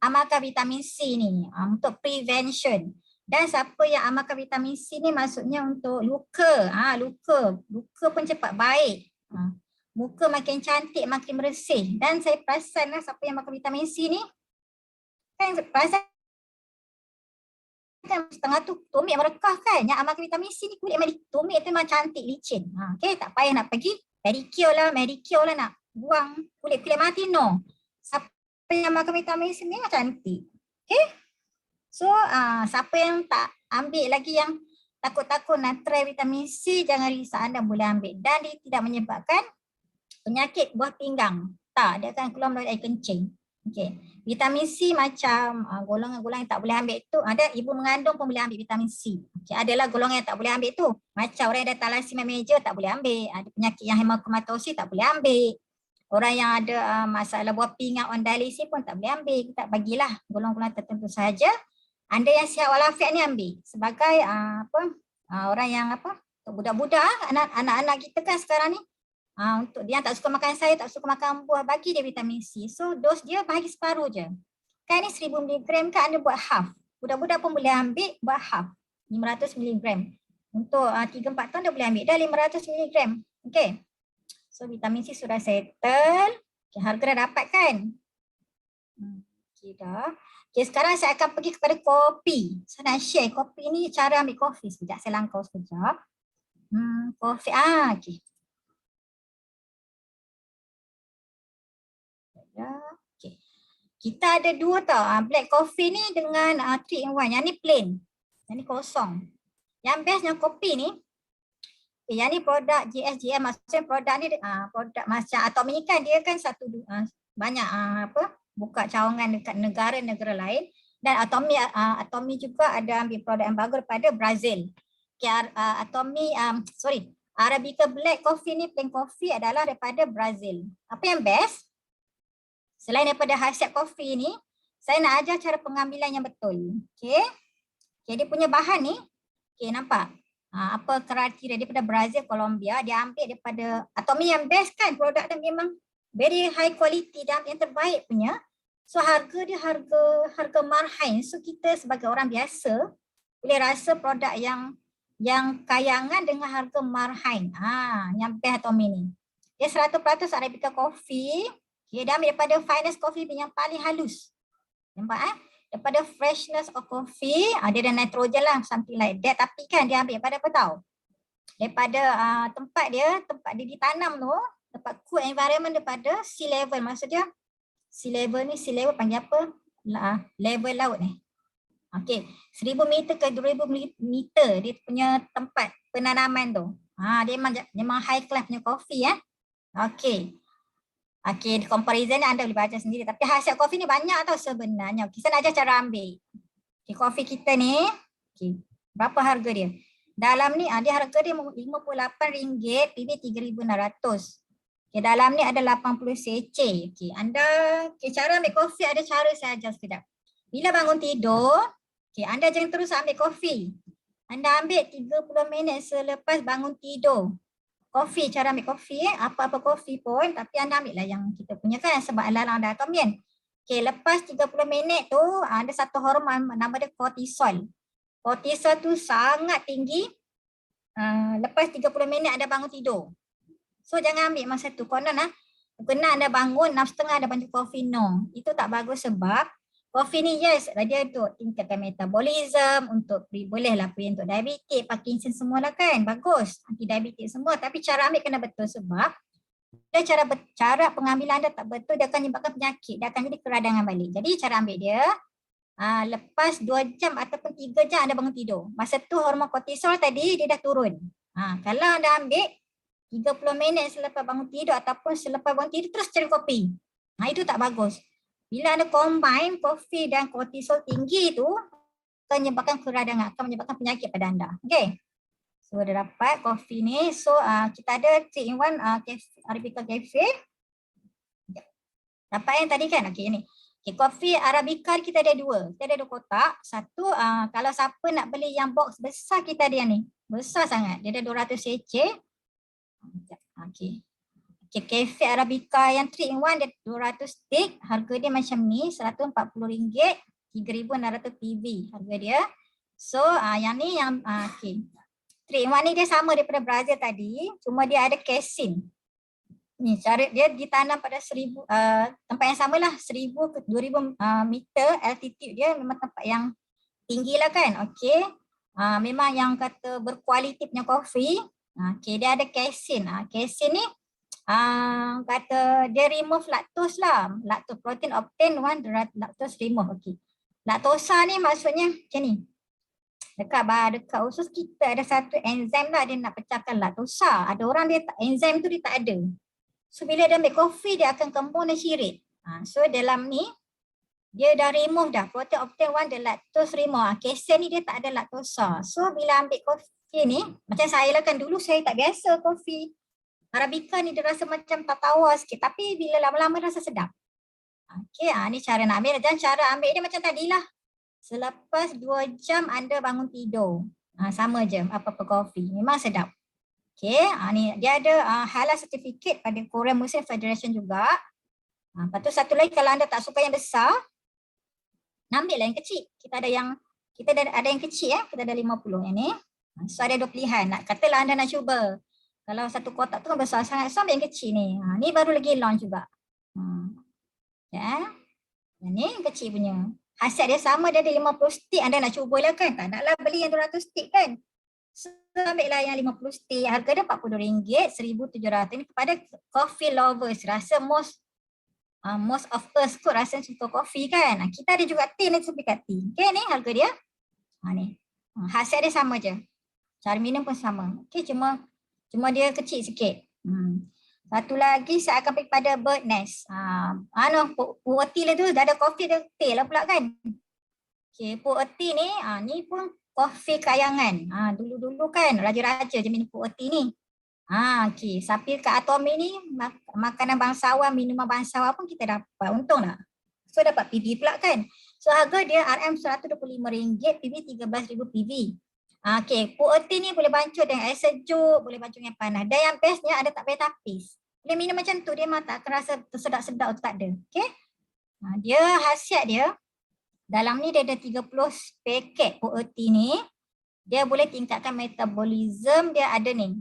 amalkan vitamin C ni untuk prevention. Dan siapa yang amalkan vitamin C ni maksudnya untuk luka. Luka pun cepat baik. Muka makin cantik, makin bersih. Dan saya perasan siapa yang makan vitamin C ni kan perasan kan setengah tu tumit merekah kan. Yang amalkan vitamin C ni kulit tumit tu memang cantik, licin. Okay, tak payah nak pergi pedicure lah nak buang kulit-kulit mati, no. Siapa yang makan vitamin C ni cantik. Okay. So siapa yang tak ambil lagi, yang takut-takut nak try vitamin C, jangan risau, anda boleh ambil. Dan dia tidak menyebabkan penyakit buah pinggang. Tak, dia akan keluar melalui air kencing. Okay. Vitamin C macam golongan-golongan yang tak boleh ambil tu, ada ibu mengandung pun boleh ambil vitamin C. Okay. Adalah golongan yang tak boleh ambil tu. Macam orang yang ada thalassemia major tak boleh ambil. Ada penyakit yang hemochromatosis tak boleh ambil. Orang yang ada masalah buah pinggang on dialysis pun tak boleh ambil. Kita bagilah golongan-golongan tertentu sahaja. Anda yang sihat walafiat ni ambil. Sebagai orang yang budak-budak, anak-anak kita kan sekarang ni, untuk dia yang tak suka makan sayur, tak suka makan buah, bagi dia vitamin C. So dos dia bahagi separuh je. Kan ni 1000 mg kan, anda buat half. Budak-budak pun boleh ambil buat half. 500 mg. Untuk 3-4 tahun dia boleh ambil dah 500 mg. Okay. So vitamin C sudah settle. Okay, harga dah dapat kan? Okay dah. Okay, sekarang saya akan pergi kepada kopi. Saya nak share kopi ni, cara ambil kopi. Sekejap saya langkau sekejap. Kopi. Okay. Okay. Kita ada dua tau. Black coffee ni dengan 3-in-1. Yang ni plain. Yang ni kosong. Yang bestnya kopi ni, yang ni produk GSGM, maksudnya produk ni produk macam Atomi ni kan, dia kan banyak buka cawangan dekat negara-negara lain. Dan Atomi juga ada ambil produk yang bagus daripada Brazil. Atomi, Arabica Black Coffee ni, plain coffee adalah daripada Brazil. Apa yang best? Selain daripada khasiat kopi ni, saya nak ajar cara pengambilan yang betul. Okay. Dia punya bahan ni, okay, nampak? Apa kriteria daripada Brazil, Colombia, dia ambil daripada Atomi yang best kan, produk dia memang very high quality dan yang terbaik punya. So harga dia harga marhain. So kita sebagai orang biasa boleh rasa produk yang kayangan dengan harga marhain. Yang best Atomi ni. Dia 100% Arabica coffee. Okay, dia ambil daripada finest coffee yang paling halus. Nampak daripada freshness of coffee, dia ada nitrogen lah, something like that. Tapi kan dia ambil daripada apa tahu? Daripada tempat dia ditanam tu, tempat cool environment daripada sea level. Maksudnya sea level panggil apa? Level laut ni. Okey, 1000 meter ke 2000 meter dia punya tempat penanaman tu. Dia memang high class punya kopi ya. Okey. Okey, comparison anda boleh baca sendiri, tapi khasiat kopi ni banyak tau sebenarnya. Okey, saya nak ajar cara ambil. Okey, kopi kita ni, okey, berapa harga dia? Dalam ni dia harga dia RM58, PB 3600. Okey, dalam ni ada 80 cc. Okey, cara ambil kopi ada cara saya ajar sekejap. Bila bangun tidur, anda jangan terus ambil kopi. Anda ambil 30 minit selepas bangun tidur. Kopi, cara ambil kopi, apa-apa kopi pun, tapi anda ambil lah yang kita punya kan, sebab alang dah atom kan. Okay, lepas 30 minit tu, ada satu hormon nama dia kortisol. Kortisol tu sangat tinggi lepas 30 minit anda bangun tidur. So jangan ambil masa tu. Konon kena anda bangun 6.30 ada banyak kopi, no. Itu tak bagus sebab kopi ni yes, dia untuk tingkatkan metabolism, bolehlah untuk diabetes, Parkinson semualah kan, bagus, anti-diabetes semua. Tapi cara ambil kena betul sebab cara pengambilan anda tak betul, dia akan menyebabkan penyakit, dia akan jadi keradangan balik. Jadi cara ambil dia, lepas 2 jam ataupun 3 jam anda bangun tidur. Masa tu hormon kortisol tadi dia dah turun. Kalau anda ambil 30 minit selepas bangun tidur ataupun selepas bangun tidur terus cari kopi, itu tak bagus. Bila anda combine kopi dan kortisol tinggi tu, akan menyebabkan keradangan, akan menyebabkan penyakit pada anda. Okay. So dah dapat kopi ni. So kita ada 3-in-1 Arabica Cafe. Dapat yang tadi kan? Okay, ni. Okay, kopi Arabica kita ada 2. Kita ada 2 kotak. Satu, kalau siapa nak beli yang box besar kita ada yang ni. Besar sangat. Dia ada 200 cc. Okay. Okay, Cafe Arabica yang 3-in-1 dia 200 stick, harga dia macam ni, RM140, 3,600 PV harga dia. So yang ni yang okay. 3-in-1 ni dia sama daripada Brazil tadi, cuma dia ada casein. Ni cara dia ditanam pada 1000 tempat yang samalah, 1000 ke 2000 meter altitude dia, memang tempat yang tinggi lah kan. Okey. Memang yang kata berkualiti punya kopi. Okey, dia ada casein. Casein ni kata dia remove lactose lah. Lactose protein obtain one lactose remove. Okay. Laktosa ni maksudnya macam ni. Dekat usus kita ada satu enzim lah dia nak pecahkan laktosa. Ada orang dia enzim tu dia tak ada. So bila dia ambil kopi dia akan kembung dan syirik. So dalam ni dia dah remove dah. Protein obtain one the lactose remove. Casein ni dia tak ada laktosa. So bila ambil kopi ni, macam saya lah kan dulu saya tak biasa kopi Arabica ni dia rasa macam tak tawar sikit, tapi bila lama-lama rasa sedap. Okey, ni cara nak ambil. Dan cara ambil dia macam tadilah. Selepas 2 jam anda bangun tidur. Sama je apa-apa kopi. Memang sedap. Okey, ni dia ada halal certificate pada Korean Muslim Federation juga. Lepas tu satu lagi, kalau anda tak suka yang besar, ambillah yang kecil. Kita ada yang kecil kita ada 50 yang ni. So ada 2 pilihan. Katalah anda nak cuba. Kalau satu kotak tu kan besar sangat, so ambil yang kecil ni. Ni baru lagi launch juga. Yang ni yang kecil punya. Khasiat dia sama, dia ada 50 stick. Anda nak cuba lah kan? Tak naklah beli yang 200 stick kan? So ambil lah yang 50 stick. Harga dia RM42, RM1,700. Ini kepada coffee lovers. Rasa most of us kot rasa suka kopi kan? Kita ada juga tea ni, sertifikat tea. Okay, ni harga dia. Ni. Khasiat dia sama je. Cara minum pun sama. Okay, cuma dia kecil sikit. Satu lagi saya akan pergi pada bird nest. Pu'ati lah tu dah ada kopi dia teh lah pula kan. Okay, pu'ati ni, ni pun kopi kayangan. Dulu-dulu kan raja-raja je minum pu'ati ni. Okay, sapi kat Atomi ni makanan bangsawan, minuman bangsawan pun kita dapat. Untung lah. So dapat PV pula kan. So harga dia RM125, PV 13,000 PV. Okay, pu'ati ni boleh bancuh dengan air sejuk, boleh bancuh dengan panas. Dan yang bestnya ada tak payah tapis. Bila minum macam tu dia memang tak akan rasa tersedak-sedak tu, tak ada. Okay. Dia khasiat dia, dalam ni dia ada 30 paket pu'ati ni. Dia boleh tingkatkan metabolism, dia ada ni.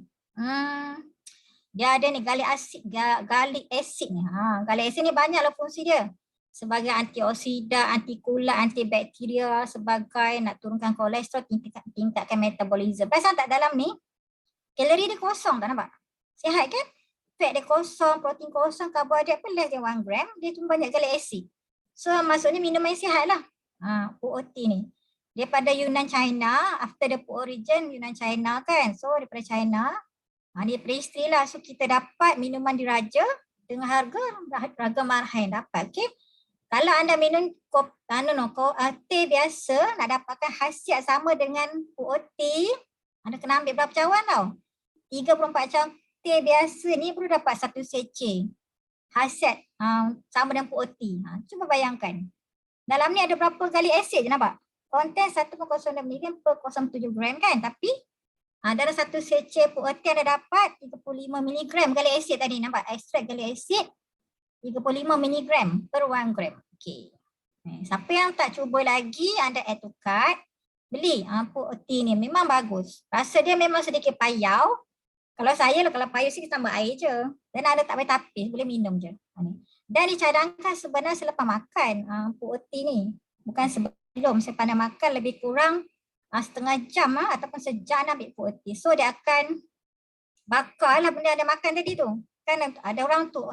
Dia ada ni gallic acid ni. Gallic acid ni banyaklah fungsi dia. Sebagai antioksida, antikulat, antibakteria, sebagai nak turunkan kolesterol, tingkatkan metabolisme. Pasal tak dalam ni, kalori dia kosong, tak nampak? Sihat kan? Fat dia kosong, protein kosong, karbohidrat pun less than 1 gram, dia cuma banyak gallic acid. So maksudnya minuman yang sihat lah. POT ni. Daripada Yunan China, after the origin Yunan China kan. So daripada China, dia pre-history lah. So kita dapat minuman diraja dengan harga marhain dapat. Okay. Kalau anda minum teh biasa, nak dapatkan khasiat sama dengan POT, anda kena ambil berapa cawan tau? 34 cawan teh biasa ni perlu dapat 1 seceh. Khasiat sama dengan POT. Cuba bayangkan. Dalam ni ada berapa gallic acid je nampak? Konten 1.09 mg per 0.7 gram kan? Tapi dalam 1 seceh POT ada dapat 35 mg gallic acid tadi nampak? Ekstrak gallic acid 35 mg per 1 gram. Okay. Siapa yang tak cuba lagi, anda add to cart. Beli POT ni memang bagus. Rasa dia memang sedikit payau. Kalau saya lah, kalau payau sikit tambah air je. Dan anda tak payah tapis, boleh minum je. Dan dicadangkan sebenarnya selepas makan POT ni. Bukan sebelum, saya pandai makan lebih kurang setengah jam ataupun sejam ambil POT. So dia akan bakar lah benda anda makan tadi tu. Kan ada orang tu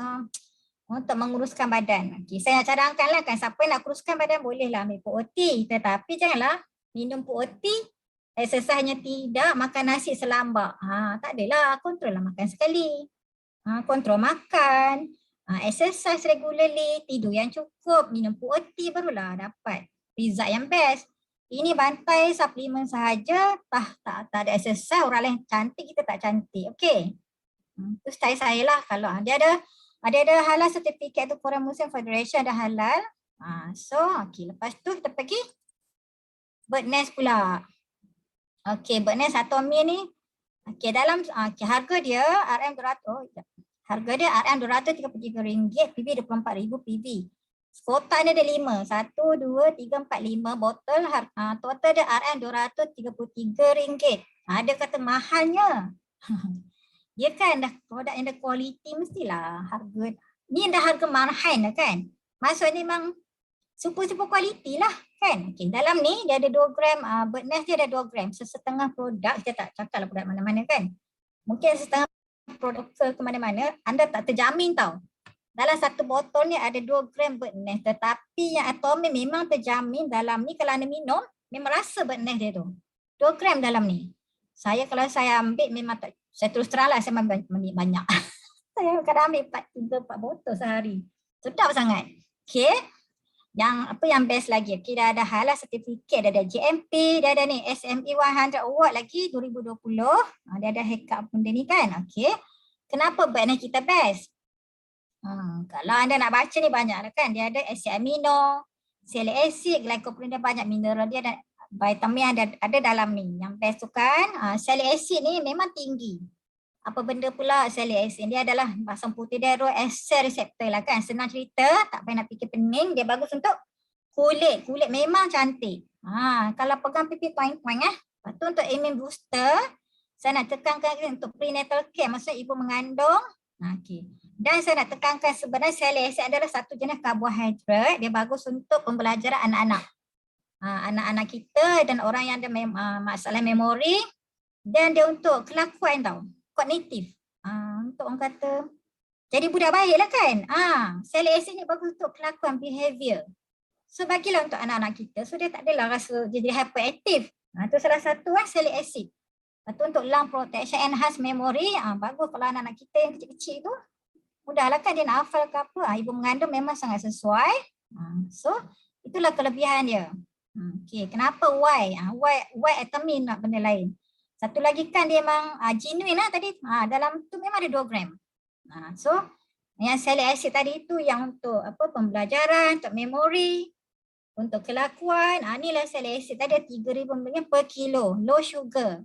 untuk menguruskan badan. Okay, saya nak cadangkan lah kan, siapa nak kuruskan badan bolehlah ambil POT. Tetapi janganlah minum POT, exercise-nya tidak, makan nasi selambak. Tak adalah, kontrol lah makan sekali. Kontrol makan, exercise regularly, tidur yang cukup, minum POT barulah dapat result yang best. Ini bantai suplemen sahaja, tak ada exercise, orang lain cantik, kita tak cantik. Okay. Itu style saya lah. Kalau dia ada halal certificate tu, Korean Muslim Federation ada halal. So, okay, lepas tu kita pergi bird nest pula. Okay, bird nest Atomy ni. Okay, dalam harga dia RM200. Harga dia RM233, PB 24,000 PB. Kota ni ada 5. 1, 2, 3, 4, 5 botol. Total dia RM233. Ada kata mahalnya. Dia kan dah produk yang ada kualiti, mestilah harga. Ni dah harga marhain dah kan. Maksudnya memang super kualiti lah kan. Okay, dalam ni dia ada 2 gram, bird nest dia ada 2 gram. Setengah produk, kita tak cakap lah produk mana-mana kan. Mungkin setengah produk ke mana-mana, anda tak terjamin tau. Dalam satu botol ni ada 2 gram bird nest. Tetapi yang Atomy memang terjamin dalam ni kalau anda minum, memang rasa bird nest dia tu. 2 gram dalam ni. Kalau saya ambil memang tak, saya terus terang lah, saya ambil banyak. Saya kadang ambil 4 botol sehari. Sedap sangat. Okay. Yang best lagi. Okay, dah ada halal certificate, dah ada GMP, dah ada ni SME 100 award lagi 2020. Dia ada haircut benda ni kan. Okay. Kenapa brand kita best? Kalau anda nak baca ni banyak lah kan. Dia ada asid amino, salic acid, glycoprotein, dia banyak mineral dia dan vitamin ada dalam ni. Yang best tu kan, salic acid ni memang tinggi. Apa benda pula salic acid? Dia adalah asam putih dero acid receptor lah kan. Senang cerita, tak payah nak fikir pening. Dia bagus untuk kulit. Kulit memang cantik. Kalau pegang pipi toing-toing Lepas tu untuk immune booster, saya nak tekankan untuk prenatal care, maksudnya ibu mengandung. Okay. Dan saya nak tekankan sebenarnya salic acid adalah satu jenis karbohidrat. Dia bagus untuk pembelajaran anak-anak. Anak-anak kita dan orang yang ada masalah memori. Dan dia untuk kelakuan tau. Kognitif. Untuk orang kata, jadi budak baik lah kan. Salic acid ni bagus untuk kelakuan, behavior. So bagilah untuk anak-anak kita. So dia tak adalah rasa jadi hyperactive. Itu salah satu salic acid. Lepas tu untuk lung protection, enhance memory. Bagus kalau anak-anak kita yang kecil-kecil tu. Mudahlah kan dia nak hafal ke apa. Ibu mengandung memang sangat sesuai. So itulah kelebihan dia. Okay, kenapa why? Why Atomy nak benda lain? Satu lagi kan dia memang genuine lah tadi. Dalam tu memang ada 2 gram. So yang salic acid tadi tu yang untuk pembelajaran, untuk memori, untuk kelakuan. Inilah salic acid tadi 3,000 mg per kilo. Low sugar.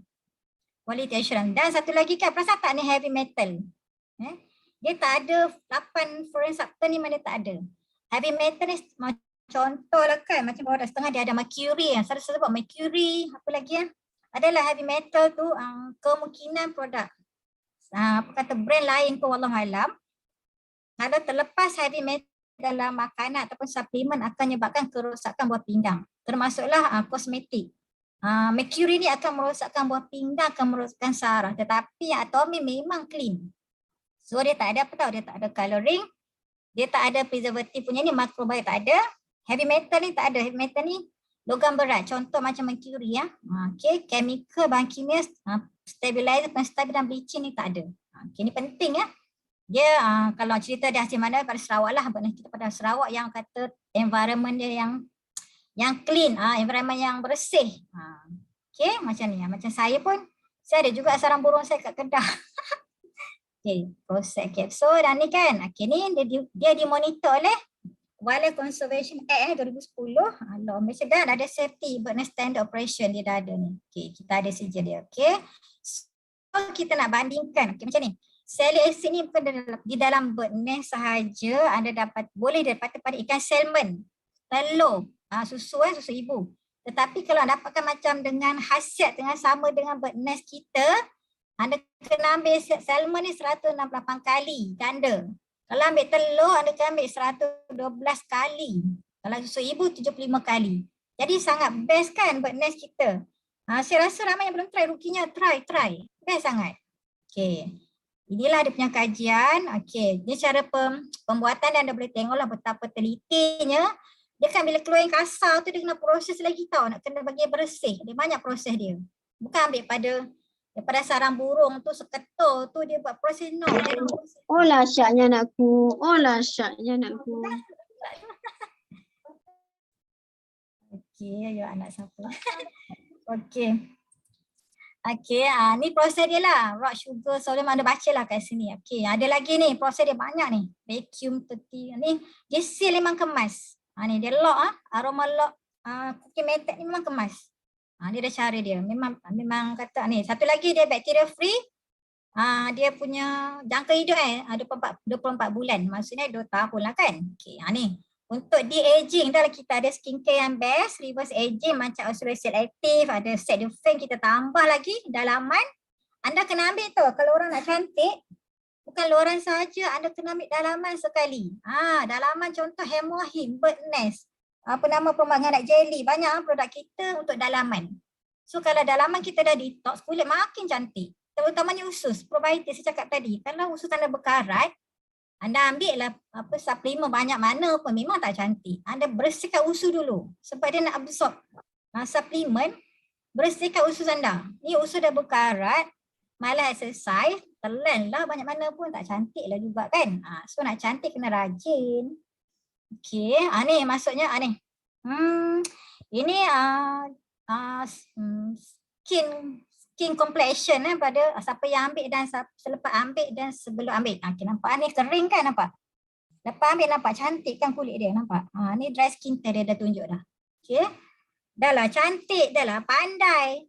Quality assurance. Dan satu lagi kan, perasan tak ni heavy metal? Dia tak ada 8 foreign substance ni, mana tak ada. Heavy metal ni contoh lah kan, macam bawah setengah dia ada mercury. Saya sebut mercury, apa lagi adalah heavy metal tu kemungkinan produk apa kata brand lain pun wallahualam, kalau terlepas heavy metal dalam makanan ataupun suplemen akan menyebabkan kerosakan buah pinggang. Termasuklah kosmetik. Mercury ni akan merosakkan buah pinggang, akan merosakkan saraf. Tetapi yang atomic memang clean. So dia tak ada apa tahu, dia tak ada coloring, dia tak ada preservatif punya ni, microbiome tak ada. Heavy metal ni tak ada. Heavy metal ni logam berat. Contoh macam mercury ya. Okay, chemical, bahan kimia, stabilizer, penstabil dan bleaching ni tak ada. Okay, ni penting ya. Dia kalau cerita dia hasil mana pada Sarawak lah, kita pada Sarawak yang kata environment dia yang clean, environment yang bersih. Okay, macam ni. Macam saya pun, saya ada juga sarang burung saya kat Kedah. Okay, proses kapsul dan ni kan. Okay, ni dia dimonitor oleh Wildlife Conservation Act 2010. Allah, Malaysia dan ada safety birdnest standard operation dia dah ada ni. Okay, kita ada sijil dia. Okay, so kita nak bandingkan. Okay, macam ni. Salic acid ni bukan di dalam birdnest sahaja, anda boleh dapat pada ikan salmon, telur, susu ibu. Tetapi kalau dapatkan macam dengan khasiat dengan sama dengan birdnest kita, anda kena ambil salmon ni 168 kali ganda. Kalau ambil telur, anda kena ambil 112 kali. Kalau susu ibu 75 kali. Jadi sangat best kan birdnest kita. Saya rasa ramai yang belum try, rukinya try. Best sangat. Okay. Inilah dia punya kajian. Okey, ni cara pembuatan dan anda boleh tengoklah betapa telitinya. Dia kan bila keluar yang kasar tu dia kena proses lagi tau, nak kena bagi bersih. Dia banyak proses dia. Bukan ambil daripada sarang burung tu seketul tu dia buat proses no. Olah syaknya anakku. Okey, ayo anak siapa? Okey. Okey, ni proses dia lah. Rock sugar sodium, anda baca lah kat sini. Okey, ada lagi ni, proses dia banyak ni. Vacuum 30, ni dia seal memang kemas. Ni dia lock, aroma lock, cooking method ni memang kemas. Dia dah cara dia, memang kata ni. Satu lagi dia bacteria free. Dia punya jangka hidup 24 bulan. Maksudnya 2 tahun lah kan. Okey, ni. Untuk de-aging dah kita ada skincare yang best, reverse aging macam oxalosil active, ada Cetaphil kita tambah lagi dalaman. Anda kena ambil tu kalau orang nak cantik, bukan luaran saja, anda kena ambil dalaman sekali. Dalaman contoh Hemohim, Birdnest, apa nama pembangunan jelly, banyak produk kita untuk dalaman. So kalau dalaman kita dah detox, kulit makin cantik. Terutamanya usus, probiotik saya cakap tadi. Kalau usus anda berkarat, anda ambil lah suplemen banyak mana pun memang tak cantik. Anda bersihkan usus dulu sebab dia nak absorb suplemen, bersihkan usus anda. Ni usus dah berkarat, malas exercise, telan lah banyak mana pun tak cantik lah juga kan. So nak cantik kena rajin. Okey, ni maksudnya ni. Ini skin complexion pada siapa yang ambil dan selepas ambil dan sebelum ambil. Okay, nampak ni kering kan, nampak? Lepas ambil nampak cantik kan kulit dia, nampak? Ni dry skin test dia dah tunjuk dah. Okay. Dah lah cantik, dah lah pandai.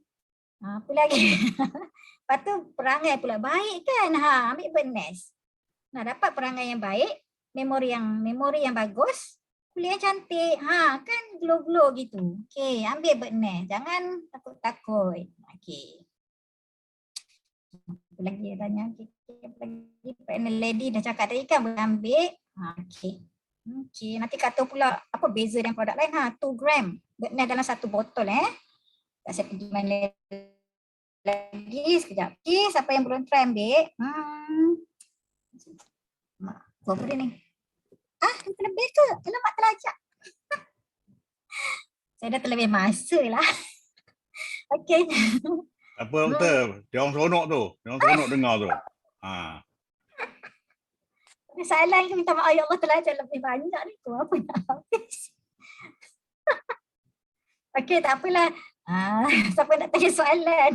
Apa lagi? Lepas tu perangai pula baik kan? Ambil Birdnest. Nah, dapat perangai yang baik, memori yang bagus, kulit yang cantik. Kan glow-glow gitu. Okay, ambil Birdnest. Jangan takut-takut. Okay. Apa lagi dia tanya? Apa lagi? Pregnant lady dah cakap tadi kan boleh ambil. Okay. Okay. Nanti kata pula apa beza dengan produk lain. 2 gram. Birdnest dalam 1 botol. Tak saya pergi mana lagi sekejap. Okay. Siapa yang belum try ambil? Apa dia ni? Dia terlebih ke? Alamak terlajak. Saya dah terlebih masa lah. Okay. Apa betul? Dia orang seronok tu. Dia orang seronok dengar tu. Salah ke minta maaf, ya Allah terlajar lebih banyak ni tu. Apa nak habis? Okey, tak apalah. Siapa nak tanya soalan?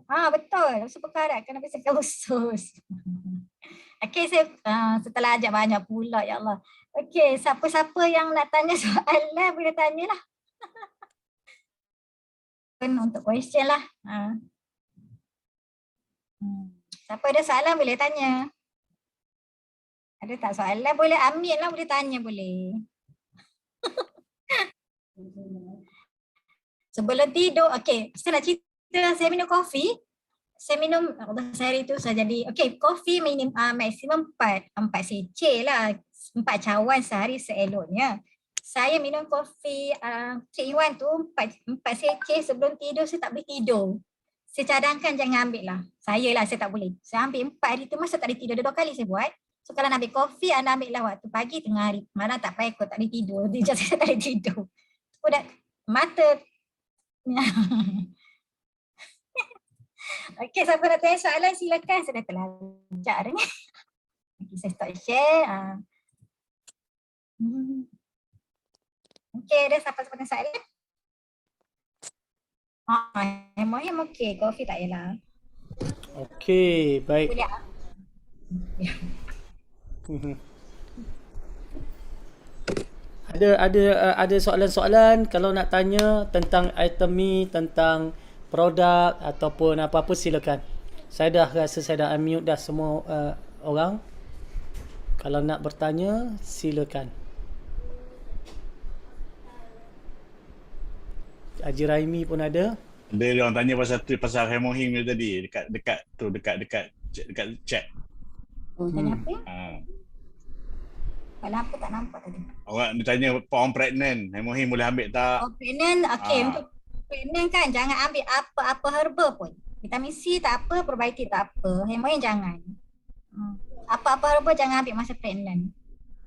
Betul. Usus berkarat kena bersihkan usus. Okey, saya setelah ajak banyak pula, ya Allah. Okey, siapa-siapa yang nak tanya soalan boleh tanyalah. Untuk question lah. Siapa ada soalan boleh tanya. Ada tak soalan boleh ambil lah, boleh tanya boleh. Sebelum tidur, okey, saya nak cerita saya minum kopi. saya minum sehari tu saya jadi kopi maksimum 4 cc lah, 4 cawan sehari seeloknya. Saya minum kopi 3 in 1 tu 4 cc sebelum tidur saya tak boleh tidur. Saya cadangkan jangan ambil lah. Saya tak boleh. Saya ambil 4 hari tu masa tak boleh tidur. 2 kali saya buat. So kalau nak ambil kopi, anda ambil lah waktu pagi, tengah hari. Malam tak payah kot, tak boleh tidur. Dia saya tak boleh tidur. Udah mata. Okey, siapa nak tanya soalan silakan. Saya dah terlanjak dah ni. Okay, saya start share. Okey, ada siapa tanya soalan? Mohim okey, kopi tak payahlah. Okey, baik. Boleh. Ada soalan-soalan kalau nak tanya tentang itemi, tentang produk ataupun apa-apa silakan. Saya dah rasa saya dah unmute dah semua orang. Kalau nak bertanya silakan. Haji Raimi pun ada. Dia orang tanya pasal hemohim ni tadi dekat chat. Tanya apa? Ha. Kalau apa tak nampak tadi. Orang dia tanya orang pregnant, hemohim boleh ambil tak? Pregnant, untuk pregnant kan jangan ambil apa-apa herba pun. Vitamin C tak apa, probiotik tak apa. Hemohim jangan. Apa-apa herba jangan ambil masa pregnant.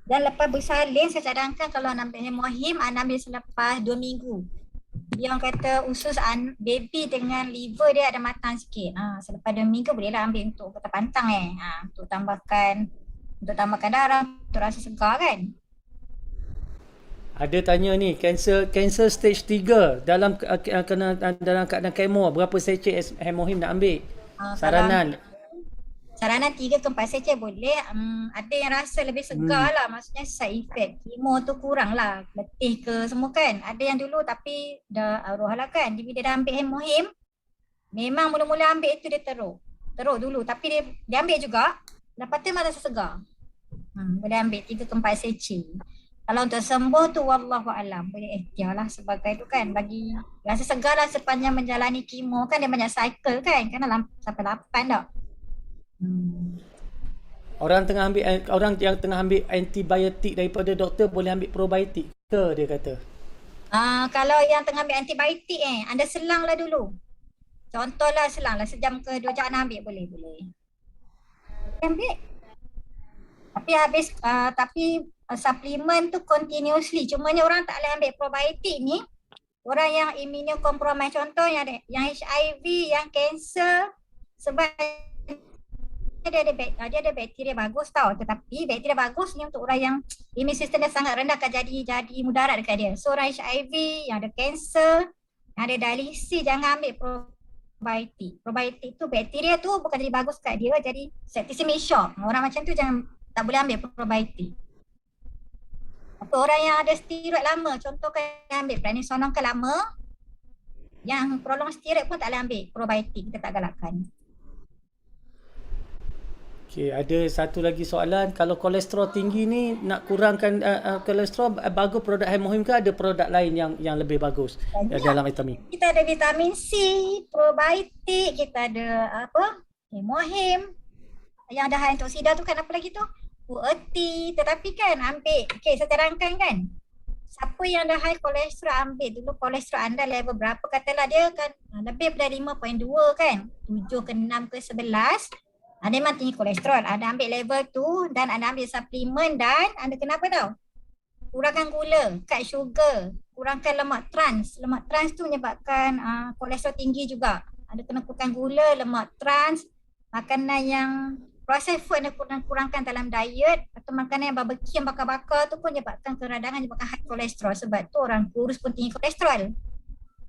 Dan lepas bersalin saya cadangkan kalau nak ambil hemohim, anda ambil selepas 2 minggu. Dia orang kata usus baby dengan liver dia ada matang sikit. Selepas 2 minggu bolehlah ambil untuk kata pantang untuk tambahkan darah, untuk rasa segar kan. Ada tanya ni, kanser stage 3 dalam keadaan kemo, berapa secik hemohim nak ambil? Saranan 3 ke 4 secik boleh. Ada yang rasa lebih segar lah, maksudnya side effect kemo tu kurang lah, letih ke semua kan. Ada yang dulu tapi dah arwah lah kan, bila dia dah ambil hemohim, memang mula-mula ambil itu dia teruk dulu, tapi dia ambil juga, lepas tu memang rasa segar. Boleh ambil 3 ke 4 secik. Kalau untuk sembuh tu wallahualam boleh ikhtiar lah sebagai tu kan, bagi rasa segar lah sepanjang menjalani kemo kan, dia banyak cycle kan, sampai 8 dah. Orang yang tengah ambil antibiotik daripada doktor boleh ambil probiotik ke dia kata? Kalau yang tengah ambil antibiotik anda selang lah dulu. Contohlah selang lah sejam ke 2 jam nak ambil boleh. Ambil. Tapi suplemen tu continuously. Cumanya orang tak boleh ambil probiotik ni. Orang yang immunocompromised, contoh yang HIV, yang kanser, sebab dia ada bakteria bagus tau, tetapi bakteria bagus ni untuk orang yang immune system dia sangat rendah akan jadi mudarat dekat dia. So orang HIV, yang ada kanser, yang ada dialisis, jangan ambil probiotik. Probiotik tu bakteria tu bukan jadi bagus kat dia, jadi septicemic shock. Orang macam tu tak boleh ambil probiotik. Atau orang yang ada steroid lama, contoh kan ambil prednisone kan lama, yang prolong steroid pun tak boleh ambil probiotik, kita tak galakkan. Okay, ada satu lagi soalan, kalau kolesterol tinggi ni nak kurangkan kolesterol, bagus produk hemohim ke ada produk lain yang lebih bagus dalam vitamin? Kita ada vitamin C, probiotik, kita ada hemohim, yang ada high antioksidan tu kan, apa lagi tu? UET, tetapi kan ambil, saya terangkan kan, siapa yang ada high kolesterol ambil dulu kolesterol anda level berapa, katalah dia kan lebih daripada 5.2 kan, 7 ke 6 ke 11, anda memang tinggi kolesterol, anda ambil level tu dan anda ambil suplemen dan anda kenapa tau? Kurangkan gula, cut sugar, kurangkan lemak trans. Lemak trans tu menyebabkan kolesterol tinggi juga. Anda kena kurangkan gula, lemak trans, makanan yang processed food anda kurangkan dalam diet, atau makanan yang barbecue, yang bakar-bakar tu pun menyebabkan keradangan, menyebabkan high kolesterol. Sebab tu orang kurus pun tinggi kolesterol.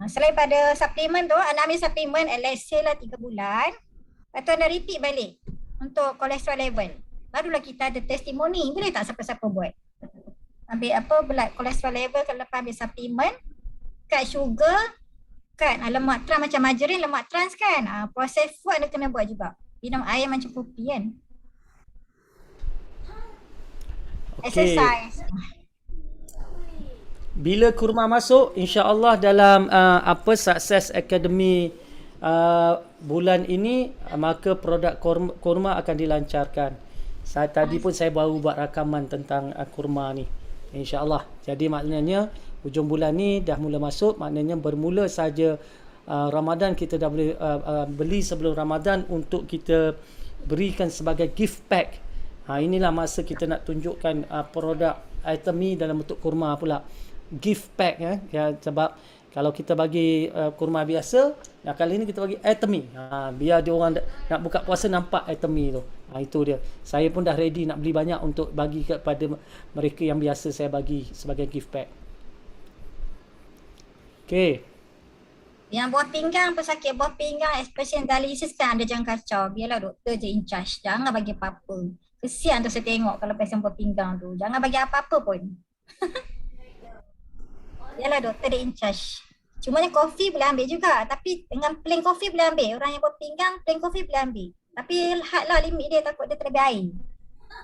Selain pada suplemen tu, anda ambil suplemen let's say lah 3 bulan, lepas tu anda repeat balik untuk kolesterol level. Barulah kita ada testimoni. Boleh tak siapa-siapa buat? Ambil blood kolesterol level kalau lepas ambil suplemen, cut sugar, kan lemak trans macam margarine, lemak trans kan. Processed food anda kena buat juga. Minum air macam kopi kan. Okay. Exercise. Bila kurma masuk, insya-Allah dalam Success Academy bulan ini maka produk kurma akan dilancarkan. Tadi pun saya baru buat rakaman tentang kurma ni. InsyaAllah. Jadi maknanya hujung bulan ni dah mula masuk, maknanya bermula saja Ramadan kita dah boleh beli sebelum Ramadan untuk kita berikan sebagai gift pack. Inilah masa kita nak tunjukkan produk item ni dalam bentuk kurma pula. Gift pack ya, sebab kalau kita bagi kurma biasa, kali ni kita bagi item ni. Biar dia orang nak buka puasa nampak item ni tu. Itu dia. Saya pun dah ready nak beli banyak untuk bagi kepada mereka yang biasa saya bagi sebagai gift pack. Okey. Yang buah pinggang, pesakit buah pinggang, especially dialysis kan ada jangan kacau. Biarlah doktor je in charge. Jangan bagi apa-apa. Kesian tu saya tengok kalau pasien buah pinggang tu. Jangan bagi apa-apa pun. Biarlah doktor dia in charge. Cuma yang kopi boleh ambil juga. Tapi dengan plain kopi boleh ambil. Orang yang buah pinggang, plain kopi boleh ambil. Tapi hadlah limit dia, takut dia terlebih air.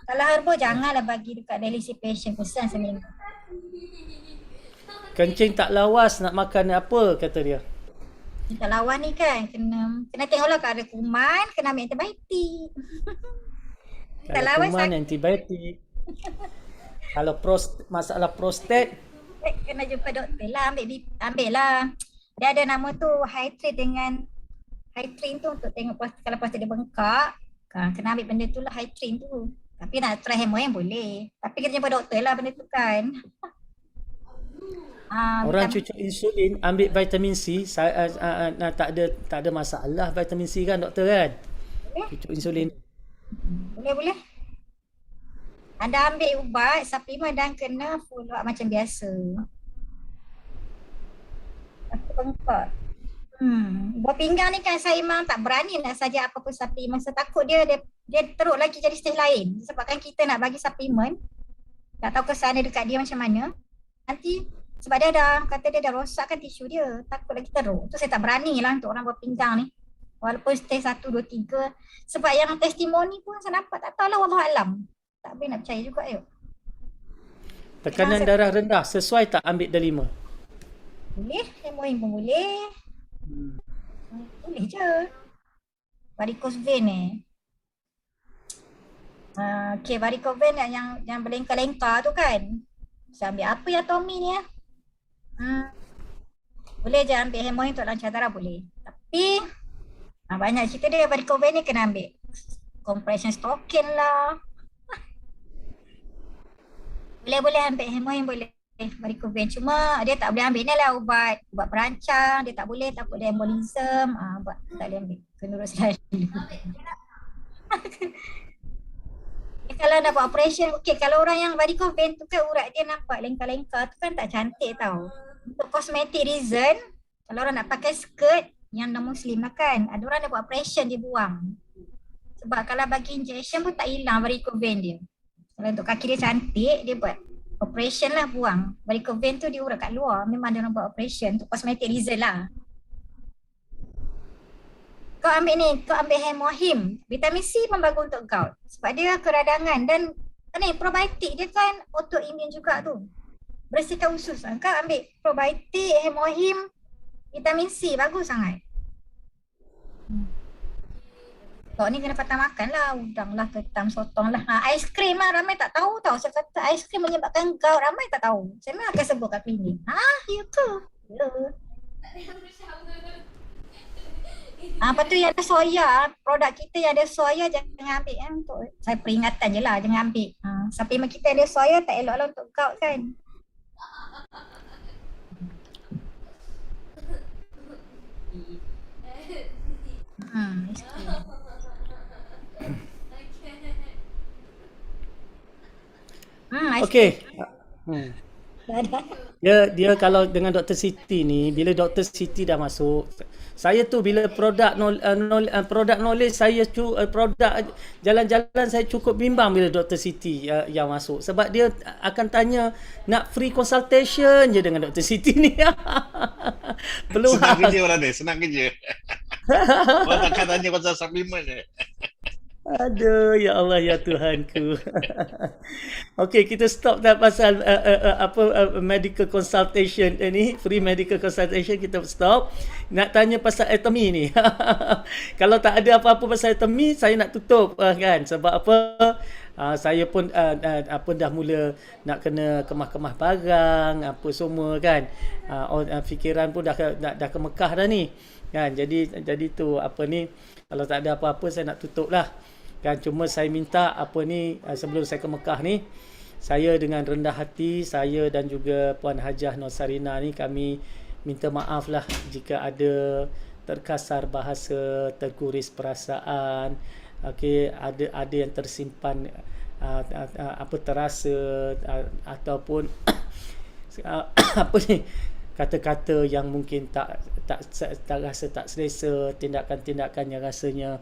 Kalau herbo janganlah bagi dekat dialysis patient. Kesian seminggu. Kencing tak lawas nak makan apa kata dia. Tak lawan ni kan, kena tengoklah kalau ada kuman, kena ambil antibiotik. Tak Kalau lawan kuman antibiotik. Kalau masalah prostat, kena jumpa doktor lah, ambil lah. Dia ada nama tu hydrate dengan hydrate tu untuk tengok kalau prostat dia bengkak. Kena ambil benda tu lah, hydrate tu. Tapi nak try hemoin boleh. Tapi kena jumpa doktor lah benda tu kan. orang cucuk insulin ambil vitamin C, tak ada masalah vitamin C kan doktor kan? Cucuk insulin. Boleh. Anda ambil ubat, suplemen dan kena follow up macam biasa. Aku bengkak. Buah pinggang ni kan saya memang tak berani nak saja apa-apa suplemen. Saya takut dia teruk lagi jadi stage lain. Sebabkan kita nak bagi suplemen, tak tahu kesan dia dekat dia macam mana. Nanti sebab dia kata dia dah rosakkan tisu dia. Takut lagi teruk. Tu saya tak berani lah untuk orang buah pinggang ni. Walaupun stage 1, 2, 3. Sebab yang testimoni pun saya nampak tak tahulah wallahualam. Tak boleh nak percaya juga yuk. Tekanan darah rendah sesuai tak ambil delima? Boleh. Hemoin pun boleh. Boleh je. Varicose vein ni. Okay, varicose vein yang berlengkar-lengkar tu kan. Saya ambil apa yang Tommy ni ya? Boleh je ambil hemoin untuk lancar darah boleh. Tapi banyak cerita dia varicose vein ni kena ambil compression stocking lah. Boleh ambil hemoin boleh varicose vein. Cuma dia tak boleh ambil ni lah ubat perancang. Dia tak boleh, takut dia embolism. Ubat tak boleh ambil. Kena urus lain. Kalau nak buat operation, okey, kalau orang yang varicose vein tu kan urat dia nampak lengkar-lengkar tu kan tak cantik tau. Untuk cosmetic reason, kalau orang nak pakai skirt yang non-muslim lah kan, ada orang nak buat operation dia buang. Sebab kalau bagi injection pun tak hilang varicose vein dia. Kalau untuk kaki dia cantik, dia buat operation lah buang. Varicose vein tu dia urat kat luar, memang dia orang buat operation untuk cosmetic reason lah. Kau ambil ni, kau ambil hemohim. Vitamin C pun bagus untuk gout. Sebab dia keradangan dan ni probiotik dia kan autoimmune juga tu. Bersihkan usus. Kau ambil probiotik, hemohim, vitamin C bagus sangat. Kau ni kena patah makan lah, udang lah, ketam, sotong lah. Aiskrim lah, ramai tak tahu tau. Saya kata aiskrim menyebabkan gout, ramai tak tahu. Saya memang akan sebut kat klinik. Ya ke? Ya. Lepas tu yang ada soya, produk kita yang ada soya jangan ambil untuk saya peringatan je lah, jangan ambil. Suplemen kita ada soya tak elok lah untuk gout kan. Okey. Dia kalau dengan Dr. Siti ni, bila Dr. Siti dah masuk, saya tu bila produk knowledge saya produk jalan-jalan saya cukup bimbang bila Dr. Siti yang masuk, sebab dia akan tanya nak free consultation je dengan Dr. Siti ni. Peluang. Senang kerja orang ni, senang kerja. Orang takkan tanya pasal suplemen je. Aduh, ya Allah, ya Tuhanku. Okey, kita stop dah pasal medical consultation ni, free medical consultation kita stop. Nak tanya pasal atomy ni. Kalau tak ada apa-apa pasal atomy, saya nak tutup kan. Sebab apa? Saya pun dah mula nak kena kemah-kemah barang apa semua kan. Fikiran pun dah ke Mekah dah ni. Kan, jadi tu apa ni, kalau tak ada apa-apa saya nak tutup lah. Kan, cuma saya minta apa ni, sebelum saya ke Mekah ni, saya dengan rendah hati, saya dan juga Puan Hajah Nur Sarina ni, kami minta maaf lah jika ada terkasar bahasa, terguris perasaan, okey, ada yang tersimpan apa terasa ataupun apa ni, kata-kata yang mungkin tak rasa tak selesa, tindakan-tindakan yang rasanya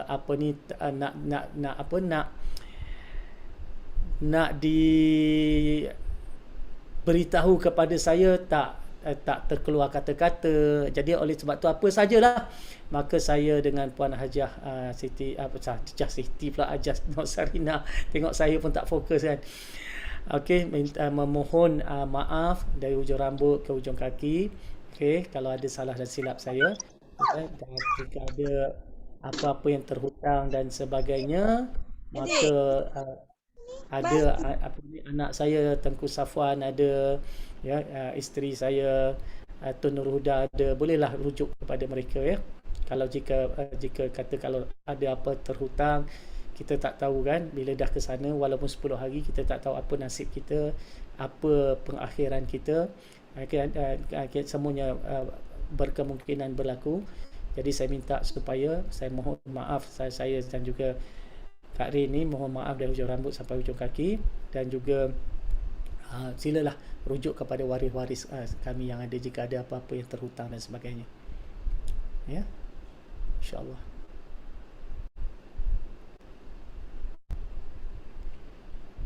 apa ni nak diberitahu kepada saya tak terkeluar kata-kata. Jadi oleh sebab tu apa sajalah, maka saya dengan Puan Hajah Hajah Siti pula, Hajah Nur Sarina, tengok saya pun tak fokus kan. Okey, memohon maaf dari ujung rambut ke ujung kaki. Okey, kalau ada salah dan silap saya, dan jika ada apa-apa yang terhutang dan sebagainya, maka ada anak saya Tengku Safwan ada, ya, isteri saya Tun Nur Huda ada, bolehlah rujuk kepada mereka ya. Kalau jika kata kalau ada apa terhutang, kita tak tahu kan, bila dah ke sana walaupun 10 hari kita tak tahu apa nasib kita, apa pengakhiran kita. Semuanya berkemungkinan berlaku. Jadi saya minta supaya, saya mohon maaf, saya dan juga Kak Rin ni mohon maaf dari ujung rambut sampai ujung kaki, dan juga silalah rujuk kepada waris-waris kami yang ada jika ada apa-apa yang terhutang dan sebagainya. Ya, insya-Allah.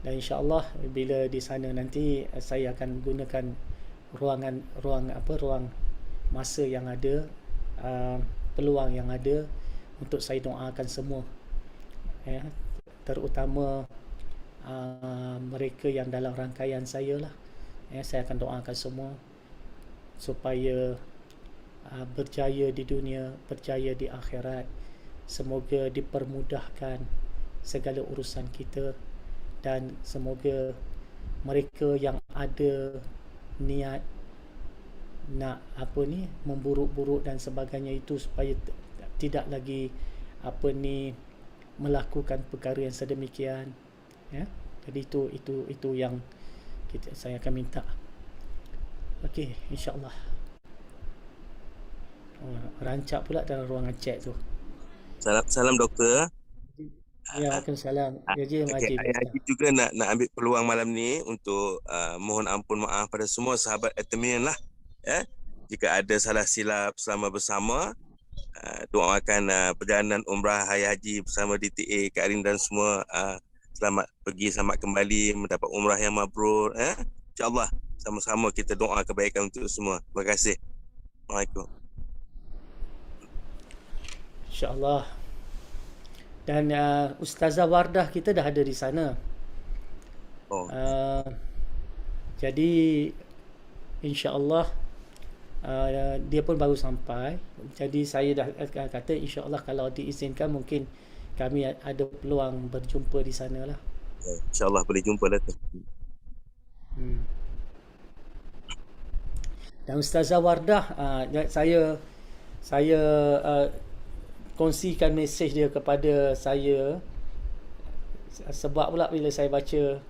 Dan insya-Allah bila di sana nanti saya akan gunakan ruang masa yang ada, peluang yang ada untuk saya doakan semua, ya, terutama mereka yang dalam rangkaian saya lah, ya, saya akan doakan semua supaya berjaya di dunia, berjaya di akhirat. Semoga dipermudahkan segala urusan kita, dan semoga mereka yang ada niat nak memburuk-buruk dan sebagainya itu supaya tidak lagi melakukan perkara yang sedemikian, ya. Jadi itu yang saya akan minta. Okey, insya-Allah. Rancak pula dalam ruangan chat tu. Salam doktor. Ya, Waalaikumsalam. Ya, okay, Haji juga nak ambil peluang malam ni untuk mohon ampun maaf pada semua sahabat At-Tamim lah, ya. Jika ada salah silap selama bersama, doakan perjalanan umrah Hari Haji bersama DTA, Kak Rin dan semua selamat pergi, selamat kembali, mendapat umrah yang mabrur, InsyaAllah sama-sama kita doa kebaikan untuk semua. Terima kasih. Assalamualaikum. InsyaAllah. Dan Ustazah Wardah kita dah ada di sana. Jadi insya-Allah dia pun baru sampai. Jadi saya dah kata insya-Allah kalau diizinkan mungkin kami ada peluang berjumpa di sana lah. InsyaAllah boleh jumpa lah tu. Dan Ustazah Wardah, saya kongsikan mesej dia kepada saya, sebab pula bila saya baca,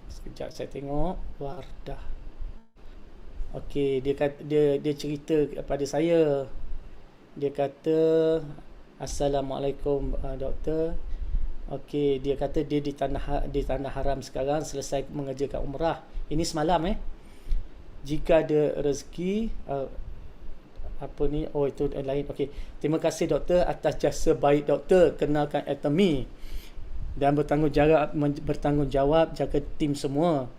sekejap saya tengok Wardah. Okey, dia cerita kepada saya. Dia kata, Assalamualaikum doktor. Okey, dia kata dia di tanah haram sekarang, selesai mengerjakan umrah. Ini semalam Jika ada rezeki itu lain. Okey. Terima kasih doktor atas jasa baik doktor kenalkan At-Tamim dan bertanggungjawab jaga tim semua.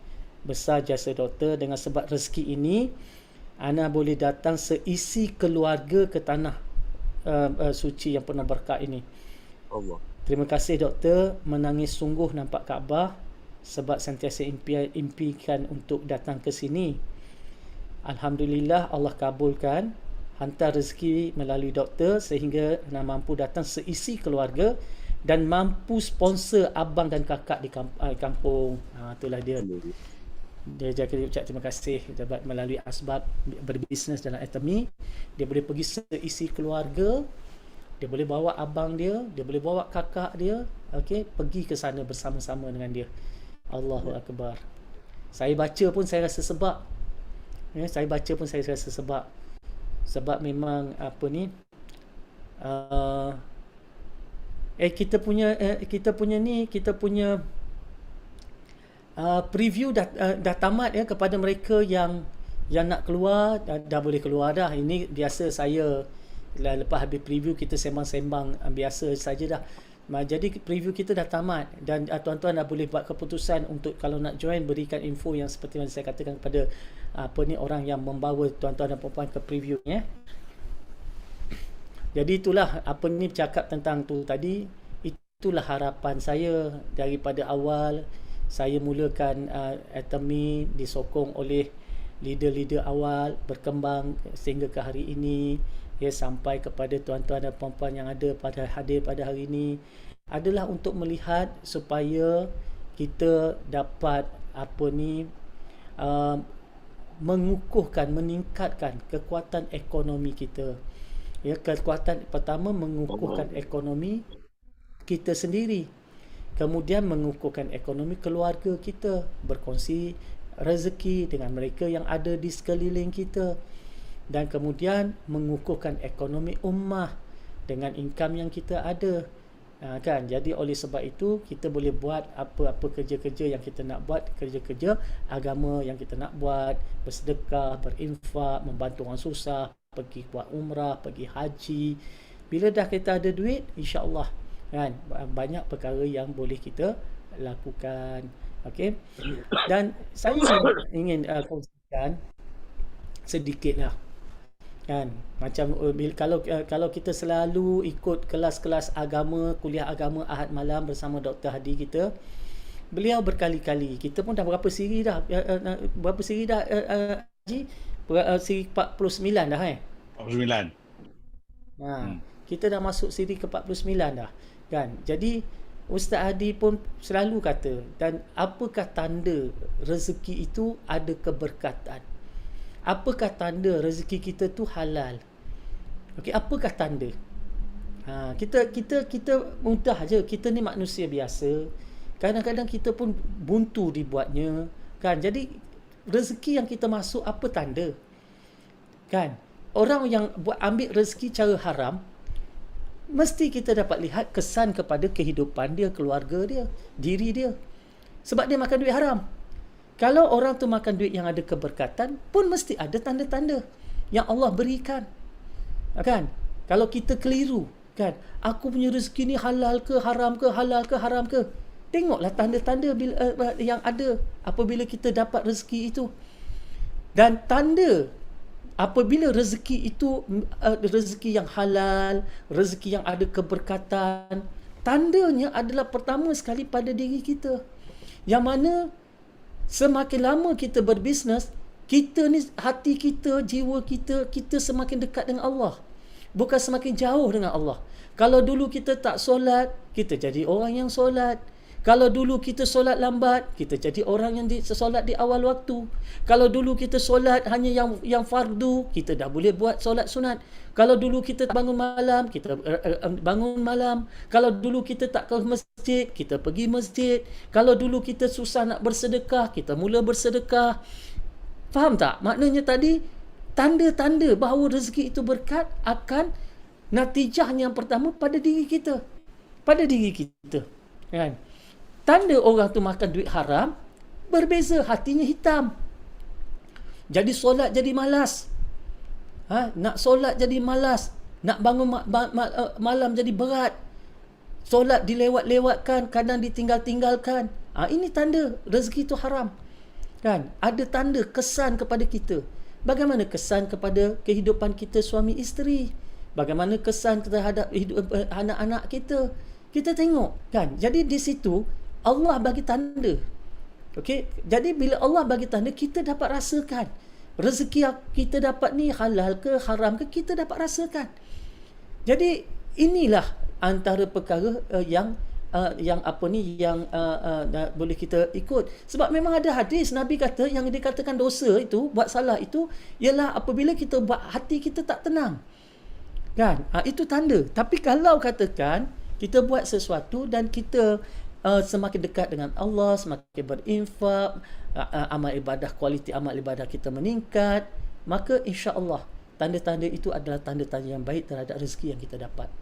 Besar jasa doktor, dengan sebab rezeki ini ana boleh datang seisi keluarga ke tanah suci yang penuh berkat ini. Allah. Terima kasih doktor, menangis sungguh nampak Kaabah sebab sentiasa impikan untuk datang ke sini. Alhamdulillah Allah kabulkan, hantar rezeki melalui doktor sehingga mampu datang seisi keluarga dan mampu sponsor abang dan kakak di kampung. Itulah dia. Dia ucap terima kasih dapat melalui asbab berbisnes dalam Atomy. Dia boleh pergi seisi keluarga, dia boleh bawa abang dia boleh bawa kakak dia, okey, pergi ke sana bersama-sama dengan dia. Allahu Akbar. Saya baca pun saya rasa sebab. Saya baca pun saya rasa sebab. Sebab memang apa ni, kita punya preview dah tamat ya kepada mereka yang nak keluar, dah boleh keluar dah. Ini biasa saya lepas habis preview kita sembang-sembang biasa saja dah. Jadi preview kita dah tamat dan tuan-tuan dah boleh buat keputusan untuk kalau nak join, berikan info yang seperti yang saya katakan kepada orang yang membawa tuan-tuan dan puan-puan ke preview ya. Jadi itulah bercakap tentang tu tadi. Itulah harapan saya daripada awal saya mulakan Atomy, disokong oleh leader-leader awal, berkembang sehingga ke hari ini ya, sampai kepada tuan-tuan dan puan-puan yang ada hadir pada hari ini, adalah untuk melihat supaya kita dapat mengukuhkan, meningkatkan kekuatan ekonomi kita. Ya, kekuatan pertama mengukuhkan ekonomi kita sendiri. Kemudian mengukuhkan ekonomi keluarga kita, berkongsi rezeki dengan mereka yang ada di sekeliling kita, dan kemudian mengukuhkan ekonomi ummah dengan income yang kita ada. Kan? Jadi oleh sebab itu kita boleh buat apa-apa kerja-kerja yang kita nak buat, kerja-kerja agama yang kita nak buat, bersedekah, berinfak, membantu orang susah, pergi buat umrah, pergi haji. Bila dah kita ada duit, insya-Allah kan, banyak perkara yang boleh kita lakukan. Okey. Dan saya ingin kongsikan sedikitlah. Kan, macam kalau kita selalu ikut kelas-kelas agama, kuliah agama Ahad malam bersama Dr. Hadi kita, beliau berkali-kali, kita pun dah berapa siri dah Haji? Siri 49 dah 49. Kita dah masuk siri ke 49 dah kan. Jadi Ustaz Hadi pun selalu kata, dan apakah tanda rezeki itu ada keberkatan? Apakah tanda rezeki kita tu halal? Okey, apakah tanda? Kita mudah je, kita ni manusia biasa. Kadang-kadang kita pun buntu dibuatnya kan. Jadi rezeki yang kita masuk apa tanda? Kan? Orang yang ambil rezeki cara haram, mesti kita dapat lihat kesan kepada kehidupan dia, keluarga dia, diri dia. Sebab dia makan duit haram. Kalau orang tu makan duit yang ada keberkatan, pun mesti ada tanda-tanda yang Allah berikan. Kan? Kalau kita keliru, kan? Aku punya rezeki ni halal ke, haram ke, halal ke, haram ke? Tengoklah tanda-tanda yang ada apabila kita dapat rezeki itu. Dan tanda apabila rezeki itu rezeki yang halal, rezeki yang ada keberkatan, tandanya adalah pertama sekali pada diri kita. Yang mana semakin lama kita berbisnes, kita ni, hati kita, jiwa kita, kita semakin dekat dengan Allah, bukan semakin jauh dengan Allah. Kalau dulu kita tak solat, kita jadi orang yang solat. Kalau dulu kita solat lambat, kita jadi orang yang solat di awal waktu. Kalau dulu kita solat hanya yang fardu, kita dah boleh buat solat sunat. Kalau dulu kita bangun malam, kita bangun malam. Kalau dulu kita tak ke masjid, kita pergi masjid. Kalau dulu kita susah nak bersedekah, kita mula bersedekah. Faham tak? Maknanya tadi, tanda-tanda bahawa rezeki itu berkat akan natijahnya yang pertama pada diri kita. Pada diri kita. Kan? Tanda orang tu makan duit haram, berbeza, hatinya hitam. Jadi solat jadi malas. Nak solat jadi malas. Nak bangun malam jadi berat. Solat dilewat-lewatkan, kadang ditinggal-tinggalkan. Ini tanda rezeki itu haram. Kan? Ada tanda kesan kepada kita. Bagaimana kesan kepada kehidupan kita suami isteri? bagaimana kesan terhadap hidup anak-anak kita. Kita tengok kan. Jadi di situ Allah bagi tanda. Okey, jadi bila Allah bagi tanda, kita dapat rasakan rezeki yang kita dapat ni halal ke haram ke, kita dapat rasakan. Jadi inilah antara perkara yang boleh kita ikut. Sebab memang ada hadis Nabi kata yang dikatakan dosa itu, buat salah itu ialah apabila kita buat hati kita tak tenang. Kan? Itu tanda. Tapi kalau katakan kita buat sesuatu dan kita semakin dekat dengan Allah, semakin berinfak, amal ibadah, kualiti amal ibadah kita meningkat, maka insya-Allah tanda-tanda itu adalah tanda-tanda yang baik terhadap rezeki yang kita dapat.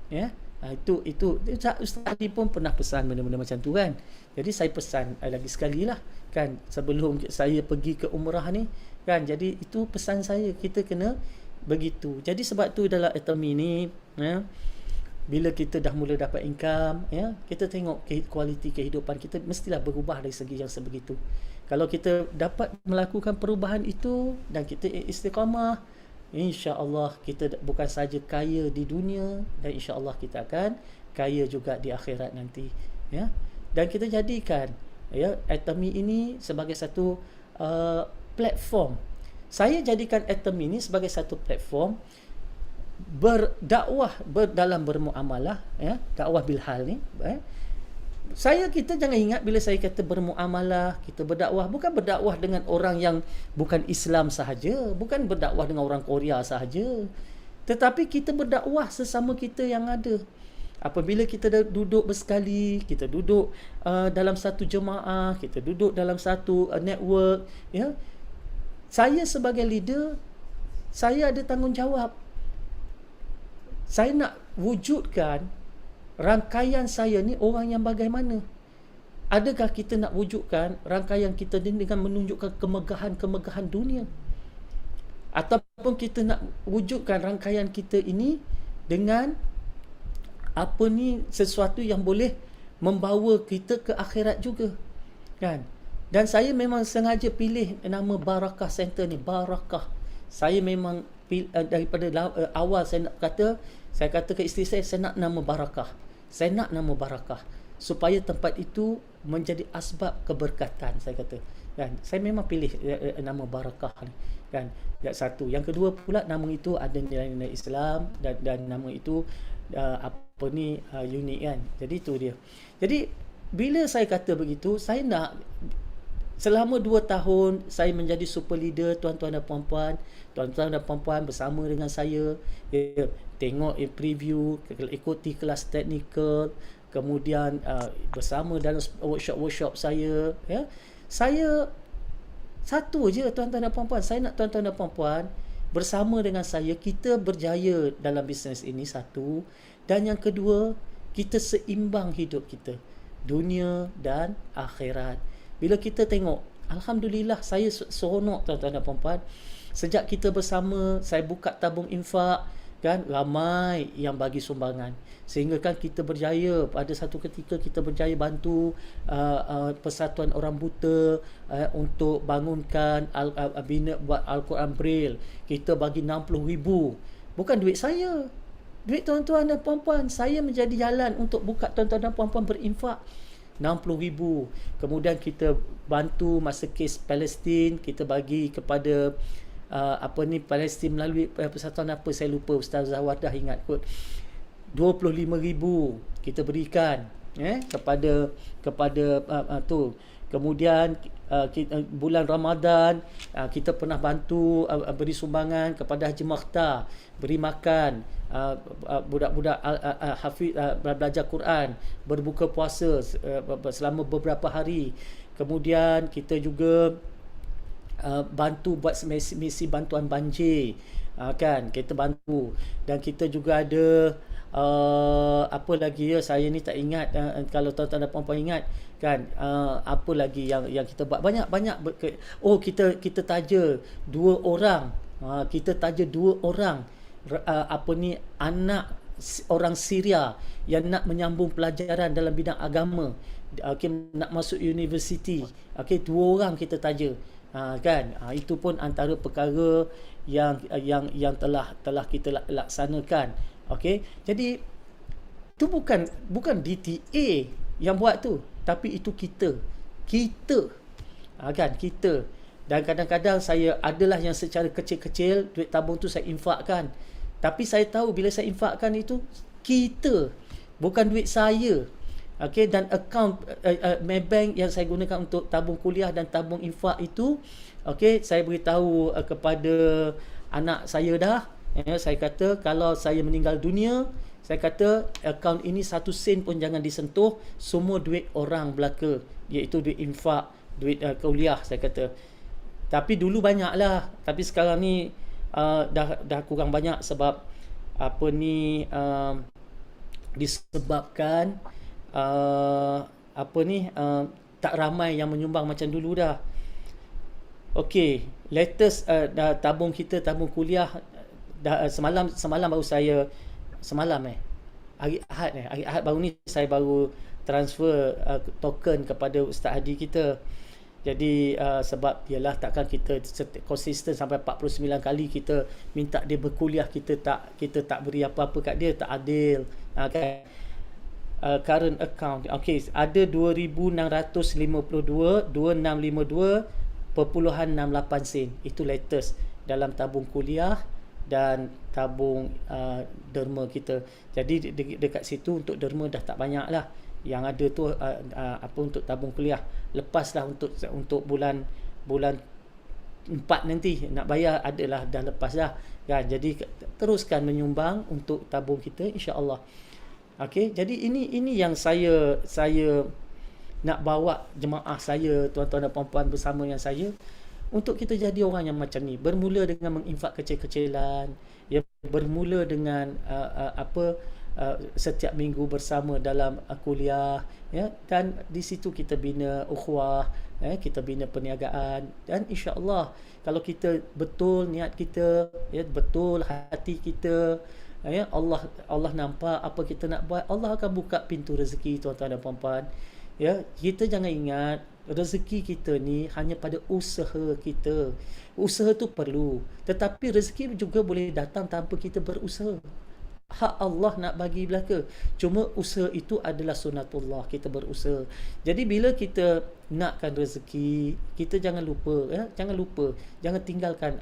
Ya. Itu Ustaz Ali pun pernah pesan benda-benda macam tu kan. Jadi saya pesan lagi sekali lah kan, sebelum saya pergi ke umrah ni kan. Jadi itu pesan saya, kita kena begitu. Jadi sebab tu dalam ekonomi ni ya, bila kita dah mula dapat income ya, kita tengok kualiti kehidupan kita mestilah berubah dari segi yang sebegitu. Kalau kita dapat melakukan perubahan itu dan kita istiqamah, insya-Allah kita bukan saja kaya di dunia, dan insya-Allah kita akan kaya juga di akhirat nanti ya. Dan kita jadikan ya Atomy ini sebagai satu platform. Saya jadikan Atomy ini sebagai satu platform berdakwah, dalam bermuamalah ya, dakwah bil hal ni kita jangan ingat bila saya kata bermuamalah, kita berdakwah, bukan berdakwah dengan orang yang bukan Islam sahaja, bukan berdakwah dengan orang Korea sahaja, tetapi kita berdakwah sesama kita yang ada. Apabila kita duduk bersekali, kita duduk dalam satu jemaah, kita duduk dalam satu network ya, saya sebagai leader, saya ada tanggungjawab. Saya nak wujudkan rangkaian saya ni orang yang bagaimana. Adakah kita nak wujudkan rangkaian kita ni dengan menunjukkan kemegahan-kemegahan dunia, ataupun kita nak wujudkan rangkaian kita ini dengan sesuatu yang boleh membawa kita ke akhirat juga kan. Dan saya memang sengaja pilih nama Barakah Center ni, Barakah. Saya memang daripada awal saya kata ke isteri saya nak nama Barakah. Saya nak nama Barakah supaya tempat itu menjadi asbab keberkatan, saya kata. Kan? Saya memang pilih nama Barakah ni kan. Yang satu, yang kedua pula nama itu ada nilai-nilai Islam dan nama itu unik kan. Jadi itu dia. Jadi bila saya kata begitu, saya nak selama 2 tahun saya menjadi super leader, tuan-tuan dan puan-puan bersama dengan saya ya, tengok preview, ikuti kelas teknikal, kemudian bersama dalam workshop saya ya. Saya satu je tuan-tuan dan puan-puan, saya nak tuan-tuan dan puan-puan bersama dengan saya, kita berjaya dalam bisnes ini, satu. Dan yang kedua, kita seimbang hidup kita, dunia dan akhirat. Bila kita tengok, alhamdulillah saya seronok tuan-tuan dan puan-puan. Sejak kita bersama, saya buka tabung infak kan, ramai yang bagi sumbangan, sehingga kan kita berjaya. Pada satu ketika kita berjaya bantu persatuan orang buta untuk bangunkan bina buat Al-Quran Braille. Kita bagi 60,000. Bukan duit saya, duit tuan-tuan dan puan-puan. Saya menjadi jalan untuk buka tuan-tuan dan puan-puan berinfak 60,000. Kemudian kita bantu masa kes Palestin, kita bagi kepada Palestin melalui persatuan saya lupa, Ustaz Zawadah ingat kot, 25,000 kita berikan kepada tu. Kemudian bulan Ramadan kita pernah bantu beri sumbangan kepada Haji Makhtar, beri makan budak-budak hafiz belajar Quran, berbuka puasa selama beberapa hari. Kemudian kita juga bantu buat misi bantuan banjir kan, kita bantu. Dan kita juga ada apa lagi ya, saya ni tak ingat, kalau tuan-tuan dan puan-puan ingat kan, apa lagi yang kita buat, banyak kita taja 2 orang, kita taja 2 orang anak orang Syria yang nak menyambung pelajaran dalam bidang agama, nak masuk universiti. 2 orang kita taja Kan, itu pun antara perkara yang telah kita laksanakan. Okey, jadi itu bukan DTA yang buat tu, tapi itu kita kan, kita. Dan kadang-kadang saya adalah yang secara kecil-kecil duit tabung tu saya infakkan, tapi saya tahu bila saya infakkan itu kita, bukan duit saya. Okey, dan akaun Maybank yang saya gunakan untuk tabung kuliah dan tabung infak itu, okey, saya beritahu kepada anak saya dah, saya kata kalau saya meninggal dunia, saya kata akaun ini 1 sen pun jangan disentuh, semua duit orang belaka, iaitu duit infak, duit kuliah, saya kata. Tapi dulu banyaklah, tapi sekarang ni dah kurang banyak sebab disebabkan tak ramai yang menyumbang macam dulu dah. Okey, latest tabung tabung kuliah semalam baru saya hari Ahad baru ni saya baru transfer token kepada Ustaz Hadi kita. Jadi sebab ialah takkan kita konsisten sampai 49 kali kita minta dia berkuliah, kita tak beri apa-apa kat dia, tak adil. Kan? Current account, okey, ada 2,652,2652.68 sen. Itu latest dalam tabung kuliah dan tabung derma kita. Jadi dekat situ untuk derma dah tak banyak lah. Yang ada tu untuk tabung kuliah. Lepaslah untuk bulan 4 nanti nak bayar adalah dah lepas dah kan. Jadi teruskan menyumbang untuk tabung kita, insya-Allah. Okey, jadi ini yang saya nak bawa jemaah saya, tuan-tuan dan puan-puan bersama yang saya, untuk kita jadi orang yang macam ni. Bermula dengan menginfak kecil-kecilan, ya, bermula dengan setiap minggu bersama dalam kuliah, ya, dan di situ kita bina ukhuwah, kita bina perniagaan, dan insya-Allah kalau kita betul niat kita, ya, betul hati kita, ya, Allah nampak apa kita nak buat, Allah akan buka pintu rezeki, tuan-tuan dan puan-puan. Ya, kita jangan ingat rezeki kita ni hanya pada usaha kita. Usaha tu perlu, tetapi rezeki juga boleh datang tanpa kita berusaha. Hak Allah nak bagi belaka. Cuma usaha itu adalah sunatullah, kita berusaha. Jadi bila kita nakkan rezeki, kita jangan lupa, ya, jangan tinggalkan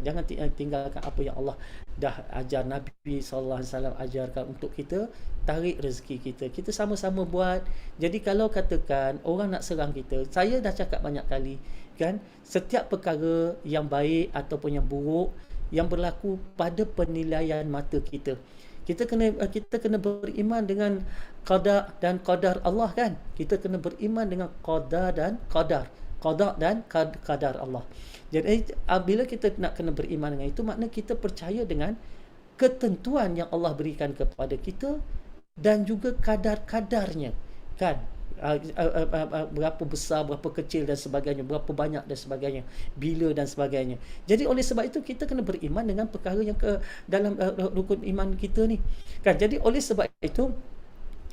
jangan tinggalkan apa yang Allah dah ajar, Nabi sallallahu alaihi wasallam ajarkan untuk kita tarik rezeki kita. Kita sama-sama buat. Jadi kalau katakan orang nak serang kita, saya dah cakap banyak kali kan, setiap perkara yang baik ataupun yang buruk yang berlaku pada penilaian mata kita. Kita kena beriman dengan qada dan qadar Allah kan. Kita kena beriman dengan qada dan qadar. Qada dan qadar Allah. Jadi bila kita nak kena beriman dengan itu, makna kita percaya dengan ketentuan yang Allah berikan kepada kita dan juga kadar-kadarnya kan. Berapa besar, berapa kecil dan sebagainya, berapa banyak dan sebagainya, bila dan sebagainya. Jadi oleh sebab itu kita kena beriman dengan perkara yang dalam rukun iman kita ni kan. Jadi oleh sebab itu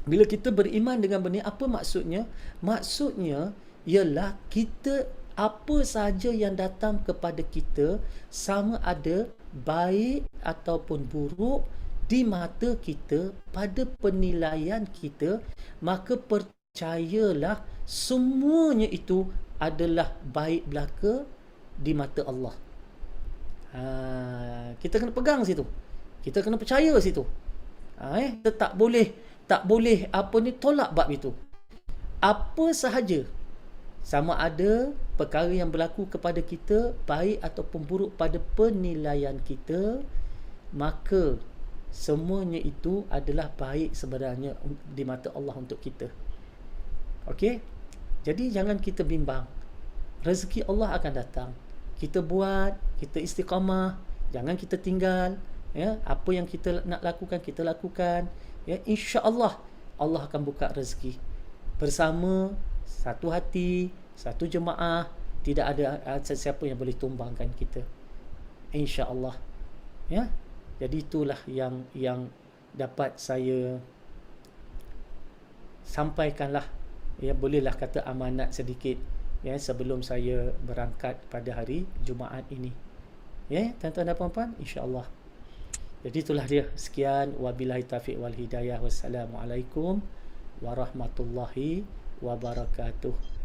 bila kita beriman dengan benda, apa maksudnya? Maksudnya ialah kita, apa sahaja yang datang kepada kita, sama ada baik ataupun buruk di mata kita, pada penilaian kita, maka percayalah semuanya itu adalah baik belaka di mata Allah. Kita kena pegang situ. Kita kena percaya situ. Kita tak boleh tolak bab itu. Apa sahaja, sama ada perkara yang berlaku kepada kita baik ataupun buruk pada penilaian kita, maka semuanya itu adalah baik sebenarnya di mata Allah untuk kita. Okey? Jadi jangan kita bimbang. Rezeki Allah akan datang. Kita buat, kita istiqamah, jangan kita tinggal, ya. Apa yang kita nak lakukan, kita lakukan, ya. Insya-Allah Allah akan buka rezeki. Bersama, satu hati, satu jemaah, tidak ada sesiapa yang boleh tumbangkan kita. Insya-Allah. Ya. Jadi itulah yang dapat saya sampaikanlah, ya, bolehlah kata amanat sedikit ya, sebelum saya berangkat pada hari Jumaat ini. Ya, tuan-tuan dan puan-puan, insya-Allah. Jadi itulah dia. Sekian, wabillahi taufiq wal hidayah. Wassalamualaikum warahmatullahi wabarakatuh.